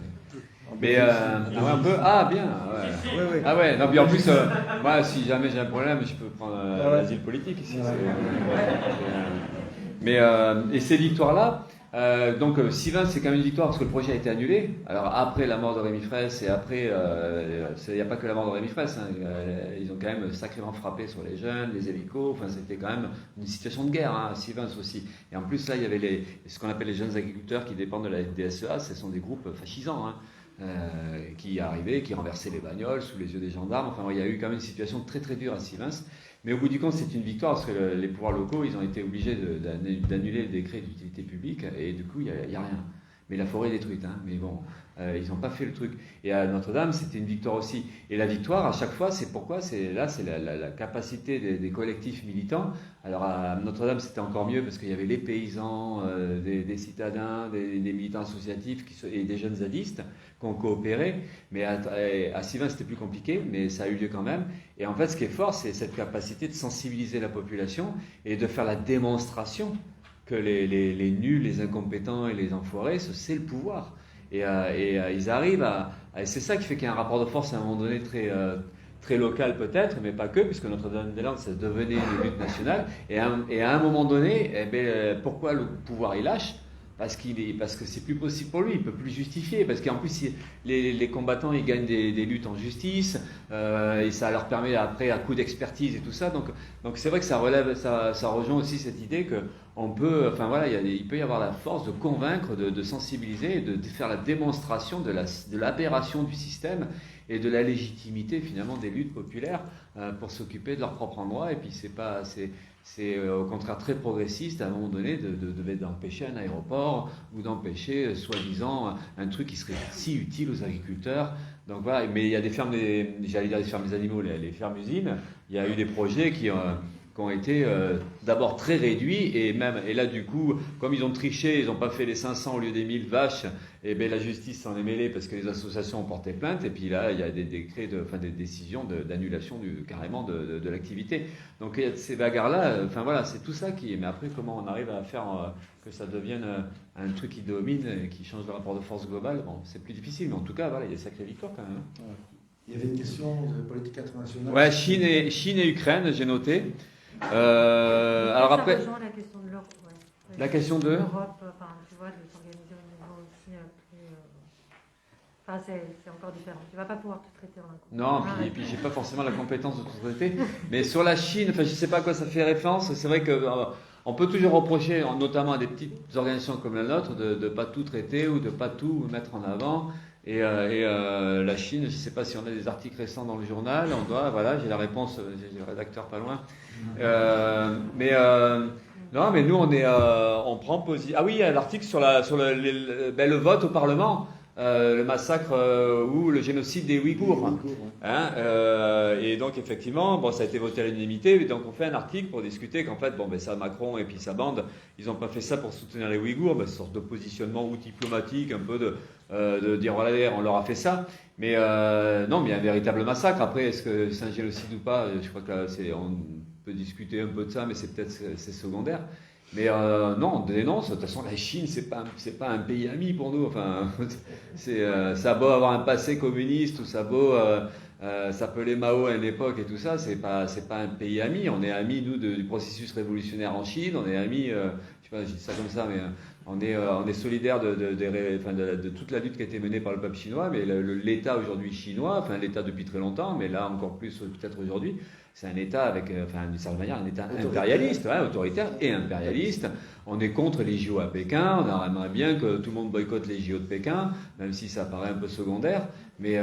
mais un peu. Ah bien. Ouais. Oui. Ah ouais. Non, puis en plus, moi, si jamais j'ai un problème, je peux prendre l'asile politique ici. Et ces victoires-là. Donc Sivins, c'est quand même une victoire parce que le projet a été annulé. Alors après la mort de Rémi Fraisse et après, il n'y a pas que la mort de Rémi Fraisse, ils ont quand même sacrément frappé sur les jeunes, les hélicos, enfin c'était quand même une situation de guerre à Sivins aussi. Et en plus là, il y avait ce qu'on appelle les jeunes agriculteurs qui dépendent de la FDSEA, ce sont des groupes fascisants qui arrivaient, qui renversaient les bagnoles sous les yeux des gendarmes. Enfin, il y a eu quand même une situation très très dure à Sivins. Mais au bout du compte, c'est une victoire parce que les pouvoirs locaux, ils ont été obligés d'annuler le décret d'utilité publique et du coup, il n'y a rien. Mais la forêt est détruite, mais bon, ils n'ont pas fait le truc. Et à Notre-Dame, c'était une victoire aussi. Et la victoire, à chaque fois, c'est pourquoi c'est la capacité des collectifs militants. Alors à Notre-Dame, c'était encore mieux parce qu'il y avait les paysans, des citadins, des militants associatifs et des jeunes zadistes qui ont coopéré. Mais à Sivins, c'était plus compliqué, mais ça a eu lieu quand même. Et en fait, ce qui est fort, c'est cette capacité de sensibiliser la population et de faire la démonstration que les nuls, les incompétents et les enfoirés, c'est le pouvoir. Et ils arrivent et c'est ça qui fait qu'il y a un rapport de force à un moment donné très local peut-être, mais pas que, puisque Notre-Dame-des-Landes, ça devenait une lutte nationale. Et à un moment donné, pourquoi le pouvoir il lâche ? parce que c'est plus possible pour lui, il peut plus justifier, parce qu'en plus les combattants ils gagnent des luttes en justice, et ça leur permet après à coup d'expertise et tout ça, donc c'est vrai que ça rejoint aussi cette idée que on peut, enfin voilà, il peut y avoir la force de convaincre, de sensibiliser, et de faire la démonstration de l'aberration du système et de la légitimité finalement des luttes populaires pour s'occuper de leurs propres endroits. Et puis c'est au contraire très progressiste à un moment donné d'empêcher un aéroport ou d'empêcher soi-disant un truc qui serait si utile aux agriculteurs. Donc voilà, mais il y a des fermes, j'allais dire des fermes des animaux, les fermes-usines, il y a eu des projets qui ont été d'abord très réduits, et là du coup, comme ils ont triché, ils n'ont pas fait les 500 au lieu des 1000 vaches, et bien la justice s'en est mêlée parce que les associations ont porté plainte, et puis là il y a des décrets, des décisions d'annulation carrément de l'activité. Donc il y a ces bagarres-là, enfin voilà, c'est tout ça qui est. Mais après, comment on arrive à faire que ça devienne un truc qui domine et qui change le rapport de force global, bon, c'est plus difficile, mais en tout cas, voilà, il y a des sacrées victoires quand même. Ouais. Il y avait une question de politique internationale. Ouais, Chine et Ukraine, j'ai noté. Alors après, ça rejoint la question de l'Europe. Ouais. La question de l'Europe, enfin, tu vois, de s'organiser au niveau aussi plus. Enfin, c'est encore différent. Tu vas pas pouvoir tout traiter en un coup. Non, et puis j'ai pas forcément la compétence de tout traiter. Mais sur la Chine, enfin, je sais pas à quoi ça fait référence. C'est vrai que on peut toujours reprocher, notamment à des petites organisations comme la nôtre, de pas tout traiter ou de pas tout mettre en avant. Et la Chine, je ne sais pas si on a des articles récents dans le journal, voilà, j'ai la réponse, j'ai le rédacteur pas loin. Non, mais nous, on prend position. Ah oui, il y a l'article sur le vote au Parlement, le massacre ou le génocide des Ouïghours. Hein, et donc, effectivement, bon, ça a été voté à l'unanimité, donc on fait un article pour discuter qu'en fait, ça, Macron et puis sa bande, ils n'ont pas fait ça pour soutenir les Ouïghours, une sorte de positionnement ou diplomatique, un peu de dire, voilà, on leur a fait ça. Mais non, mais il y a un véritable massacre. Après, est-ce que c'est un génocide ou pas? Je crois que là, on peut discuter un peu de ça, mais c'est secondaire. Mais non, on dénonce. De toute façon, la Chine, c'est pas un pays ami pour nous. Enfin, ça a beau avoir un passé communiste, ou ça a beau s'appeler Mao à une époque et tout ça, c'est pas un pays ami. On est amis, nous, du processus révolutionnaire en Chine. On est amis, je sais pas, je dis ça comme ça, mais on est solidaires de toute la lutte qui a été menée par le peuple chinois. Mais l'État aujourd'hui chinois, enfin l'État depuis très longtemps, mais là encore plus peut-être aujourd'hui, c'est un État avec, d'une certaine manière, un État impérialiste, autoritaire et impérialiste. On est contre les JO à Pékin, on aimerait bien que tout le monde boycotte les JO de Pékin, même si ça paraît un peu secondaire. Mais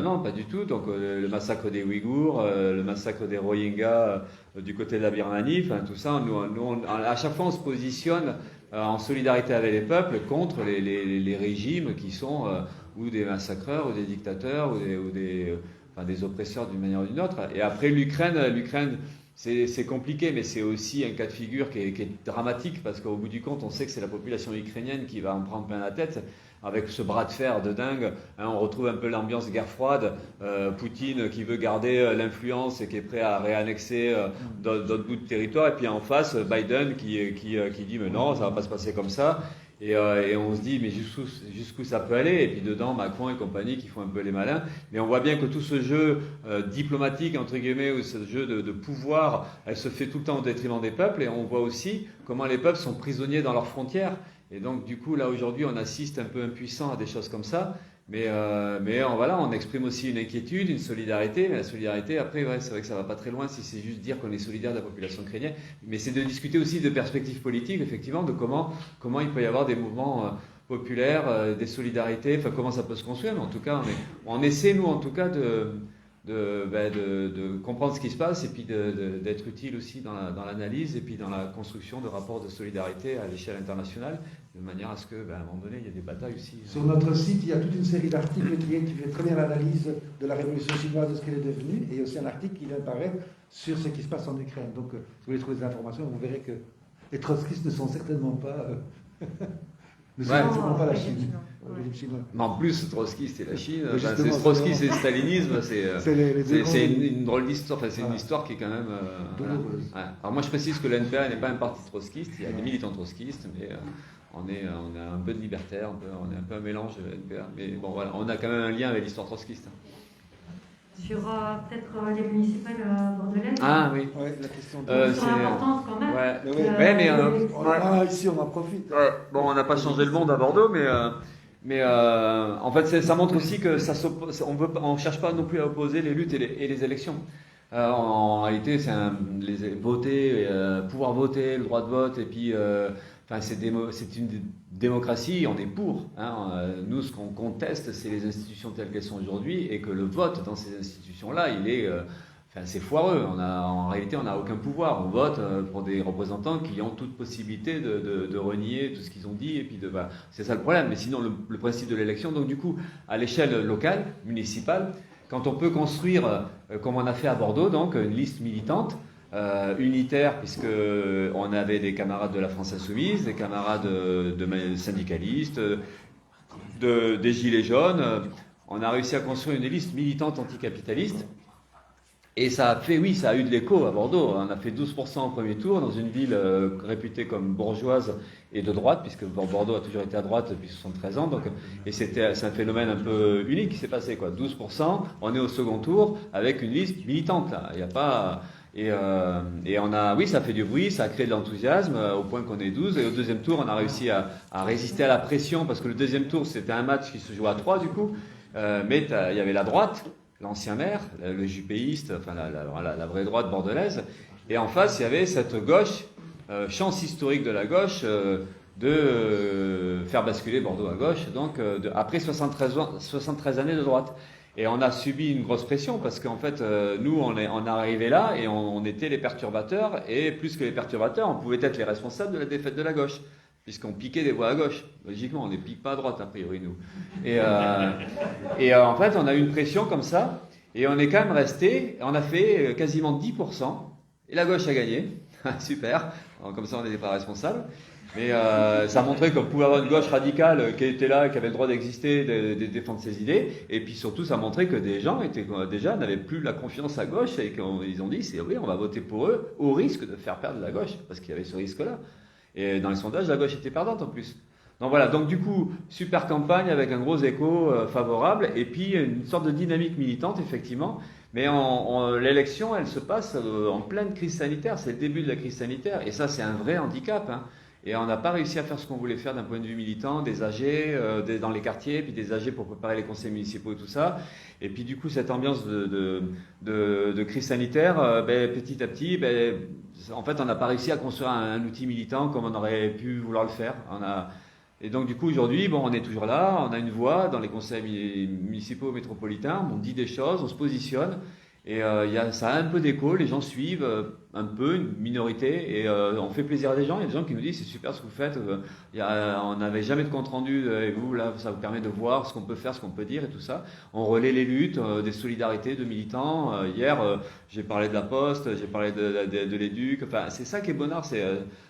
non, pas du tout. Donc le massacre des Ouïghours, le massacre des Rohingyas du côté de la Birmanie, enfin tout ça, nous à chaque fois on se positionne en solidarité avec les peuples contre les régimes qui sont ou des massacreurs, ou des dictateurs, ou des oppresseurs d'une manière ou d'une autre. Et après l'Ukraine, c'est compliqué, mais c'est aussi un cas de figure qui est dramatique, parce qu'au bout du compte, on sait que c'est la population ukrainienne qui va en prendre plein la tête, avec ce bras de fer de dingue. On retrouve un peu l'ambiance guerre froide, Poutine qui veut garder l'influence et qui est prêt à réannexer d'autres bouts de territoire, et puis en face, Biden qui dit mais non, ça va pas se passer comme ça. Et on se dit, mais jusqu'où ça peut aller? Et puis dedans, Macron et compagnie qui font un peu les malins. Mais on voit bien que tout ce jeu diplomatique, entre guillemets, ou ce jeu de pouvoir, elle se fait tout le temps au détriment des peuples. Et on voit aussi comment les peuples sont prisonniers dans leurs frontières. Et donc, du coup, là, aujourd'hui, on assiste un peu impuissant à des choses comme ça. Mais on exprime aussi une inquiétude, une solidarité. Mais la solidarité, après, c'est vrai que ça va pas très loin si c'est juste dire qu'on est solidaire de la population ukrainienne. Mais c'est de discuter aussi de perspectives politiques, effectivement, de comment il peut y avoir des mouvements populaires, des solidarités, enfin comment ça peut se construire. Mais en tout cas, on essaie, nous, en tout cas, de comprendre ce qui se passe, et puis d'être utile aussi dans l'analyse et puis dans la construction de rapports de solidarité à l'échelle internationale, de manière à ce que, à un moment donné, il y ait des batailles aussi. Sur notre site, il y a toute une série d'articles qui fait très bien l'analyse de la révolution chinoise, de ce qu'elle est devenue, et il y a aussi un article qui vient de paraître sur ce qui se passe en Ukraine. Donc, si vous voulez trouver des informations, vous verrez que les trotskistes ne sont certainement pas... certainement pas la Chine. Mais en plus, Trotsky, c'est la Chine. C'est Trotsky, c'est le stalinisme. C'est une drôle d'histoire. Enfin, c'est une histoire qui est quand même douloureuse. Alors moi, je précise que l'NPA n'est pas un parti trotskiste. Il y a des militants trotskistes, mais on est un peu de libertaire, on est un peu un mélange de NPA. Mais bon, voilà, on a quand même un lien avec l'histoire trotskiste. Sur peut-être les municipales bordelaises. Ah oui. Ouais, la question c'est importante quand même. Ici, on en profite. Bon, on n'a pas changé le monde à Bordeaux, mais en fait, ça montre aussi que on cherche pas non plus à opposer les luttes et les élections. En réalité, c'est pouvoir voter, le droit de vote, et puis, c'est une démocratie, on est pour. Hein. Nous, ce qu'on conteste, c'est les institutions telles qu'elles sont aujourd'hui, et que le vote dans ces institutions-là, c'est foireux. En réalité, on n'a aucun pouvoir. On vote pour des représentants qui ont toute possibilité de renier tout ce qu'ils ont dit, et puis c'est ça le problème. Mais sinon, le principe de l'élection, donc du coup, à l'échelle locale, municipale, quand on peut construire, comme on a fait à Bordeaux, donc une liste militante, unitaire, puisque on avait des camarades de la France Insoumise, des camarades de syndicalistes, des Gilets jaunes. On a réussi à construire une liste militante anticapitaliste. Et ça a eu de l'écho à Bordeaux. On a fait 12% au premier tour, dans une ville réputée comme bourgeoise et de droite, puisque Bordeaux a toujours été à droite depuis 73 ans. Et c'est un phénomène un peu unique qui s'est passé, quoi. 12%, on est au second tour avec une liste militante, là. Il n'y a pas... Et ça fait du bruit, ça a créé de l'enthousiasme, au point qu'on est 12. Et au deuxième tour, on a réussi à résister à la pression, parce que le deuxième tour, c'était un match qui se jouait à 3, du coup. Mais il y avait la droite, l'ancien maire, le jupéiste, enfin la vraie droite bordelaise. Et en face, il y avait cette gauche, chance historique de la gauche, de faire basculer Bordeaux à gauche, donc après 73 années de droite. Et on a subi une grosse pression parce qu'en fait, nous, on est arrivé là et on était les perturbateurs, et plus que les perturbateurs, on pouvait être les responsables de la défaite de la gauche, puisqu'on piquait des voix à gauche. Logiquement, on ne les pique pas à droite, a priori, nous. Et en fait, on a eu une pression comme ça, et on est quand même resté, on a fait quasiment 10%, et la gauche a gagné. Super. Alors, comme ça, on n'était pas responsable. Mais ça montrait qu'on pouvait avoir une gauche radicale qui était là, qui avait le droit d'exister, de défendre ses idées. Et puis surtout, ça montrait que des gens n'avaient plus la confiance à gauche, et qu'ils ont dit, oui, on va voter pour eux, au risque de faire perdre la gauche, parce qu'il y avait ce risque-là. Et dans les sondages, la gauche était perdante en plus. Donc voilà, donc du coup, super campagne avec un gros écho favorable, et puis une sorte de dynamique militante, effectivement. Mais l'élection, elle se passe en pleine crise sanitaire, c'est le début de la crise sanitaire, et ça, c'est un vrai handicap, hein. Et on n'a pas réussi à faire ce qu'on voulait faire d'un point de vue militant, des AG dans les quartiers, puis des AG pour préparer les conseils municipaux et tout ça. Et puis du coup, cette ambiance de crise sanitaire, petit à petit, en fait, on n'a pas réussi à construire un outil militant comme on aurait pu vouloir le faire. Et donc du coup, aujourd'hui, on est toujours là, on a une voix dans les conseils municipaux métropolitains, on dit des choses, on se positionne. Et ça a un peu d'écho, les gens suivent un peu, une minorité, et on fait plaisir à des gens. Il y a des gens qui nous disent c'est super ce que vous faites, on n'avait jamais de compte rendu, et vous, là, ça vous permet de voir ce qu'on peut faire, ce qu'on peut dire et tout ça. On relaie les luttes, des solidarités de militants. Hier, j'ai parlé de la Poste, j'ai parlé de l'Éduc. Enfin, c'est ça qui est bonnard.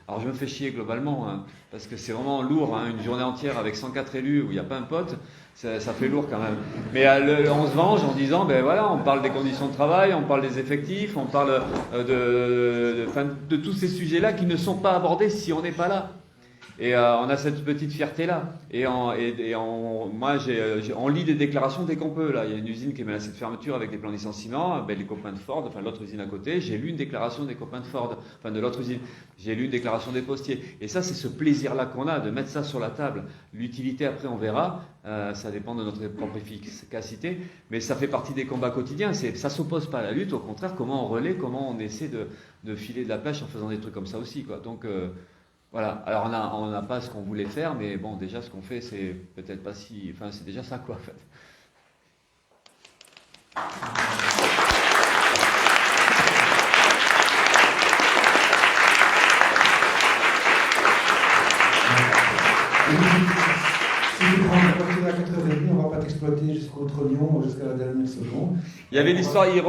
Alors je me fais chier globalement, hein, parce que c'est vraiment lourd, hein, une journée entière avec 104 élus où il n'y a pas un pote. Ça fait lourd quand même. Mais on se venge en disant, on parle des conditions de travail, on parle des effectifs, on parle de tous ces sujets-là qui ne sont pas abordés si on n'est pas là. Et on a cette petite fierté-là. Moi, on lit des déclarations dès qu'on peut. Là, il y a une usine qui est menacée de fermeture avec des plans de licenciement. Les copains de Ford, enfin l'autre usine à côté, j'ai lu une déclaration des copains de Ford, enfin de l'autre usine. J'ai lu une déclaration des postiers. Et ça, c'est ce plaisir-là qu'on a de mettre ça sur la table. L'utilité, après, on verra. Ça dépend de notre propre efficacité. Mais ça fait partie des combats quotidiens. Ça s'oppose pas à la lutte. Au contraire, comment on relaie, comment on essaie de filer de la pêche en faisant des trucs comme ça aussi, quoi. Donc, voilà, alors on n'a pas ce qu'on voulait faire, mais bon, déjà ce qu'on fait, c'est peut-être pas si... Enfin, c'est déjà ça, quoi, en fait. Si tu prends la voiture à 4h30, on ne va pas t'exploiter jusqu'au trognon, jusqu'à la dernière seconde. Il y avait l'histoire, il y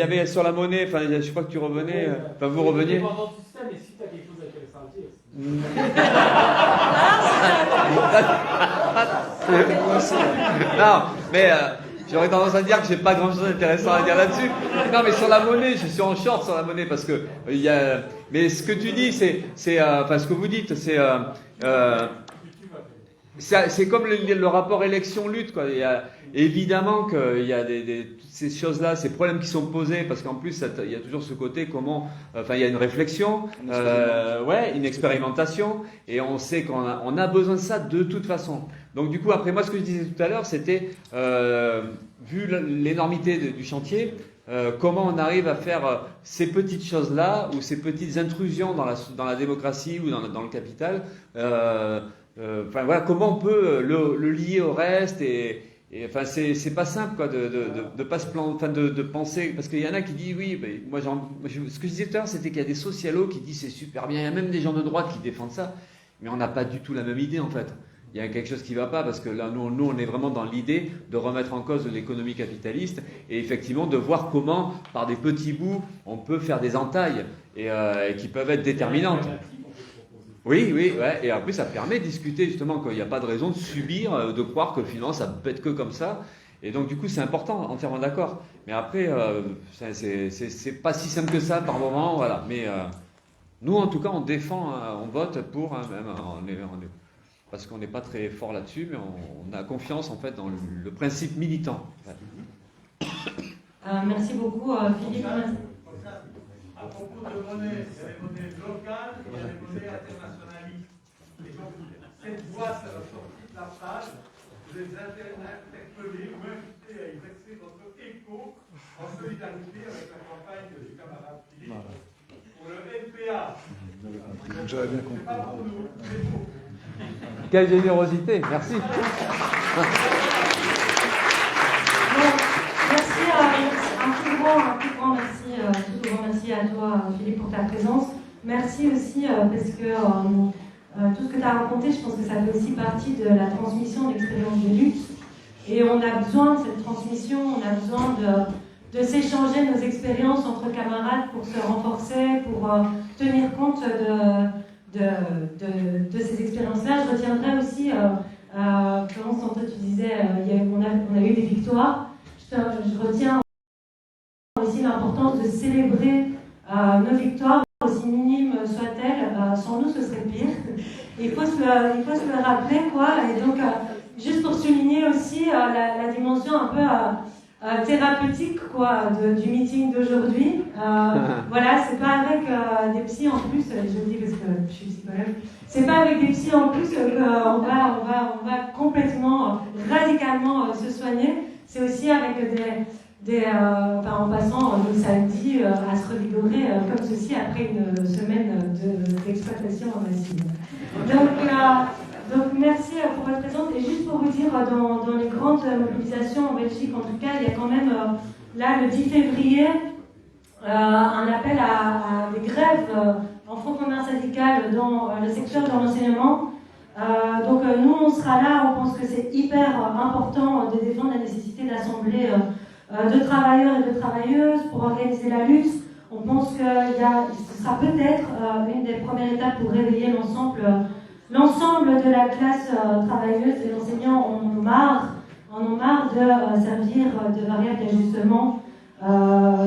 avait sur la monnaie, enfin, je crois que tu revenais, enfin, vous reveniez. Mais si tu as quelque chose d'intéressant à dire. Non, mais j'aurais tendance à dire que j'ai pas grand chose d'intéressant à dire là-dessus. Non, mais sur la monnaie, je suis en short sur la monnaie parce que mais ce que tu dis, enfin, ce que vous dites, c'est C'est comme le rapport élection-lutte, quoi. Il y a, évidemment qu'il y a toutes ces choses-là, ces problèmes qui sont posés, parce qu'en plus, il y a toujours ce côté comment... Enfin, il y a une réflexion, une expérimentation, et on sait qu'on a besoin de ça de toute façon. Donc du coup, après moi, ce que je disais tout à l'heure, c'était, vu l'énormité du chantier, comment on arrive à faire ces petites choses-là, ou ces petites intrusions dans la démocratie ou dans le capital, comment on peut le lier au reste enfin c'est pas simple quoi de pas se de penser, parce qu'il y en a qui disent oui, mais ce que je disais tout à l'heure, c'était qu'il y a des socialos qui disent c'est super bien, il y a même des gens de droite qui défendent ça, mais on n'a pas du tout la même idée en fait. Il y a quelque chose qui ne va pas, parce que là, nous, on est vraiment dans l'idée de remettre en cause l'économie capitaliste et effectivement de voir comment, par des petits bouts, on peut faire des entailles et qui peuvent être déterminantes. Oui, et en plus, ça permet de discuter justement qu'il n'y a pas de raison de subir, de croire que finalement, ça peut être que comme ça. Et donc, du coup, c'est important, entièrement d'accord. Mais après, c'est pas si simple que ça par moment, voilà. Mais nous, en tout cas, on défend, on vote pour, même, parce qu'on n'est pas très fort là-dessus, mais on a confiance en fait dans le principe militant. Merci beaucoup, Philippe. À propos de monnaie, il y a les monnaies locales et il y a les monnaies internationalistes. Et donc, cette boîte à la sortie de la phrase, vous êtes interpellés ou invités à y verser votre écho en solidarité avec la campagne du camarade Philippe pour le NPA. J'aurais bien compris. C'est pas pour nous, c'est pour vous. Quelle générosité, merci. Merci, un tout grand merci à toi, Philippe, pour ta présence. Merci aussi parce que tout ce que tu as raconté, je pense que ça fait aussi partie de la transmission d'expériences de lutte. Et on a besoin de cette transmission, on a besoin de s'échanger nos expériences entre camarades pour se renforcer, pour tenir compte de ces expériences-là. Je retiendrai aussi, Florence, toi tu disais, on a eu des victoires. Je retiens aussi l'importance de célébrer nos victoires, aussi minimes soient-elles. Sans nous, ce serait pire. Il faut se le rappeler, quoi. Et donc, juste pour souligner aussi la dimension un peu thérapeutique, quoi, du meeting d'aujourd'hui. Voilà, c'est pas avec des psys en plus, je le dis parce que je suis psychologue, c'est pas avec des psys en plus qu'on va complètement, radicalement se soigner. C'est aussi avec en passant le samedi à se revigorer comme ceci après une semaine d'exploitation massive. Donc merci pour votre présence. Et juste pour vous dire, dans les grandes mobilisations en Belgique, en tout cas, il y a quand même, là, le 10 février, un appel à des grèves en front commun syndical dans le secteur de l'enseignement. Donc nous, on sera là, on pense que c'est hyper important de défendre la nécessité d'assembler de travailleurs et de travailleuses pour organiser la lutte. On pense que ce sera peut-être une des premières étapes pour réveiller l'ensemble de la classe travailleuse. Et enseignants en ont marre de servir de variable d'ajustement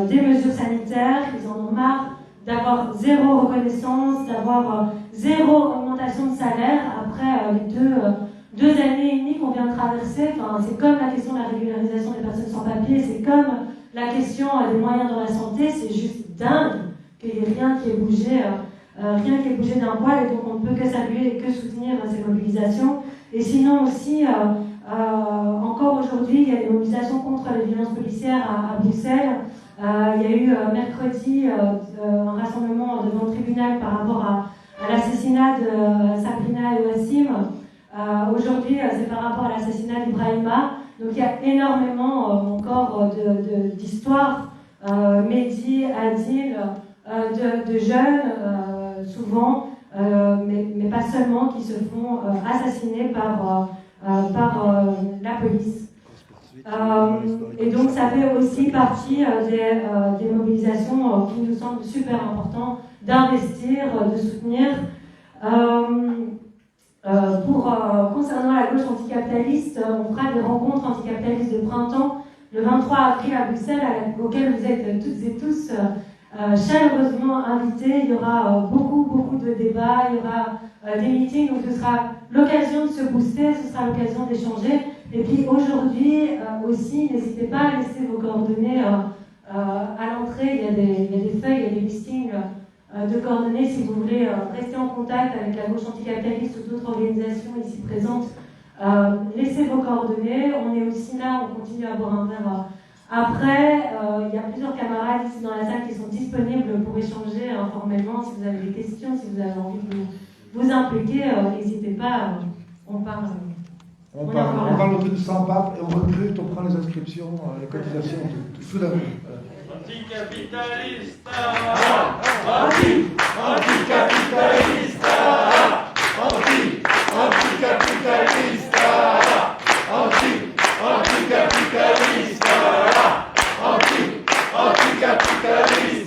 des mesures sanitaires. Ils en ont marre d'avoir zéro reconnaissance, d'avoir zéro augmentation de salaire après les deux années et demie qu'on vient de traverser. Enfin, c'est comme la question de la régularisation des personnes sans papier, c'est comme la question des moyens dans la santé. C'est juste dingue qu'il n'y ait rien qui ait bougé d'un poil, et donc on ne peut que saluer et que soutenir ces mobilisations. Et sinon aussi, encore aujourd'hui, il y a des mobilisations contre les violences policières à Bruxelles. Il y a eu mercredi un rassemblement devant le tribunal par rapport à l'assassinat de Sabrina et Wassim. Aujourd'hui, c'est par rapport à l'assassinat d'Ibrahima. Donc il y a énormément encore d'histoires, Mehdi, Adil, de jeunes, souvent, mais pas seulement, qui se font assassiner par la police. Et donc ça fait aussi partie des mobilisations qui nous semblent super importantes d'investir, de soutenir. Concernant la gauche anticapitaliste, on fera des rencontres anticapitalistes de printemps le 23 avril à Bruxelles, auxquelles vous êtes toutes et tous chaleureusement invités. Il y aura beaucoup de débats, il y aura des meetings, donc ce sera l'occasion de se booster, ce sera l'occasion d'échanger. Et puis aujourd'hui aussi, n'hésitez pas à laisser vos coordonnées à l'entrée. Il y a des feuilles, il y a des listings de coordonnées si vous voulez rester en contact avec la gauche anticapitaliste ou d'autres organisations ici présentes. Laissez vos coordonnées. On est aussi là, on continue à boire un verre. Après, il y a plusieurs camarades ici dans la salle qui sont disponibles pour échanger informellement. Si vous avez des questions, si vous avez envie de vous impliquer, n'hésitez pas. On parle. On parle au truc sans pape et on recrute, on prend les inscriptions, les cotisations, tout d'un coup. Anticapitalista, anticapitalista, anticapitalista, anticapitalista, anticapitalista.